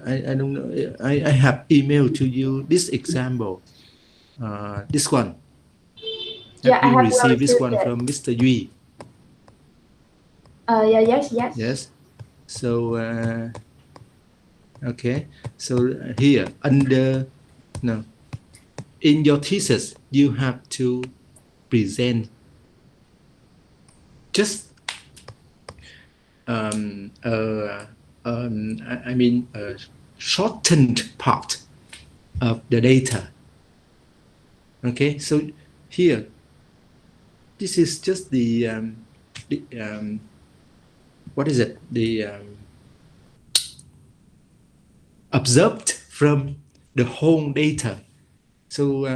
I don't know. I have emailed to you this example. This one. Yeah, Have you I have received this one it. from Mr. Duy? Yeah, yes. Yes. So okay. So here under in your thesis, you have to present just I mean a shortened part of the data. Okay, so here this is just the what is it? The observed from the whole data. So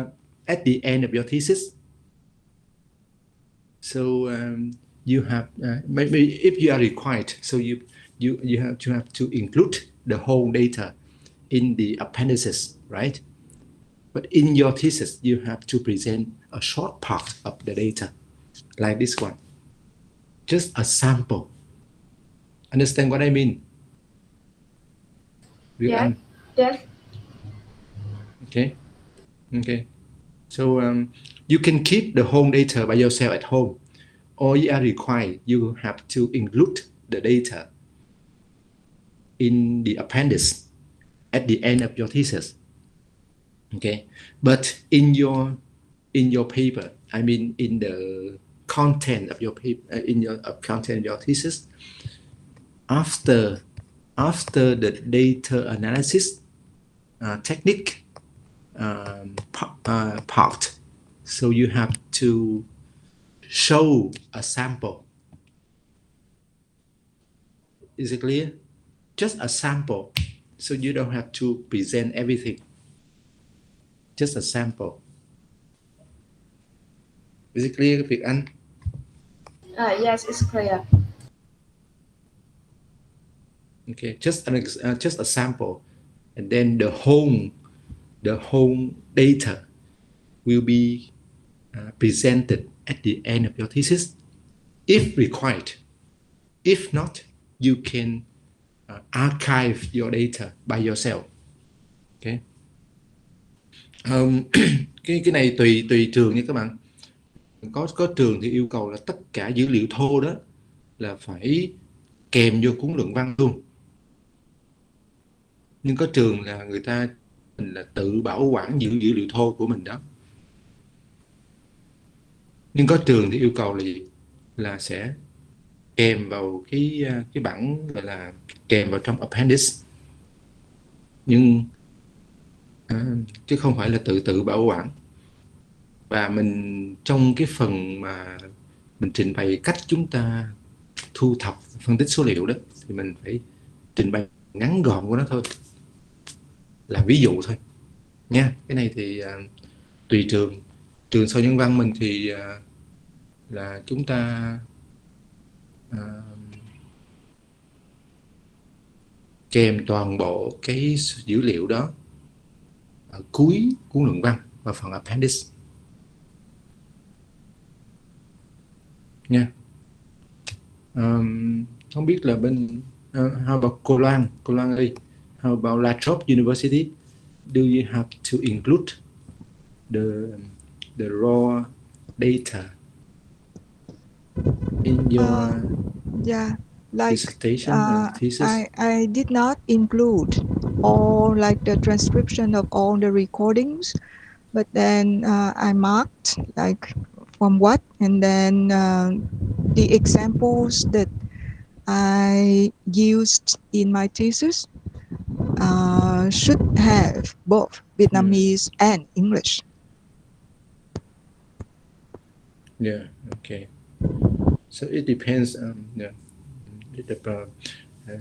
at the end of your thesis, so you have maybe if you are required, so you have to include the whole data in the appendices, right? But in your thesis, you have to present a short part of the data, like this one, just a sample. Understand what I mean? Yeah. Yes. Okay. So you can keep the whole data by yourself at home, or you are required, you have to include the data in the appendix at the end of your thesis. Okay, but in your paper, I mean in the content of your paper, in your content of your thesis, after the data analysis technique part, so you have to show a sample. Is it clear? Just a sample, so you don't have to present everything. Just a sample. Is it clear, Việt Anh? Yes, it's clear. Okay, just a sample, and then the whole data will be presented at the end of your thesis, if required. If not, you can archive your data by yourself. Okay. Cái này tùy trường nha các bạn. Có trường thì yêu cầu là tất cả dữ liệu thô đó là phải kèm vô cuốn luận văn luôn. Nhưng có trường là người ta là tự bảo quản dữ liệu thô của mình đó. Nhưng có trường thì yêu cầu là gì? Là sẽ kèm vào cái bản gọi là kèm vào trong appendix. Nhưng chứ không phải là tự bảo quản. Và mình trong cái phần mà mình trình bày cách chúng ta thu thập phân tích số liệu đó, thì mình phải trình bày ngắn gọn của nó thôi, là ví dụ thôi nha. Cái này thì tùy trường sau nhân văn mình thì là chúng ta kèm toàn bộ cái dữ liệu đó ở cuối cuốn luận văn và phần appendix nha. Không biết là bên how about cô Loan ơi, how about La Trobe University, do you have to include the raw data in your yeah, like dissertation or thesis? I did not include all like the transcription of all the recordings, but then I marked like from what, and then the examples that I used in my thesis should have both Vietnamese and English. Yeah, okay. So it depends. Yeah, you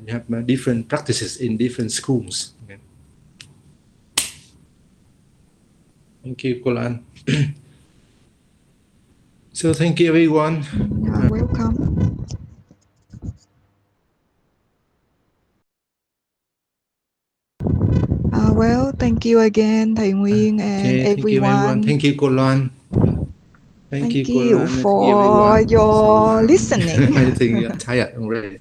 have different practices in different schools. Yeah. Thank you, cô Lan. So thank you, everyone. You're welcome. Well, thank you again, thầy Nguyên, and thank you, everyone. Thank you, cô Loan. Thank you, cô you Loan. for your listening. I think you're tired already.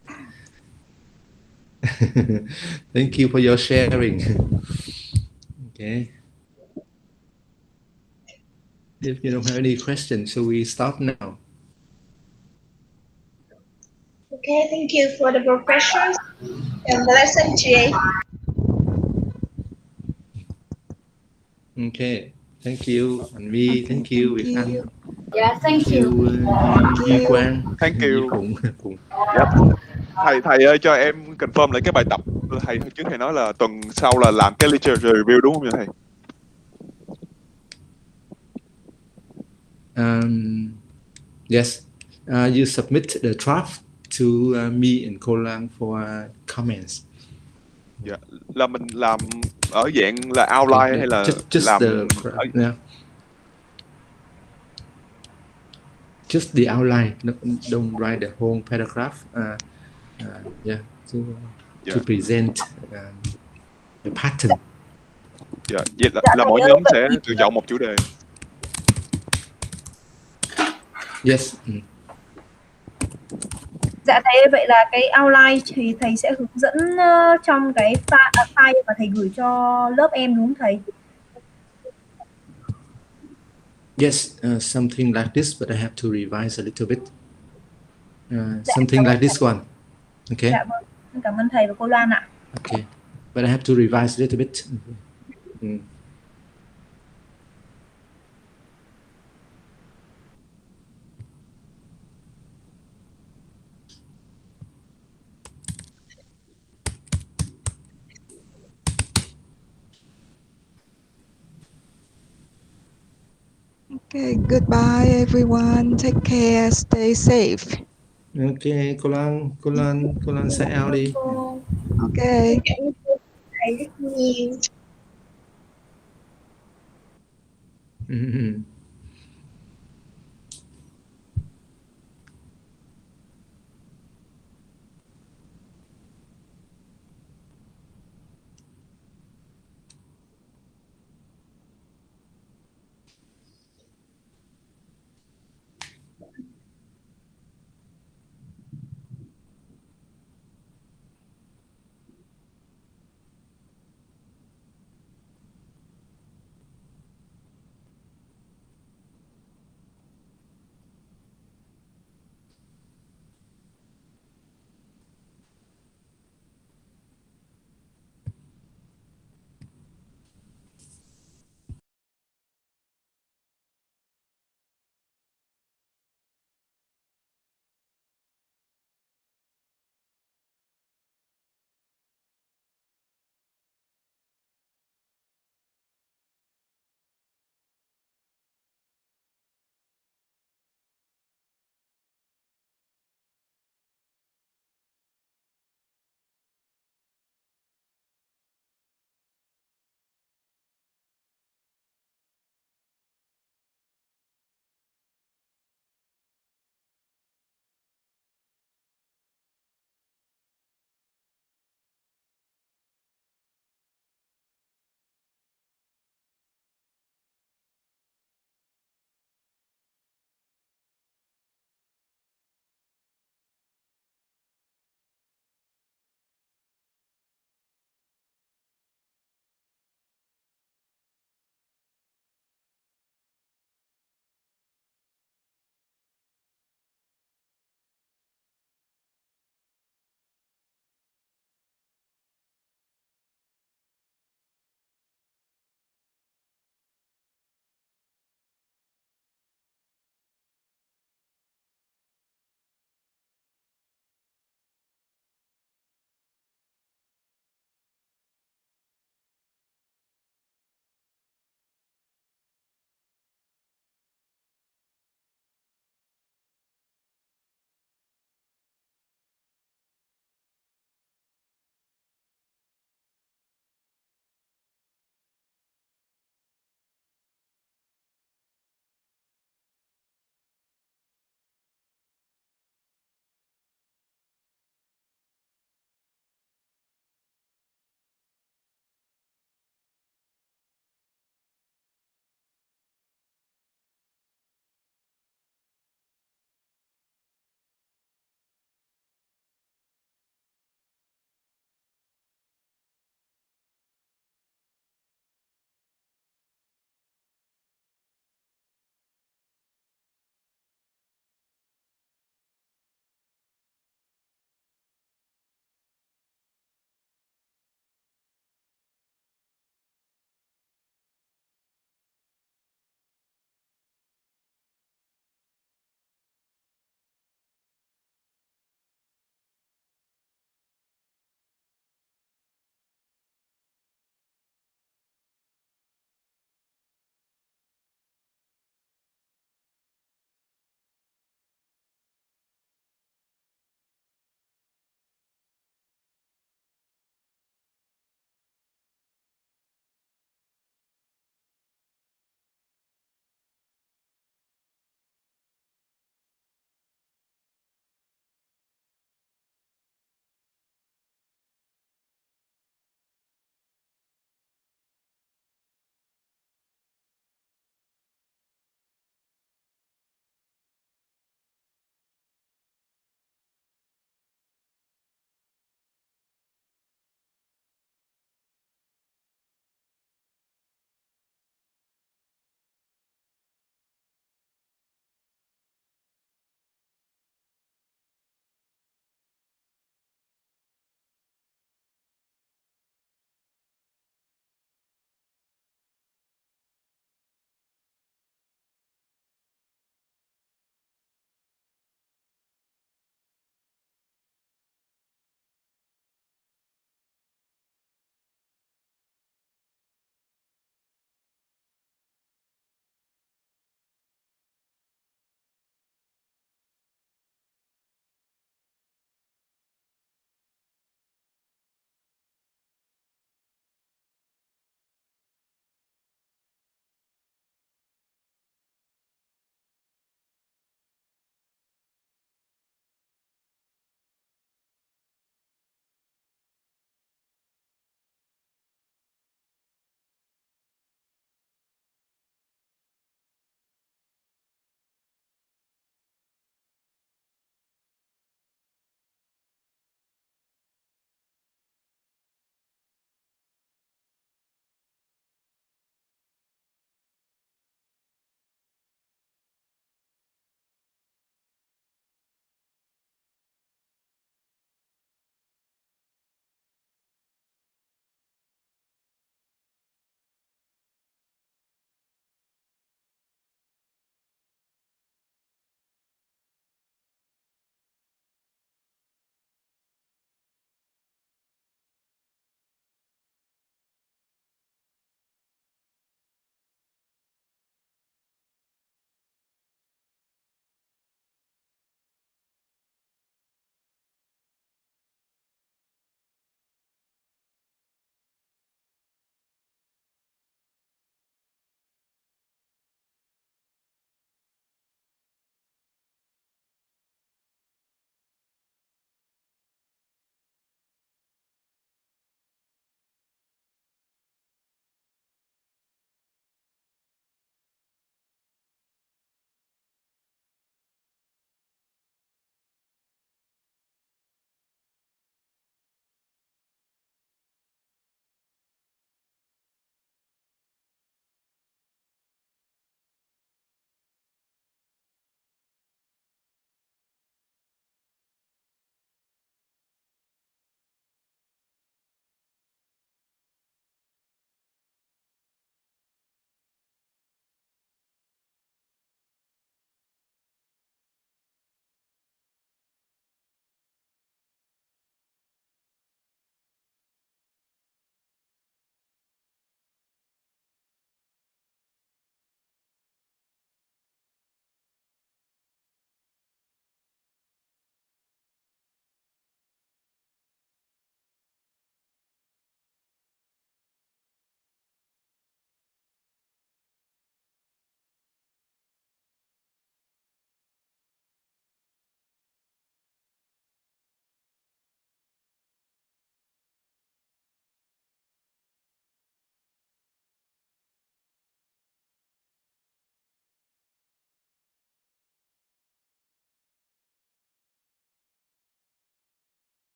Thank you for your sharing. Okay. If you don't have any questions, so we stop now. Okay, thank you for the professors and the lesson today. Okay, thank you, anh Vi, thank you, Việt Anh. Yeah, thank you. Duy Quang, Thank you. cùng. Yeah. Thầy ơi, cho em confirm lại cái bài tập thầy trước thầy nói là tuần sau là làm cái literature review đúng không vậy thầy? Yes, you submit the draft to me and Cô Lan for comments. Yeah. Là mình làm ở dạng là outline hay là just làm just the outline, don't write the whole paragraph. To present the pattern. Vậy là mỗi nhóm sẽ tự chọn một chủ đề. Yes. Dạ thầy, vậy là cái outline thì thầy sẽ hướng dẫn trong cái file mà thầy gửi cho lớp em đúng không thầy? Yes, something like this, but I have to revise a little bit. Something like this one. Okay. Dạ vâng, cảm ơn thầy và cô Loan ạ. Okay, but I have to revise a little bit. Okay, goodbye everyone. Take care, stay safe. Okay, cô Lan say out đi. Okay. Thank you.